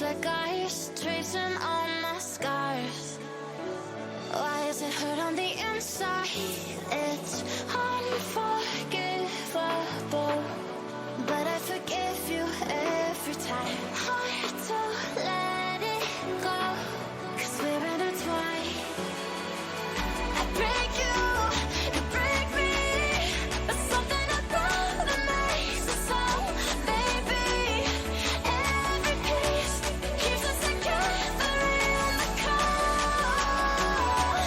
like ice, tracing all my scars. Why is it hurt on the inside? It's unforgivable, but I forgive you every time. Hard to let it go, 'cause we're intertwined. I break you break me, but something about that makes it so, baby. Every piece keeps us together in the cold.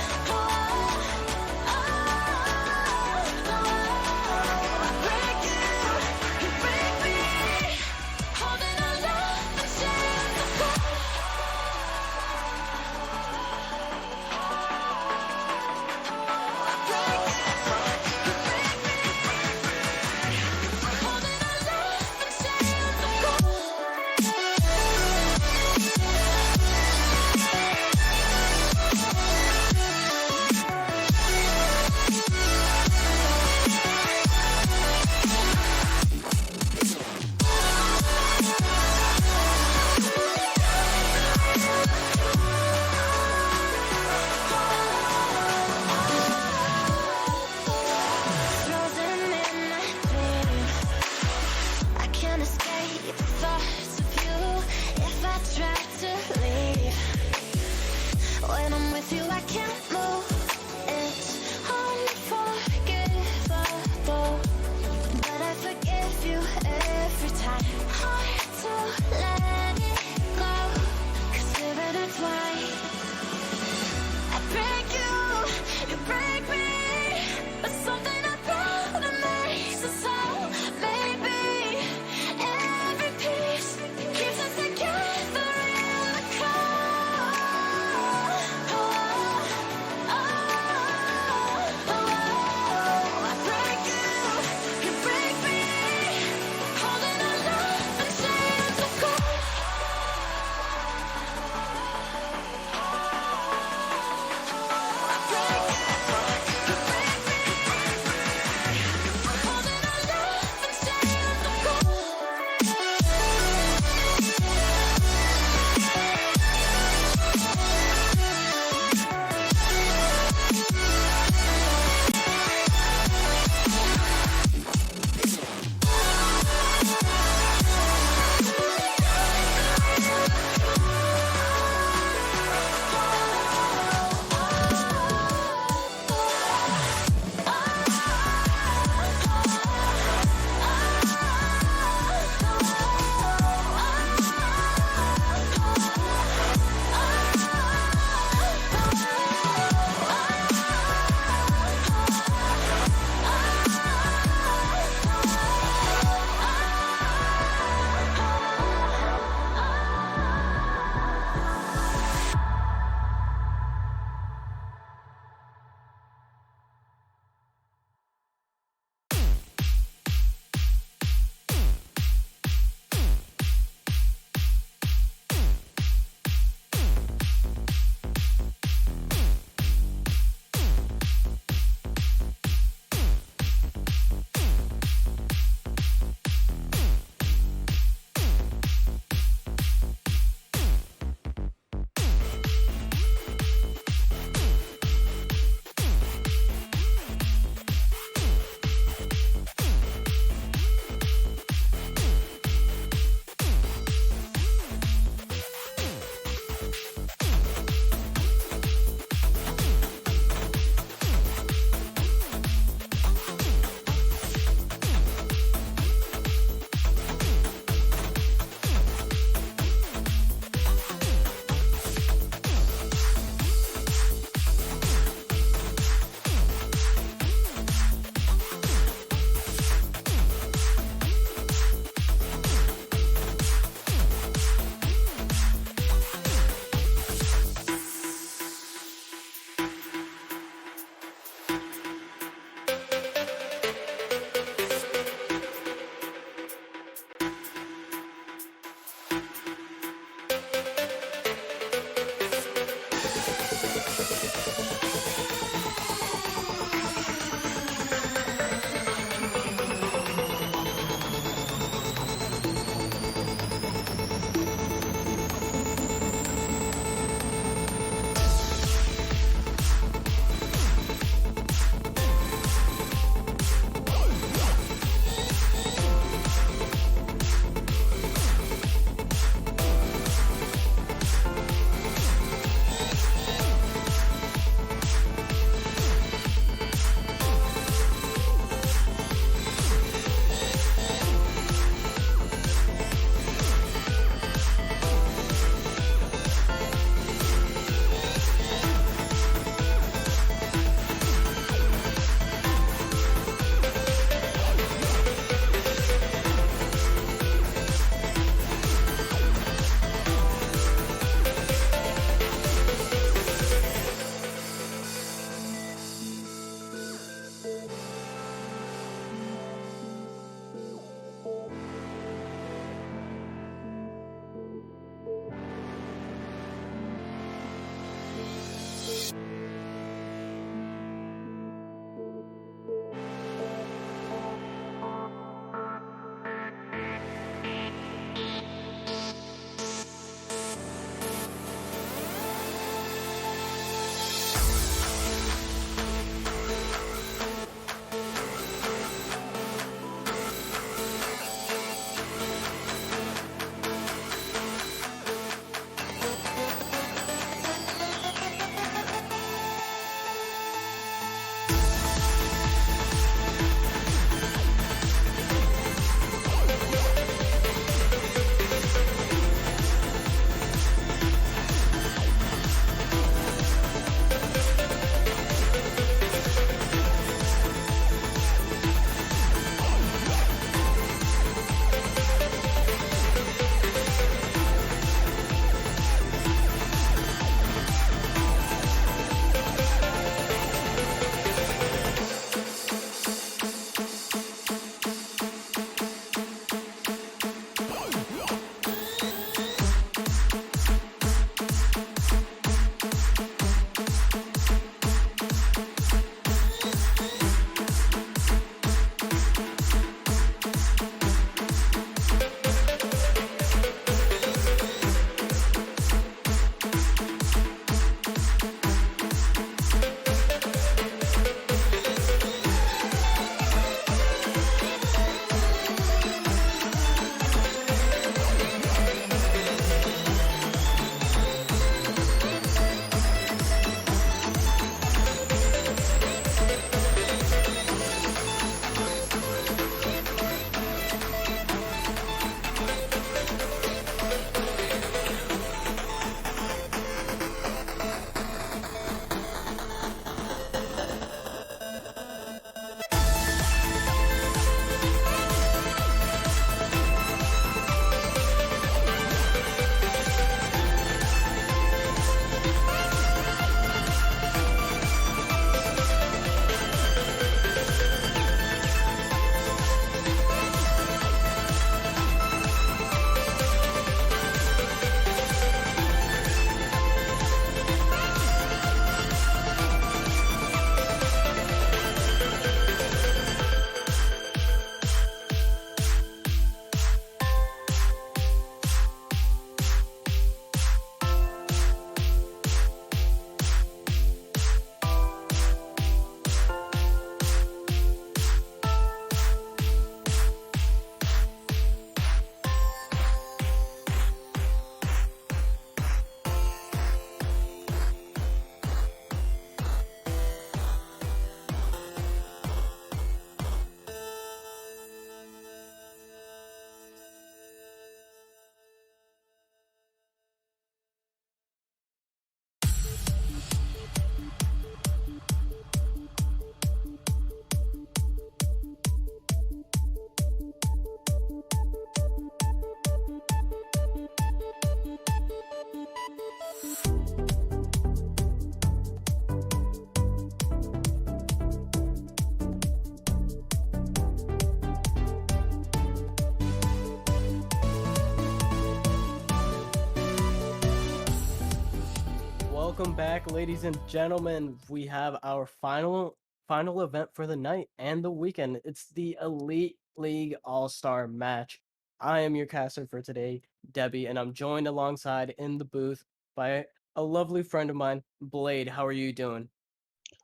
Welcome back, ladies and gentlemen. We have our final event for the night and the weekend. It's the Elite League All-Star match. I am your caster for today, Debbie, and I'm joined alongside in the booth by a lovely friend of mine, Blade. How are you doing?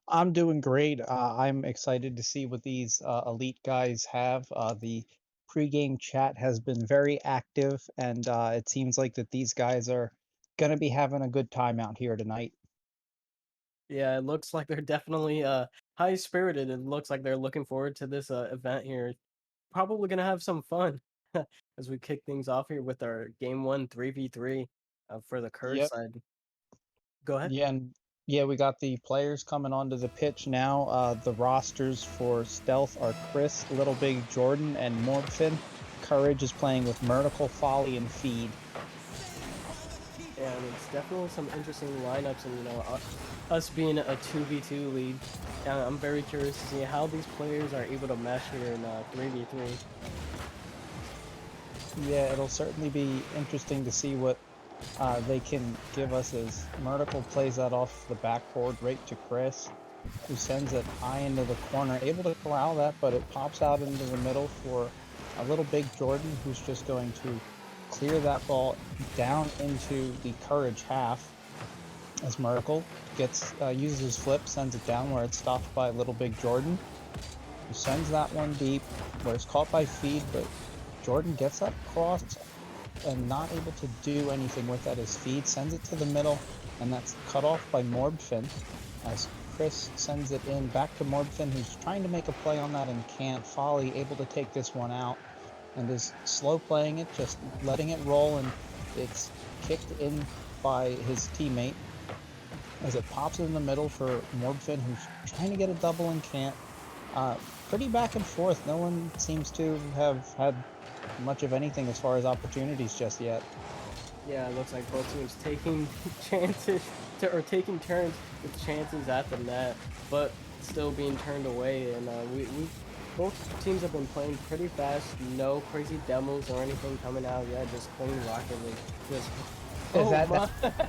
I'm doing great. I'm excited to see what these elite guys have. The pregame chat has been very active, and it seems like that these guys are going to be having a good time out here tonight. Yeah, it looks like they're definitely high spirited. It looks like they're looking forward to this event here. Probably gonna have some fun as we kick things off here with our game one 3v3 for the Courage Yep. side. Go ahead. Yeah, and yeah, we got the players coming onto the pitch now. The rosters for Stealth are Chris, Little Big Jordan, and Morbfin. Courage is playing with Myrtical, Folly, and Feed. Yeah, and it's definitely some interesting lineups, and us being a 2v2 league, I'm very curious to see how these players are able to mesh here in 3v3. Yeah, it'll certainly be interesting to see what they can give us as Myrtical plays that off the backboard right to Chris, who sends it high into the corner, able to corral that, but it pops out into the middle for a Little Big Jordan, who's just going to clear that ball down into the Courage half as Myrtical gets uses his flip, sends it down where it's stopped by Little Big Jordan, who sends that one deep where it's caught by Feed, but Jordan gets that cross and not able to do anything with that as Feed sends it to the middle, and that's cut off by Morbfin as Chris sends it in back to Morbfin, who's trying to make a play on that and can't. Folly able to take this one out and is slow playing it, just letting it roll, and it's kicked in by his teammate as it pops in the middle for Morbfin, who's trying to get a double and can't. Pretty back and forth. No one seems to have had much of anything as far as opportunities just yet. Yeah, it looks like both teams taking taking turns with chances at the net, but still being turned away. And we both teams have been playing pretty fast. No crazy demos or anything coming out yet. Just clean Rocket League. Just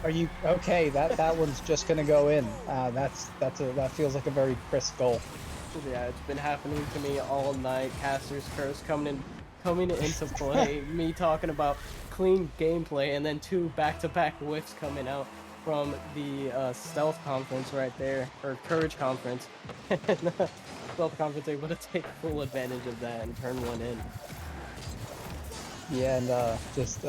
Are you okay? That one's just gonna go in. That feels like a very crisp goal. Yeah, it's been happening to me all night. Caster's Curse coming into play. Me talking about clean gameplay, and then two back-to-back whiffs coming out from the Stealth conference right there, or Courage conference. Stealth conference able to take full advantage of that and turn one in. Yeah, and just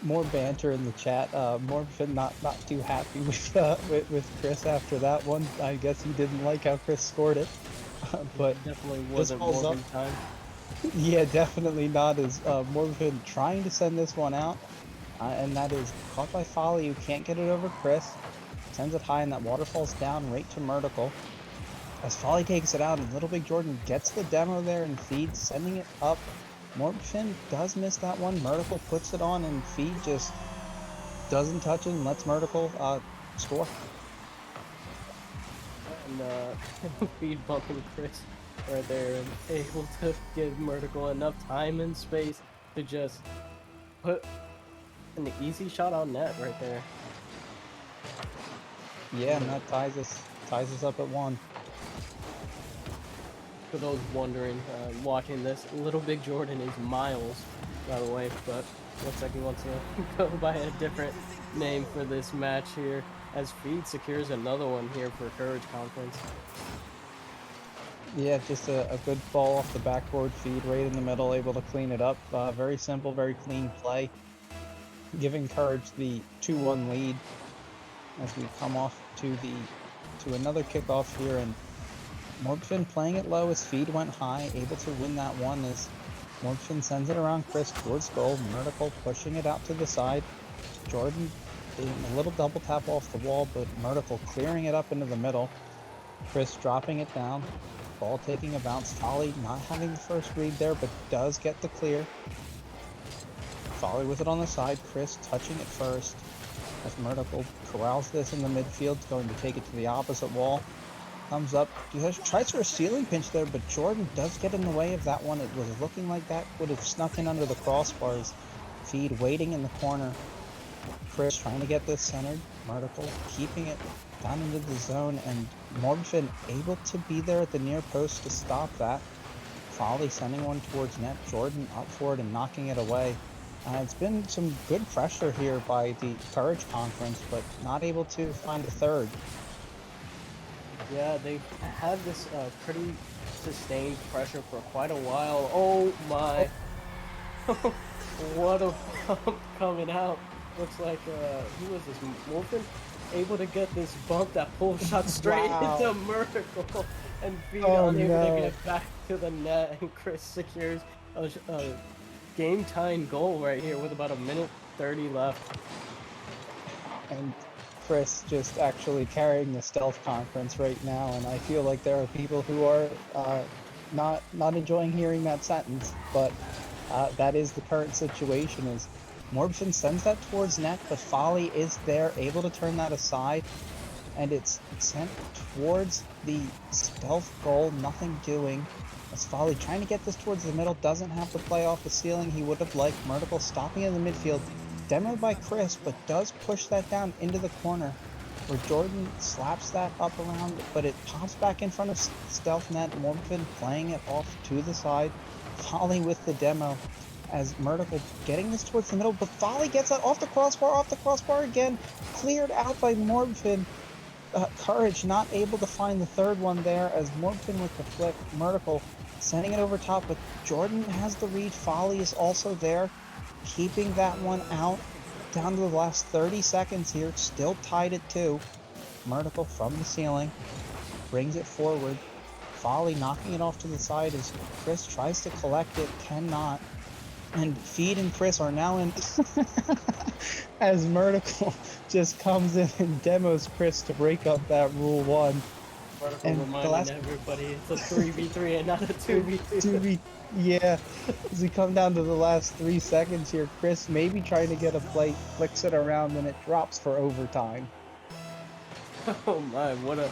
more banter in the chat. Morbfin not too happy with Chris after that one. I guess he didn't like how Chris scored it, but definitely wasn't Morbin time. Yeah, definitely not. As Morbfin trying to send this one out, and that is caught by Folly, who can't get it over Chris. Sends it high, and that water falls down right to Myrtical. As Folly takes it out, and Little Big Jordan gets the demo there and Feed, sending it up. Morbfin does miss that one. Myrtical puts it on, and Feed just doesn't touch it and lets Myrtical score. And Feed bumping Chris right there, and able to give Myrtical enough time and space to just put an easy shot on net right there. Yeah, and that ties us up at 1. For those wondering, watching this, Little Big Jordan is Miles, by the way, but looks like he wants to go by a different name for this match here, as Feed secures another one here for Courage Conference. Yeah, just a good ball off the backboard. Feed right in the middle, able to clean it up. Very simple, very clean play, giving Courage the 2-1 lead as we come off to another kickoff here, and Morbfin playing it low as Feed went high, able to win that one as Morbfin sends it around Chris towards goal. Myrtical pushing it out to the side. Jordan getting a little double tap off the wall, but Myrtical clearing it up into the middle. Chris dropping it down. Ball taking a bounce. Folly not having the first read there, but does get the clear. Folly with it on the side. Chris touching it first as Myrtical corrals this in the midfield, going to take it to the opposite wall. Comes up, tries for a ceiling pinch there, but Jordan does get in the way of that one. It was looking like that would have snuck in under the crossbars. Feed waiting in the corner Chris trying to get this centered. Murticle keeping it down into the zone, and Morgan able to be there at the near post to stop that. Folly sending one towards net. Jordan up for it and knocking it away. It's been some good pressure here by the Courage Conference, but not able to find a third. Yeah, they've had this pretty sustained pressure for quite a while. Oh my! What a bump coming out. Looks like, who was this? Wolfen? Able to get this bump that pull shot straight into Murticle, and Feed unable to get back to the net, and Chris secures a game-tying goal right here with about 1:30 left. And Chris just actually carrying the Stealth Conference right now, and I feel like there are people who are not enjoying hearing that sentence, but that is the current situation. Is Morbson sends that towards net, but Folly is there, able to turn that aside, and it's sent towards the Stealth goal, nothing doing. As Folly trying to get this towards the middle, doesn't have the play off the ceiling he would have liked. Murticle stopping in the midfield, demoed by Chris, but does push that down into the corner, where Jordan slaps that up around, but it pops back in front of Stealth net. Morgan playing it off to the side. Folly with the demo, as Murticle getting this towards the middle, but Folly gets that off the crossbar again, cleared out by Morgan. Courage not able to find the third one there, as Morgan with the flick. Murticle sending it over top, but Jordan has the read. Folly is also there, keeping that one out down to the last 30 seconds here, still tied at 2. Murticle from the ceiling brings it forward. Folly knocking it off to the side as Chris tries to collect it, cannot. And Feed and Chris are now in as Murticle just comes in and demos Chris to break up that Rule 1. Murticle And reminding everybody it's a 3v3 and not a 2v2. Yeah, as we come down to the last 3 seconds here, Chris maybe trying to get a play, flicks it around, and it drops for overtime. Oh my, what an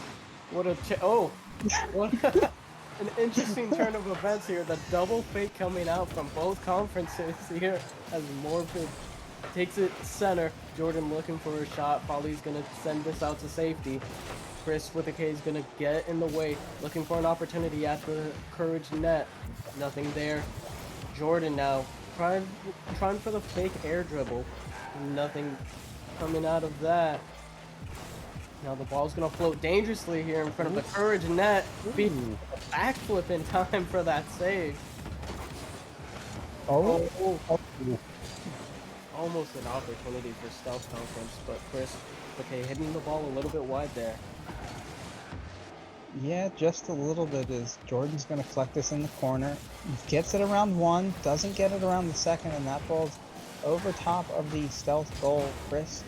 interesting turn of events here. The double fake coming out from both conferences here as Morphin takes it center. Jordan looking for a shot. Folly's gonna send this out to safety. Chris with the K is gonna get in the way, looking for an opportunity at the Courage net. Nothing there. Jordan now trying for the fake air dribble. Nothing coming out of that. Now the ball's gonna float dangerously here in front of the Courage net. Feed a backflip in time for that save. Almost an opportunity for Stealth Conference, but Chris, okay, hitting the ball a little bit wide there. Yeah, just a little bit, as Jordan's going to collect this in the corner. Gets it around 1, doesn't get it around the second, and that ball's over top of the Stealth goal. Chris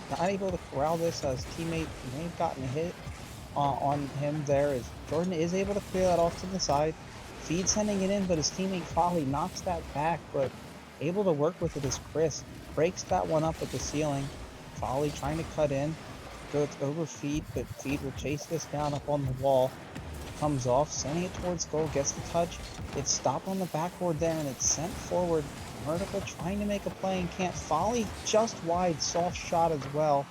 not able to corral this, as teammate may have gotten a hit on him there, as Jordan is able to clear that off to the side. Feed sending it in, but his teammate Folly knocks that back, but able to work with it as Chris breaks that one up at the ceiling. Folly trying to cut in, goes over Feed, but Feed will chase this down up on the wall. Comes off, sending it towards goal, gets the touch. It's stopped on the backboard there, and it's sent forward. Murticle trying to make a play and can't. Folly just wide, soft shot as well.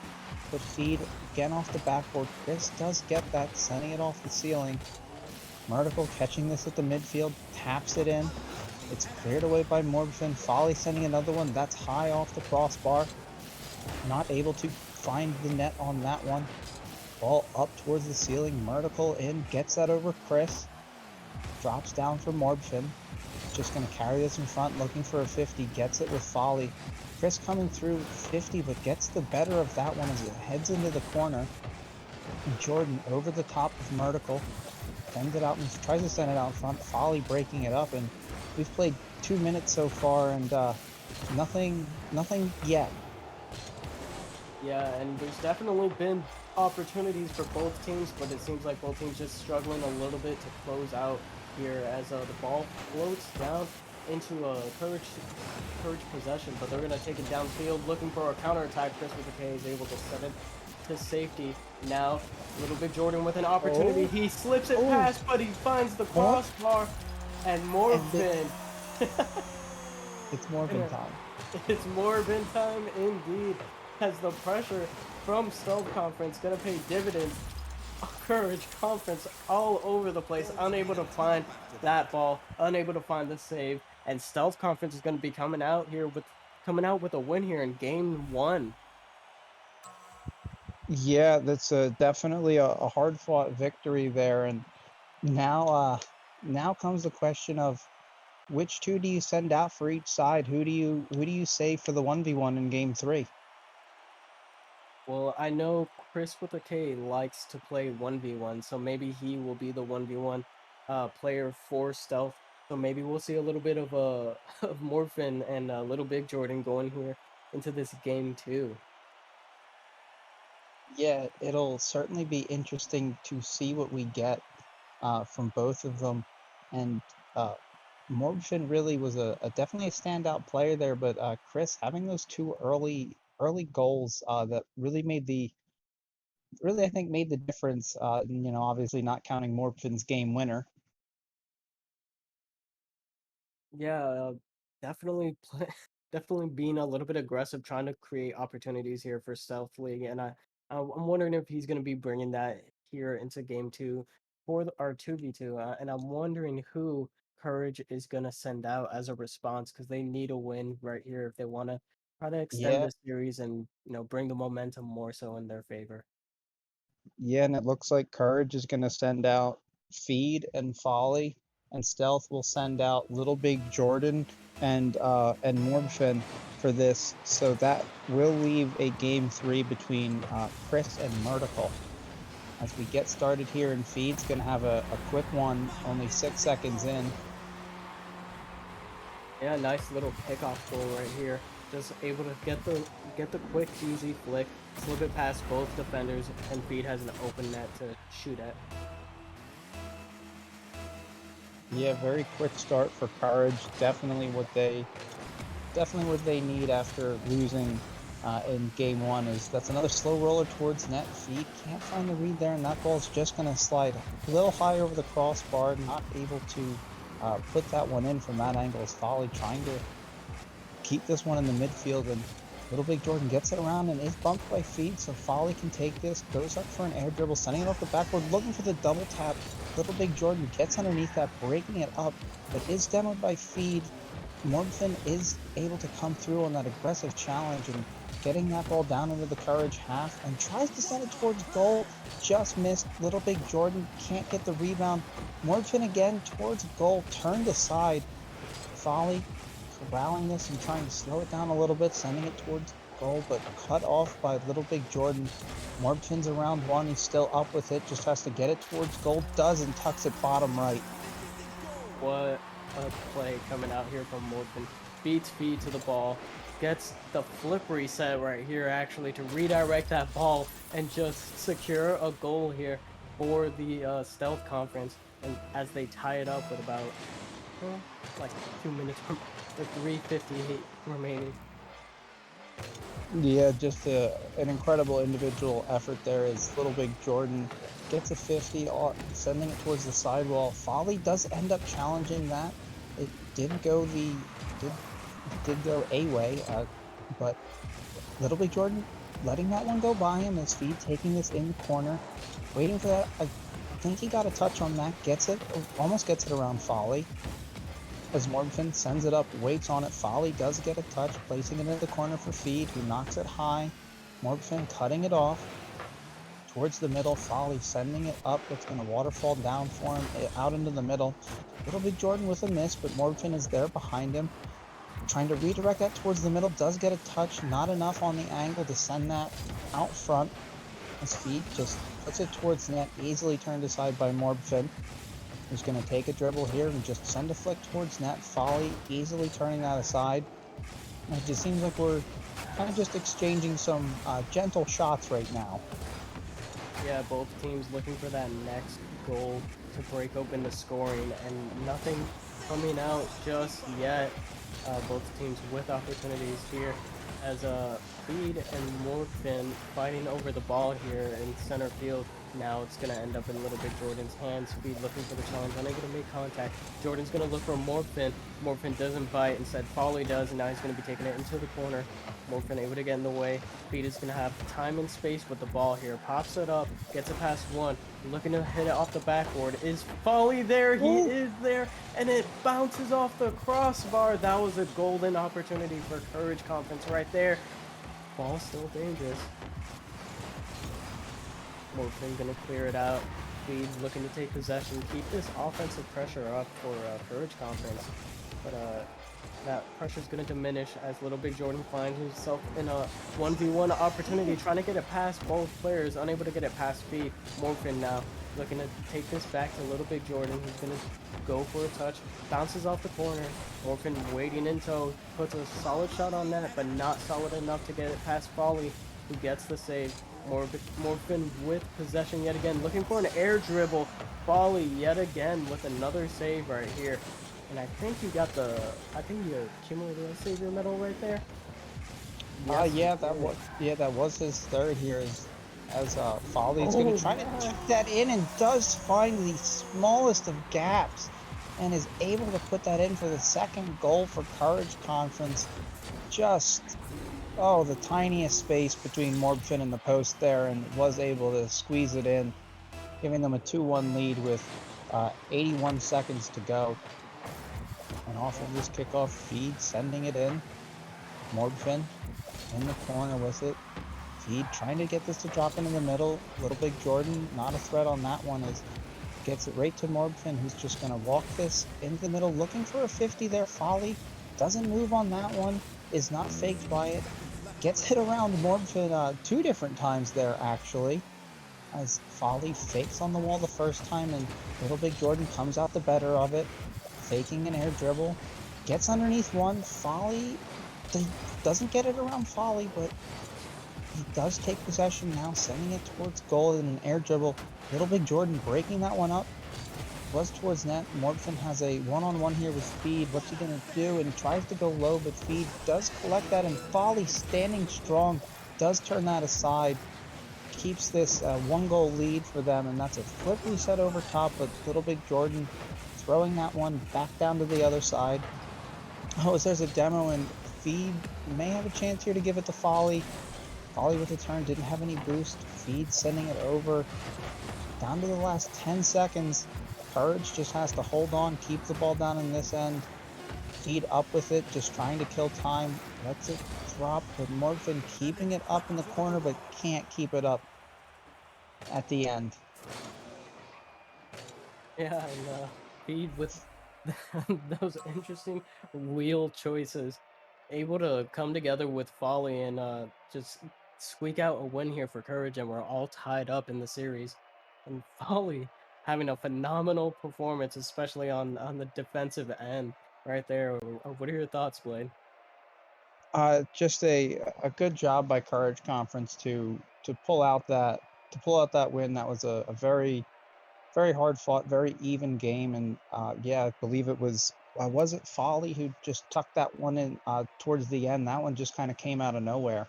But Feed again off the backboard. Chris does get that, sending it off the ceiling. Murticle catching this at the midfield, taps it in. It's cleared away by Morgan. Folly sending another one. That's high off the crossbar. Not able to find the net on that one. Ball up towards the ceiling. Murticle in. Gets that over Chris. Drops down for Morgan. Just going to carry this in front. Looking for a 50. Gets it with Folly. Chris coming through 50, but gets the better of that one as it heads into the corner. And Jordan over the top of Murticle. Sends it out and tries to send it out in front. Folly breaking it up, and we've played 2 minutes so far, and nothing yet. Yeah, and there's definitely been opportunities for both teams, but it seems like both teams just struggling a little bit to close out here as the ball floats down into a Courage possession, but they're going to take it downfield looking for a counterattack. Chris with the K is able to send it to safety. Now, Little Big Jordan with an opportunity. He slips it past, but he finds the crossbar, and Morphin It's Morbin time. It's Morbin time indeed, as the pressure from Stealth Conference gonna pay dividends. Courage Conference all over the place, unable to find that ball, unable to find the save, and Stealth Conference is gonna be coming out with a win here in game 1. Yeah, that's definitely a hard-fought victory there, and now comes the question of which two do you send out for each side? Who do you save for the 1v1 in game 3? Well, I know Chris with a K likes to play 1v1, so maybe he will be the 1v1 player for Stealth. So maybe we'll see a little bit of of Morphin and Little Big Jordan going here into this game 2. Yeah, it'll certainly be interesting to see what we get from both of them. And Morgan really was definitely a standout player there, but Chris having those two early goals that really I think made the difference. Obviously not counting Morphin's game winner. Yeah, definitely definitely being a little bit aggressive, trying to create opportunities here for Stealth League, and I'm wondering if he's going to be bringing that here into game 2 for our 2v2, and I'm wondering who Courage is going to send out as a response, because they need a win right here if they want to try to extend Yeah, the series and bring the momentum more so in their favor. yeah, and it looks like Courage is going to send out Feed and Folly, and Stealth will send out Little Big Jordan and Morgfin for this. So that will leave a game 3 between Chris and Murtical. As we get started here, and Feed's going to have a quick one, only 6 seconds in. Yeah, nice little pickoff goal right here. Just able to get the quick, easy flick, slip it past both defenders, and Feed has an open net to shoot at. Yeah, very quick start for Courage. Definitely what they need after losing in game 1. That's another slow roller towards net. Feed can't find the read there, and that ball's just going to slide a little high over the crossbar. Not able to put that one in from that angle. As Folly trying to keep this one in the midfield, and Little Big Jordan gets it around and is bumped by Feed, so Folly can take this, goes up for an air dribble, sending it off the backboard, looking for the double tap. Little Big Jordan gets underneath that, breaking it up, but is demoed by Feed. Morgan is able to come through on that aggressive challenge and getting that ball down into the Courage half, and tries to send it towards goal, just missed. Little Big Jordan can't get the rebound. Morgan again towards goal, turned aside. Folly corralling this and trying to slow it down a little bit, sending it towards goal, but cut off by Little Big Jordan. Morgan's around one, he's still up with it, just has to get it towards goal, does, and tucks it bottom right. What a play coming out here from Morgan. Beats Feed to the ball, gets the flip reset right here actually to redirect that ball and just secure a goal here for the Stealth Conference, and as they tie it up with about like 2 minutes or 3:58 remaining. Yeah, just an incredible individual effort there as Little Big Jordan gets a 50, sending it towards the sidewall. Folly does end up challenging that. It did go a way, but Little Big Jordan letting that one go by him as Feed taking this in the corner, waiting for that. I think he got a touch on that, almost gets it around Folly. As Morgan sends it up, waits on it. Folly does get a touch, placing it into the corner for Feed, who knocks it high. Morgan cutting it off towards the middle. Folly sending it up. It's going to waterfall down for him, out into the middle. Little Big Jordan with a miss, but Morgan is there behind him. Trying to redirect that towards the middle. Does get a touch, not enough on the angle to send that out front. As Feed just puts it towards net, easily turned aside by Morgan, who's going to take a dribble here and just send a flick towards net. Folly easily turning that aside. And it just seems like we're kind of just exchanging some gentle shots right now. Yeah, both teams looking for that next goal to break open the scoring, and nothing coming out just yet. Both teams with opportunities here as Feed and Morgan fighting over the ball here in center field. Now it's going to end up in Little Big Jordan's hands. Speed looking for the challenge, unable to make contact. Jordan's going to look for Morphin. Morphin doesn't bite, instead Folly does, and now he's going to be taking it into the corner. Morphin able to get in the way. Speed is going to have time and space with the ball here. Pops it up, gets it past one. Looking to hit it off the backboard. Is Folly there? He is there, and it bounces off the crossbar. That was a golden opportunity for Courage Conference right there. Ball still dangerous. Morphin gonna clear it out. Speed looking to take possession, keep this offensive pressure up for Courage Conference. But that pressure's gonna diminish as Little Big Jordan finds himself in a 1v1 opportunity, trying to get it past both players, unable to get it past Speed. Morphin now looking to take this back to Little Big Jordan. He's gonna go for a touch, bounces off the corner. Morphin waiting in tow, puts a solid shot on that, but not solid enough to get it past Folly, who gets the save. Morphin with possession yet again, looking for an air dribble. Folly yet again with another save right here. And I think you got the, you accumulated a savior medal right there. Yes, that was his third here as Folly is going to try to keep that in and does find the smallest of gaps and is able to put that in for the second goal for Courage Conference. Just the tiniest space between Morphin and the post there, and was able to squeeze it in, giving them a 2-1 lead with 81 seconds to go. And off of this kickoff, Feed sending it in. Morphin in the corner with it. Feed trying to get this to drop into the middle. Little Big Jordan, not a threat on that one, as gets it right to Morphin, who's just going to walk this into the middle, looking for a 50 there. Folly doesn't move on that one, is not faked by it. Gets hit around Morphin 2 different times there, actually, as Folly fakes on the wall the first time, and Little Big Jordan comes out the better of it, faking an air dribble, gets underneath one. Folly doesn't get it around Folly, but he does take possession now, sending it towards goal in an air dribble. Little Big Jordan breaking that one up, was towards net. Morphin has a one-on-one here with Feed. What's he gonna do? And tries to go low, but Feed does collect that, and Folly, standing strong, does turn that aside. Keeps this 1-goal lead for them, and that's a flip reset over top, but Little Big Jordan throwing that one back down to the other side. As there's a demo, and Feed may have a chance here to give it to Folly. Folly with the turn, didn't have any boost. Feed sending it over. Down to the last 10 seconds. Courage just has to hold on, keep the ball down in this end. Feed up with it, just trying to kill time. Lets it drop, with Morphin keeping it up in the corner, but can't keep it up at the end. Yeah, and Feed with those interesting wheel choices, able to come together with Folly and just squeak out a win here for Courage, and we're all tied up in the series. And Folly having a phenomenal performance, especially on the defensive end right there. What are your thoughts, Blade? Just a good job by Courage Conference to pull out that win. That was a very, very hard fought, very even game, and I believe it was it Folly who just tucked that one in towards the end. That one just kind of came out of nowhere.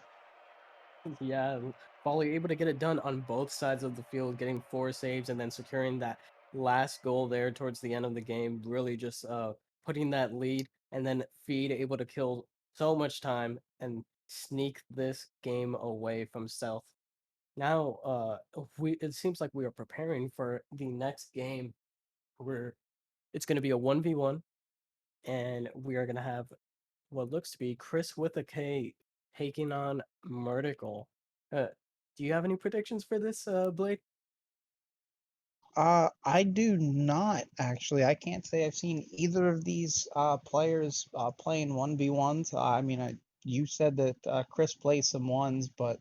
Yeah, Folly able to get it done on both sides of the field, getting 4 saves and then securing that last goal there towards the end of the game, really just putting that lead, and then Feed able to kill so much time and sneak this game away from Stealth. Now, it seems like we are preparing for the next game where it's going to be a 1v1, and we are going to have what looks to be Chris with a K taking on Murtical. Do you have any predictions for this, Blade? I do not, actually. I can't say I've seen either of these players playing 1v1s. I mean, you said that Chris plays some ones, but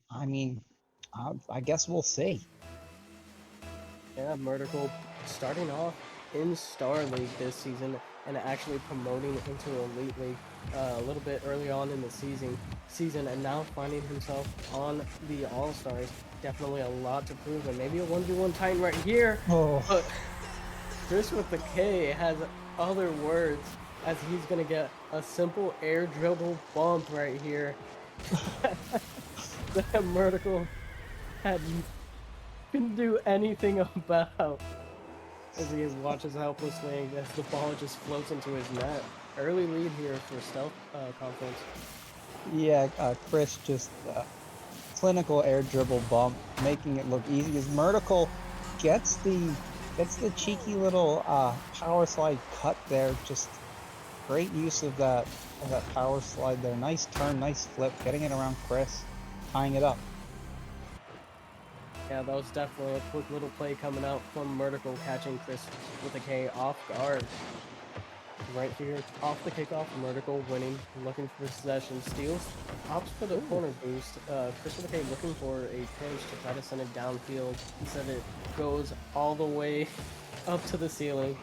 I mean, I guess we'll see. Yeah, Murtical starting off in Star League this season and actually promoting into Elite League a little bit early on in the season, and now finding himself on the All-Stars. Definitely a lot to prove, and maybe a 1v1 Titan right here. But Chris with the K has other words, as he's gonna get a simple air dribble bump right here. That Murtical had couldn't do anything about as he watches helplessly as the ball just floats into his net. Early lead here for Stealth Conference. Yeah, Chris just clinical air dribble bump, making it look easy as Murticle gets the cheeky little power slide cut there. Just great use of that power slide there. Nice turn, nice flip, getting it around Chris, tying it up. Yeah, that was definitely a quick little play coming out from Murticle, catching Chris with a K off guard. Right here, off the kickoff, Murticle winning, looking for possession, steals, opts for the corner boost. Chris with a K looking for a pinch to try to send it downfield. Instead it goes all the way up to the ceiling.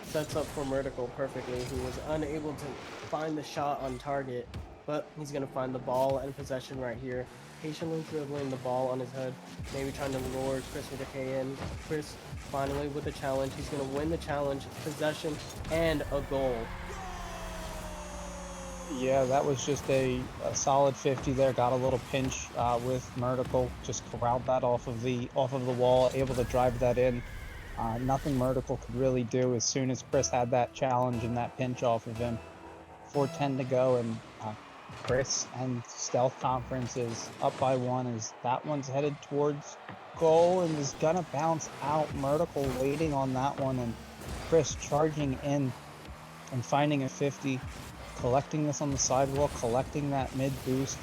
Sets up for Murticle perfectly, who was unable to find the shot on target, but he's going to find the ball and possession right here. Patiently dribbling the ball on his head, maybe trying to lure Chris with a K in. Chris finally with the challenge. He's going to win the challenge, possession, and a goal. Yeah, that was just a solid 50 there. Got a little pinch with Murticle, just corralled that off of the wall, able to drive that in. Nothing Murticle could really do as soon as Chris had that challenge and that pinch off of him. 4:10 to go, and Chris and Stealth Conference is up by 1 as that one's headed towards goal and is gonna bounce out. Murticle waiting on that one, and Chris charging in and finding a 50, collecting this on the sidewall, collecting that mid boost,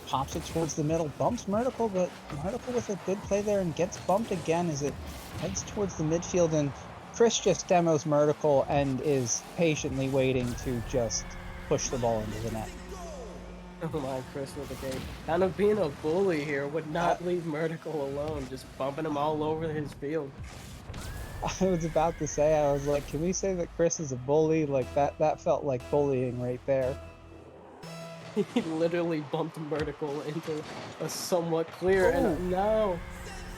pops it towards the middle, bumps Murticle, but Murticle with a good play there and gets bumped again as it heads towards the midfield, and Chris just demos Murticle and is patiently waiting to just push the ball into the net. Oh my, Chris with a K. Kind of being a bully here, would not leave Murticle alone, just bumping him all over his field. I was about to say, I was like, can we say that Chris is a bully? Like, that felt like bullying right there. He literally bumped Murticle into a somewhat clear, and now,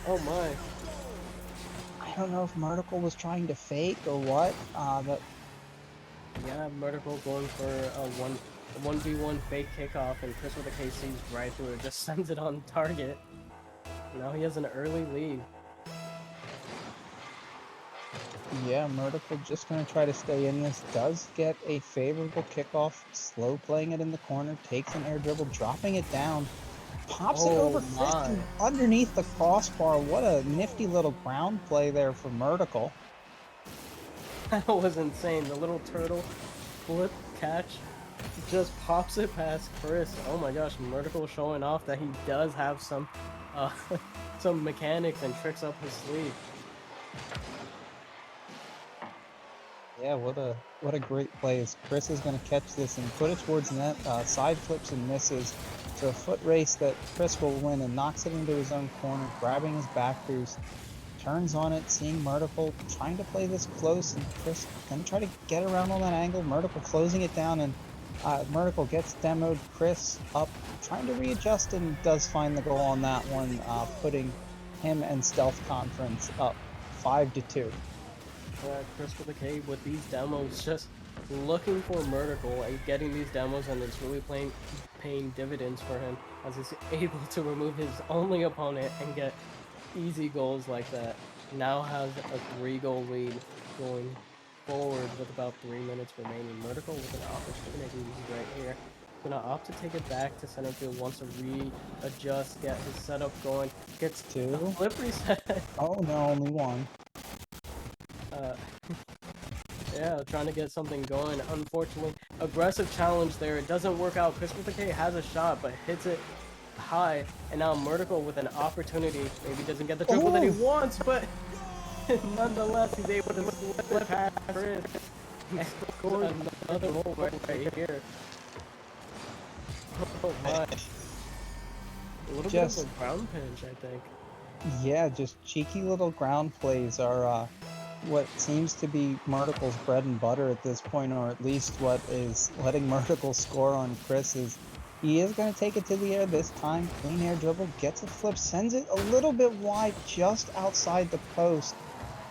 oh my. I don't know if Murticle was trying to fake or what, but... Yeah, Murticle going for a 1v1 fake kickoff, and Chris with a K sees right through it, just sends it on target. Now he has an early lead. Yeah, Murticle just going to try to stay in this. Does get a favorable kickoff. Slow playing it in the corner. Takes an air dribble, dropping it down. Pops it over Chris and underneath the crossbar. What a nifty little ground play there for Murticle. That was insane. The little turtle flip catch just pops it past Chris. Oh my gosh, Murticle showing off that he does have some some mechanics and tricks up his sleeve. Yeah, what a great play. As Chris is going to catch this and put it towards net. Side flips and misses. So a foot race that Chris will win and knocks it into his own corner, grabbing his back boost. Turns on it, seeing Murticle trying to play this close, and Chris gonna try to get around on that angle. Murticle closing it down, and Murticle gets demoed. Chris up, trying to readjust, and does find the goal on that one, putting him and Stealth Conference up 5-2. Chris with a K with these demos, just looking for Murticle and getting these demos, and it's really paying dividends for him as he's able to remove his only opponent and get easy goals like that. Now has a 3-goal lead going forward with about 3 minutes remaining. Murticle with an opportunity right here. Gonna opt to take it back to center field, wants to readjust, get his setup going. Gets 2. Flip reset. Oh no, only 1. Yeah, trying to get something going. Unfortunately, aggressive challenge there. It doesn't work out. Chris with the K has a shot, but hits it high, and now Murticle with an opportunity. Maybe doesn't get the triple that he wants, but nonetheless, he's able to slip past Chris and score another goal right here. Oh my. A little bit of a ground pinch, I think. Yeah, just cheeky little ground plays are what seems to be Murticle's bread and butter at this point, or at least what is letting Murticle score on Chris. Is he is going to take it to the air this time. Clean air dribble, gets a flip, sends it a little bit wide, just outside the post.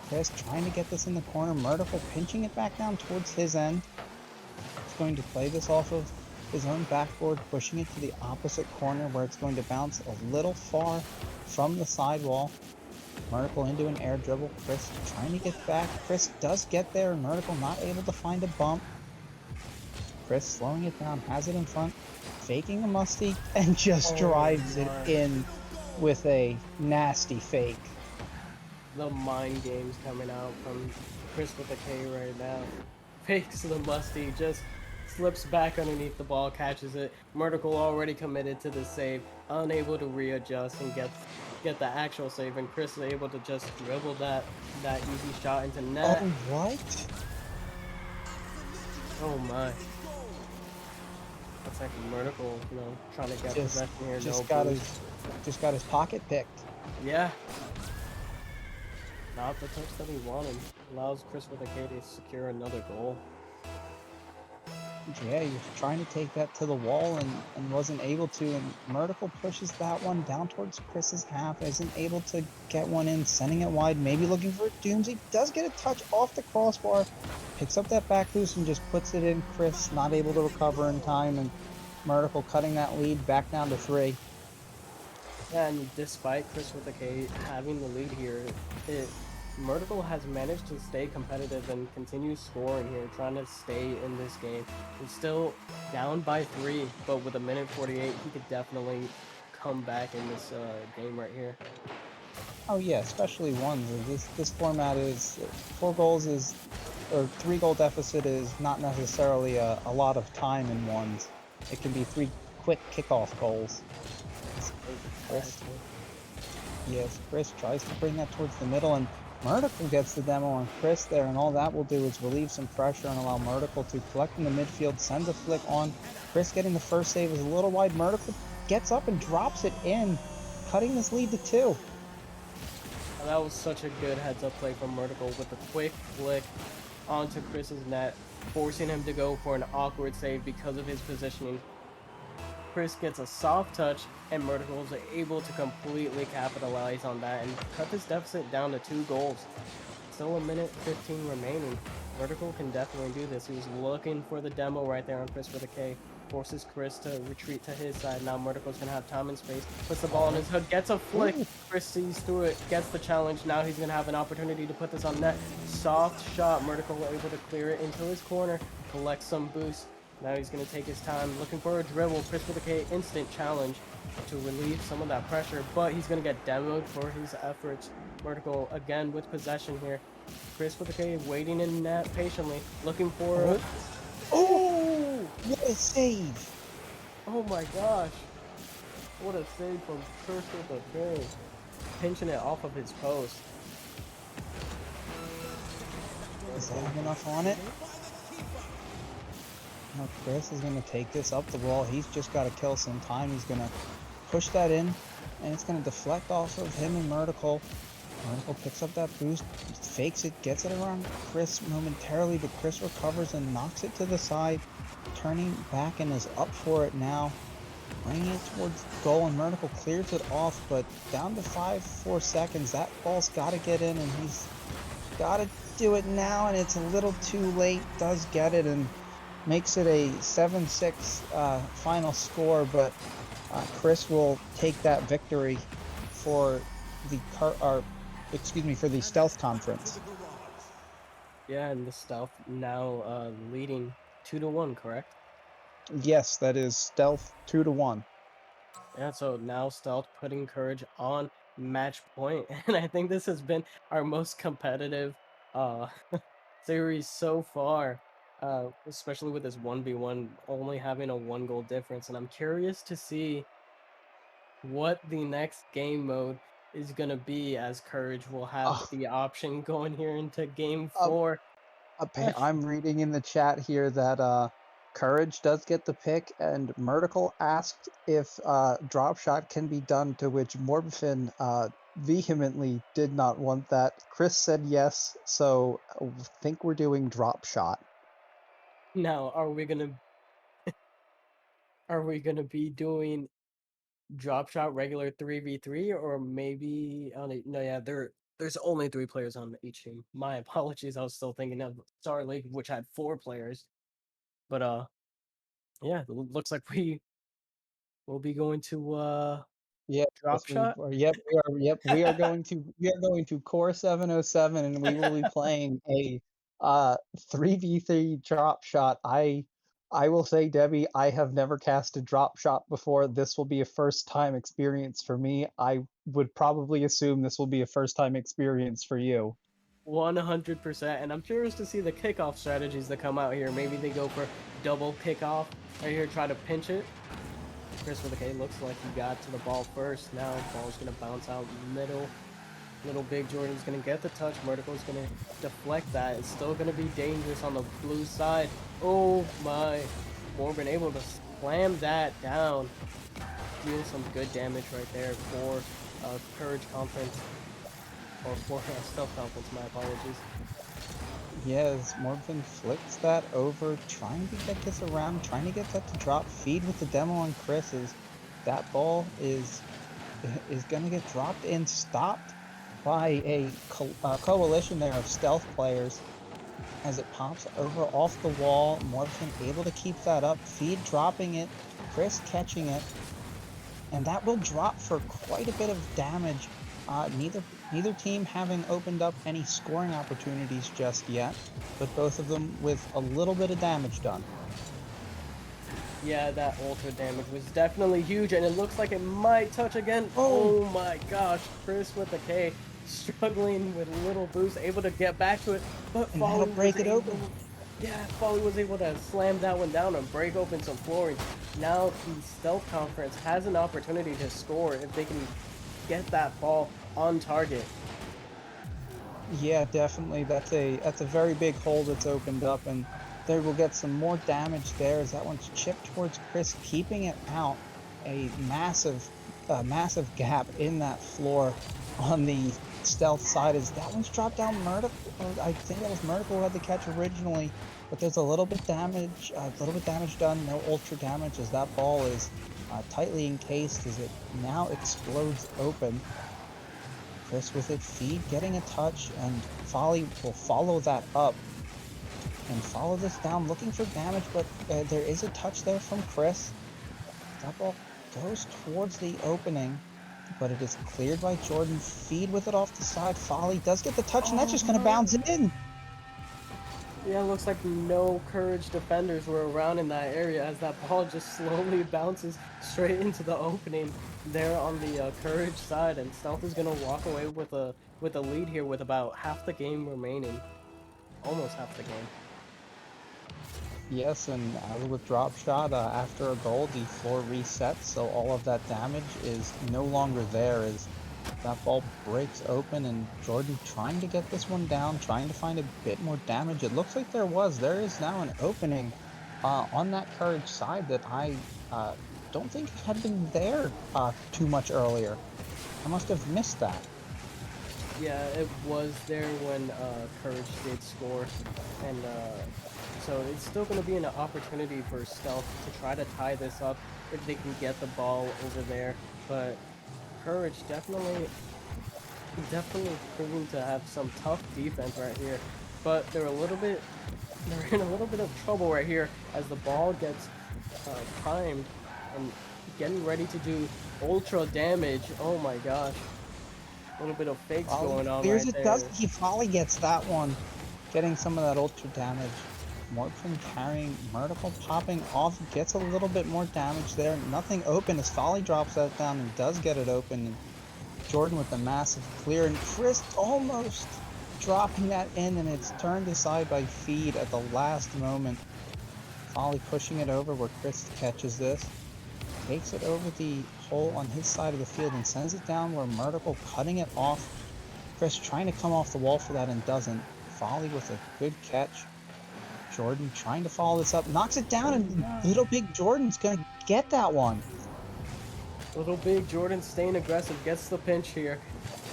Chris trying to get this in the corner. Murticle pinching it back down towards his end. He's going to play this off of his own backboard, pushing it to the opposite corner where it's going to bounce a little far from the sidewall. Myrtle into an air dribble. Chris trying to get back. Chris does get there, and Myrtle not able to find a bump. Chris slowing it down, has it in front, faking a musty, and just drives it in with a nasty fake. The mind games coming out from Chris with a K right now. Fakes the musty, just slips back underneath the ball, catches it. Murticle already committed to the save, unable to readjust and get the actual save, and Chris is able to just dribble that easy shot into net. Oh, what? Oh my. Looks like Murticle, trying to get possession here. Just got his pocket picked. Yeah. Not the touch that he wanted. Allows Chris with a K to secure another goal. Yeah, he was trying to take that to the wall and wasn't able to, and Myrticle pushes that one down towards Chris's half, isn't able to get one in, sending it wide, maybe looking for Dooms. He does get a touch off the crossbar, picks up that back boost and just puts it in. Chris not able to recover in time, and Myrticle cutting that lead back down to 3. Yeah, and despite Chris with a K having the lead here, Myrticle has managed to stay competitive and continue scoring here, trying to stay in this game. He's still down by 3, but with a minute 48, he could definitely come back in this game right here. Oh yeah, especially ones. This format is 4 goals or 3 goal deficit is not necessarily a lot of time in ones. It can be 3 quick kickoff goals. Yes, Chris tries to bring that towards the middle, and Myrticle gets the demo on Chris there, and all that will do is relieve some pressure and allow Myrticle to collect in the midfield, sends a flick on. Chris getting the first save is a little wide. Myrticle gets up and drops it in, cutting this lead to 2. And that was such a good heads-up play from Myrticle with a quick flick onto Chris's net, forcing him to go for an awkward save because of his positioning. Chris gets a soft touch, and Myrticle is able to completely capitalize on that and cut this deficit down to 2 goals. Still a minute 15 remaining. Myrticle can definitely do this. He was looking for the demo right there on Chris with a K. Forces Chris to retreat to his side. Now Myrticle's going to have time and space. Puts the ball in his hood, gets a flick. Chris sees through it, gets the challenge. Now he's going to have an opportunity to put this on net. Soft shot. Myrticle able to clear it into his corner. Collect some boost. Now he's going to take his time, looking for a dribble. Chris with a K, instant challenge to relieve some of that pressure, but he's going to get demoed for his efforts. Myrticle again with possession here. Chris with a K waiting in net patiently, looking for... Oh! What a save! Oh my gosh. What a save from Chris with a K. Pinching it off of his post. Is that enough on it? Now Chris is going to take this up the wall. He's just got to kill some time. He's going to push that in, and it's going to deflect off of him and Myrticle. Myrticle picks up that boost, fakes it, gets it around Chris momentarily, but Chris recovers and knocks it to the side, turning back and is up for it now. Bringing it towards goal, and Myrticle clears it off, but down to 4 seconds. That ball's got to get in, and he's got to do it now, and it's a little too late. Does get it, and makes it a 7-6 final score, but Chris will take that victory for the for the Stealth Conference. Yeah, and the Stealth now leading 2-1, correct? Yes, that is Stealth 2-1. Yeah, so now Stealth putting Courage on match point, and I think this has been our most competitive series so far. Especially with this 1v1 only having a 1 goal difference, and I'm curious to see what the next game mode is going to be, as Courage will have the option going here into game 4. I'm reading in the chat here that Courage does get the pick, and Myrticle asked if drop shot can be done, to which Morbfin vehemently did not want that. Chris said yes, so I think we're doing drop shot. Now, are we gonna be doing drop shot regular 3v3, or maybe no? Yeah, there's only 3 players on each team. My apologies. I was still thinking of Star League, which had 4 players. But yeah, looks like we will be going to Yep, Drop yes, we shot? are. Yep, we are going to Core 707, and we will be playing a 3v3 drop shot. I will say, Debbie, I have never cast a drop shot before. This will be a first time experience for me. I would probably assume this will be a first time experience for you. 100%, and I'm curious to see the kickoff strategies that come out here. Maybe they go for double kickoff right here, try to pinch it. Chris with a K looks like he got to the ball first. Now ball's gonna bounce out middle. Little Big Jordan's gonna get the touch. Murticle's gonna deflect that. It's still gonna be dangerous on the blue side. Oh my! Morbin able to slam that down. Deal some good damage right there for Courage Conference. Or for Stealth Conference, my apologies. Yes, Morbin flicks that over, trying to get this around, trying to get that to drop. Feed with the demo on Chris's. That ball is gonna get dropped and stopped by a coalition there of stealth players as it pops over off the wall. Morbin able to keep that up. Feed dropping it, Chris catching it, and that will drop for quite a bit of damage. Neither team having opened up any scoring opportunities just yet, but both of them with a little bit of damage done. Yeah, that ultra damage was definitely huge, and it looks like it might touch again. Oh my gosh, Chris with a K, struggling with a little boost, able to get back to it, but And that'll break it open. Yeah, Folly was able to slam that one down and break open some flooring. Now the Stealth Conference has an opportunity to score if they can get that ball on target. Yeah, definitely. That's a very big hole that's opened up, and they will get some more damage there as that one's chipped towards Chris, keeping it out. A massive gap in that floor on the stealth side as that one's dropped down. I think that was Murticle who had the catch originally, but there's a little bit damage done. No ultra damage as that ball is tightly encased as it now explodes open. Chris with it, Feed getting a touch, and Folly will follow that up and follow this down, looking for damage, but there is a touch there from Chris. That ball goes towards the opening, but it is cleared by Jordan. Feed with it off the side. Folly does get the touch, and that's just going to bounce it in. Yeah, it looks like no Courage defenders were around in that area as that ball just slowly bounces straight into the opening there on the Courage side, and Stealth is gonna walk away with a lead here with about half the game remaining, almost half the game. Yes, and as with drop shot, after a goal, the floor resets, so all of that damage is no longer there as that ball breaks open, and Jordan trying to get this one down, trying to find a bit more damage. It looks like there is now an opening on that Courage side that I don't think had been there too much earlier. I must have missed that. Yeah, it was there when Courage did score, and so it's still going to be an opportunity for Stealth to try to tie this up if they can get the ball over there, but Courage definitely proving to have some tough defense right here, but they're in a little bit of trouble right here as the ball gets primed and getting ready to do ultra damage. Oh my gosh, a little bit of fakes going on right there. Folly gets that one, getting some of that ultra damage. Morbin carrying, Murticle popping off, gets a little bit more damage there. Nothing open as Folly drops that down and does get it open. And Jordan with the massive clear, and Chris almost dropping that in, and it's turned aside by Feed at the last moment. Folly pushing it over where Chris catches this, takes it over the hole on his side of the field and sends it down where Murticle cutting it off. Chris trying to come off the wall for that and doesn't. Folly with a good catch. Jordan trying to follow this up, knocks it down, and Little Big Jordan's gonna get that one. Little Big Jordan staying aggressive, gets the pinch here,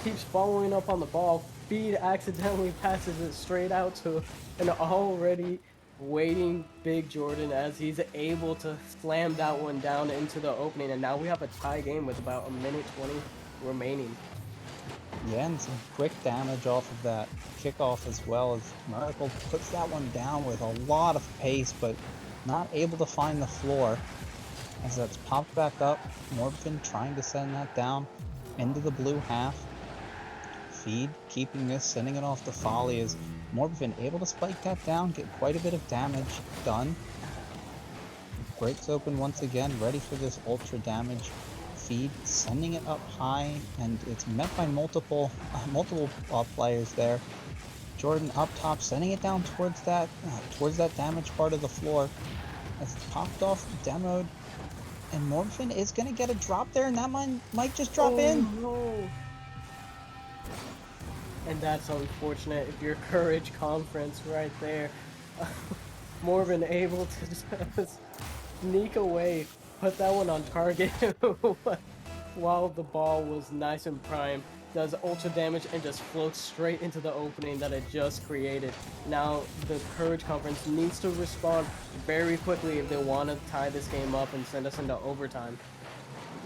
keeps following up on the ball. Feed accidentally passes it straight out to an already waiting Big Jordan as he's able to slam that one down into the opening, and now we have a tie game with about 1:20 remaining. Yeah, and some quick damage off of that kickoff as well as Murticle puts that one down with a lot of pace, but not able to find the floor. as that's popped back up. Morbin trying to send that down into the blue half. Feed keeping this, sending it off the Folly as Morbin able to spike that down, get quite a bit of damage done. Breaks open once again, ready for this ultra damage. Feed sending it up high, and it's met by multiple players there. Jordan up top, sending it down towards that damage part of the floor. As it's popped off, demoed, and Morbin is gonna get a drop there, and that might just drop in. No. And that's unfortunate. If your Courage Conference right there, Morbin able to just sneak away, put that one on target while the ball was nice and prime, does ultra damage and just floats straight into the opening that it just created. Now the Courage Conference needs to respond very quickly if they want to tie this game up and send us into overtime.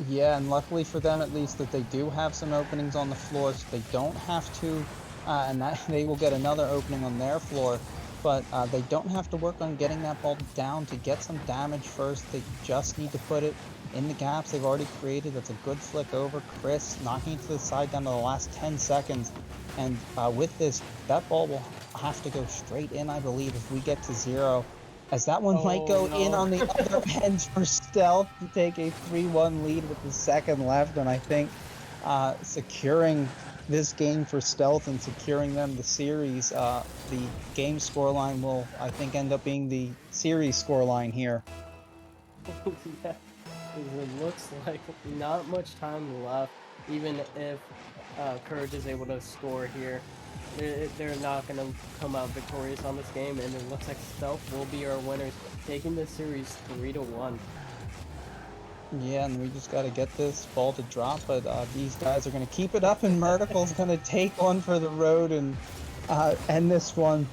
Yeah, and luckily for them at least that they do have some openings on the floor, so they don't have to, and that they will get another opening on their floor, but they don't have to work on getting that ball down to get some damage first. They just need to put it in the gaps they've already created. That's a good flick over. Chris knocking it to the side down to the last 10 seconds, and with this, that ball will have to go straight in, I believe, if we get to 0. As that one might go in on the other end for Stealth to take a 3-1 lead with the second left, and I think securing this game for Stealth and securing them the series, the game scoreline will, I think, end up being the series scoreline here. Yeah, it looks like not much time left, even if Courage is able to score here. They're not going to come out victorious on this game, and it looks like Stealth will be our winners, taking this series 3-1. Yeah, and we just got to get this ball to drop, but these guys are going to keep it up, and Myrticle's going to take one for the road and end this one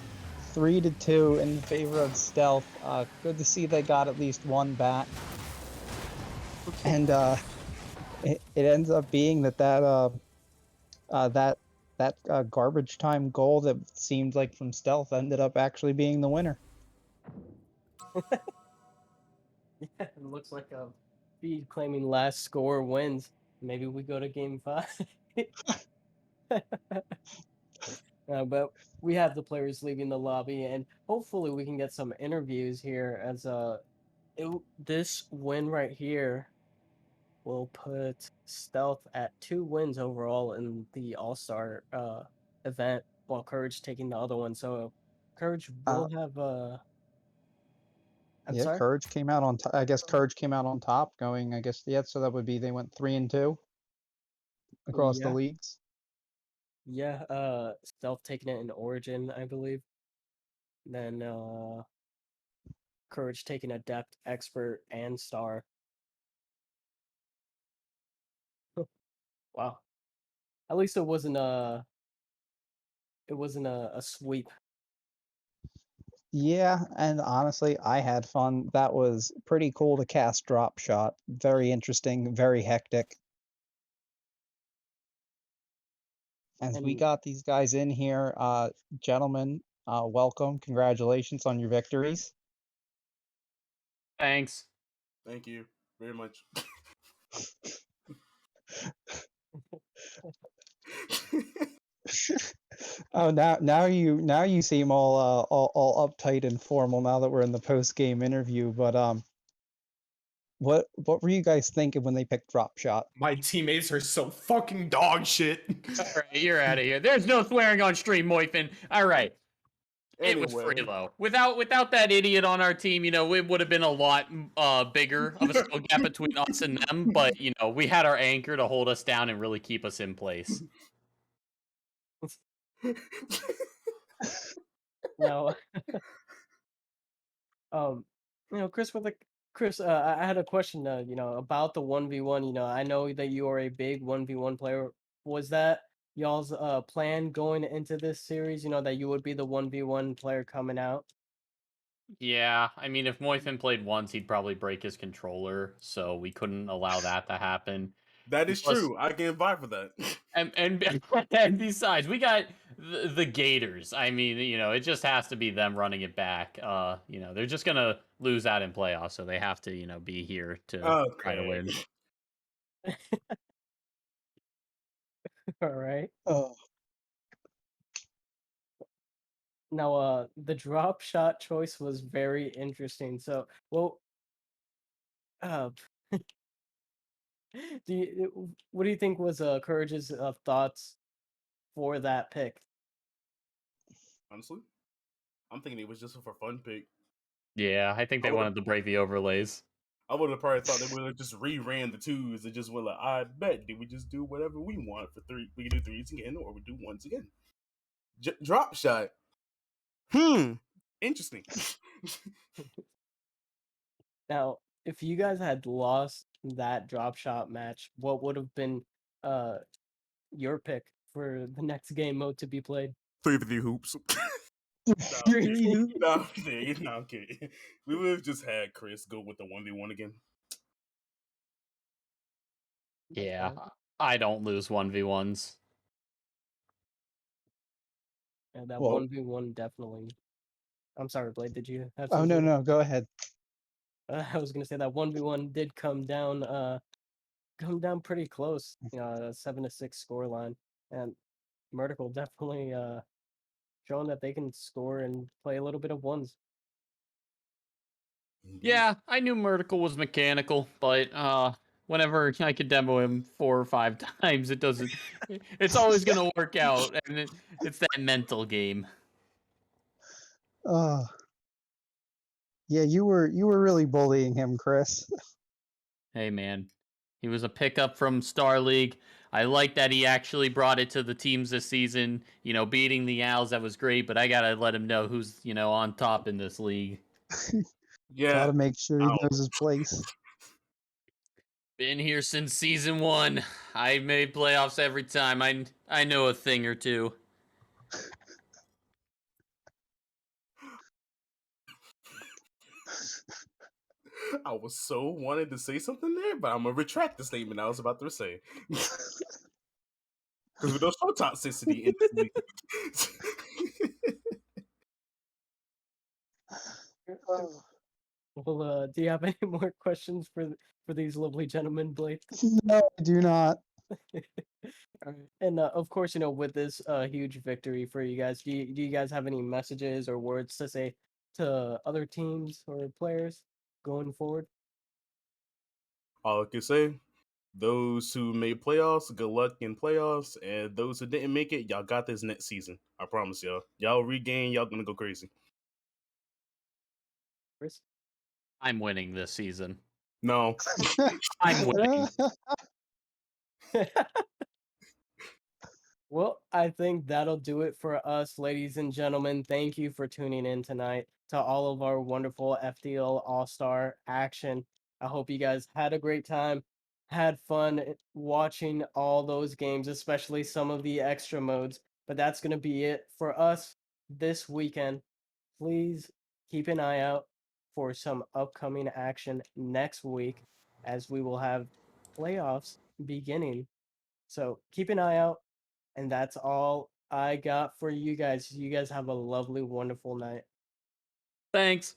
3-2 in favor of Stealth. Good to see they got at least one back. And it ends up being that garbage time goal that seemed like from Stealth ended up actually being the winner. Yeah, it looks like a Feed claiming last score wins. Maybe we go to game 5. But we have the players leaving the lobby, and hopefully we can get some interviews here, as this win right here will put Stealth at 2 wins overall in the All-Star event, while Courage taking the other one. So Courage will have I'm sorry? Courage came out on top. I guess Courage came out on top, going, so that would be they went 3-2 across the leagues. Yeah, Stealth taking it in Origin, I believe. Then Courage taking Adept, Expert, and Star. Wow. At least it wasn't a sweep. Yeah, and honestly, I had fun. That was pretty cool to cast Drop Shot. Very interesting, very hectic. As we got these guys in here, gentlemen, welcome. Congratulations on your victories. Thanks. Thank you very much. Oh, now you seem all uptight and formal now that we're in the post game interview. But what were you guys thinking when they picked Drop Shot? My teammates are so fucking dog shit. All right, you're out of here. There's no swearing on stream, Moifin. All right. It was Anyway. Freelo. Without that idiot on our team, it would have been a lot bigger of a skill gap between us and them. But we had our anchor to hold us down and really keep us in place. No. Chris, I had a question, about the 1v1. I know that you are a big 1v1 player. Was that y'all's plan going into this series? That you would be the 1v1 player coming out? Yeah, I mean, if Moifin played once, he'd probably break his controller, so we couldn't allow that to happen. That is Plus- true. I can vibe for that. And besides, we got the Gators. I mean, it just has to be them running it back. They're just gonna lose out in playoffs, so they have to, be here to try to Okay. win. All right. Oh, Now, the drop shot choice was very interesting. So, well, uh, what do you think was Courage's thoughts for that pick? Honestly, I'm thinking it was just a for fun pick. Yeah, I think they would've- wanted to break the overlays. I would have probably thought they would have just reran the twos and just went like, I bet did we just do whatever we want for three? We can do threes again, or we do ones again. Drop shot. Interesting. Now, if you guys had lost that drop shot match, what would have been your pick for the next game mode to be played? 3v3 hoops. No, I'm kidding. No, I'm kidding. We would have just had Chris go with the 1v1 again. Yeah, I don't lose 1v1s. And that Well- 1v1 definitely. I'm sorry, Blade. Did you have? oh no, something? no, go ahead. I was gonna say that 1v1 did come down pretty close. 7-6 score line, and Murticle definitely showing that they can score and play a little bit of ones. Yeah, I knew Murticle was mechanical, but whenever I could demo him 4 or 5 times, it doesn't. It's always gonna work out, and it's that mental game. Oh, yeah, you were really bullying him, Chris. Hey man, he was a pickup from Star League. I like that he actually brought it to the teams this season. Beating the Owls, that was great, but I gotta let him know who's on top in this league. Yeah. Gotta make sure he knows his place. Been here since season 1. I made playoffs every time. I know a thing or two. I was so wanted to say something there, but I'm gonna retract the statement I was about to say. Because we don't show toxicity in this league. Well, do you have any more questions for these lovely gentlemen, Blade? No, I do not. And of course, with this huge victory for you guys, do you guys have any messages or words to say to other teams or players going forward? All I can say, those who made playoffs, good luck in playoffs, and those who didn't make it, y'all got this next season. I promise y'all. Y'all regain, y'all gonna go crazy. Chris? I'm winning this season. No. I'm winning. Well, I think that'll do it for us, ladies and gentlemen. Thank you for tuning in tonight to all of our wonderful FDL All-Star action. I hope you guys had a great time, had fun watching all those games, especially some of the extra modes. But that's going to be it for us this weekend. Please keep an eye out for some upcoming action next week, as we will have playoffs beginning. So keep an eye out. And that's all I got for you guys. You guys have a lovely, wonderful night. Thanks.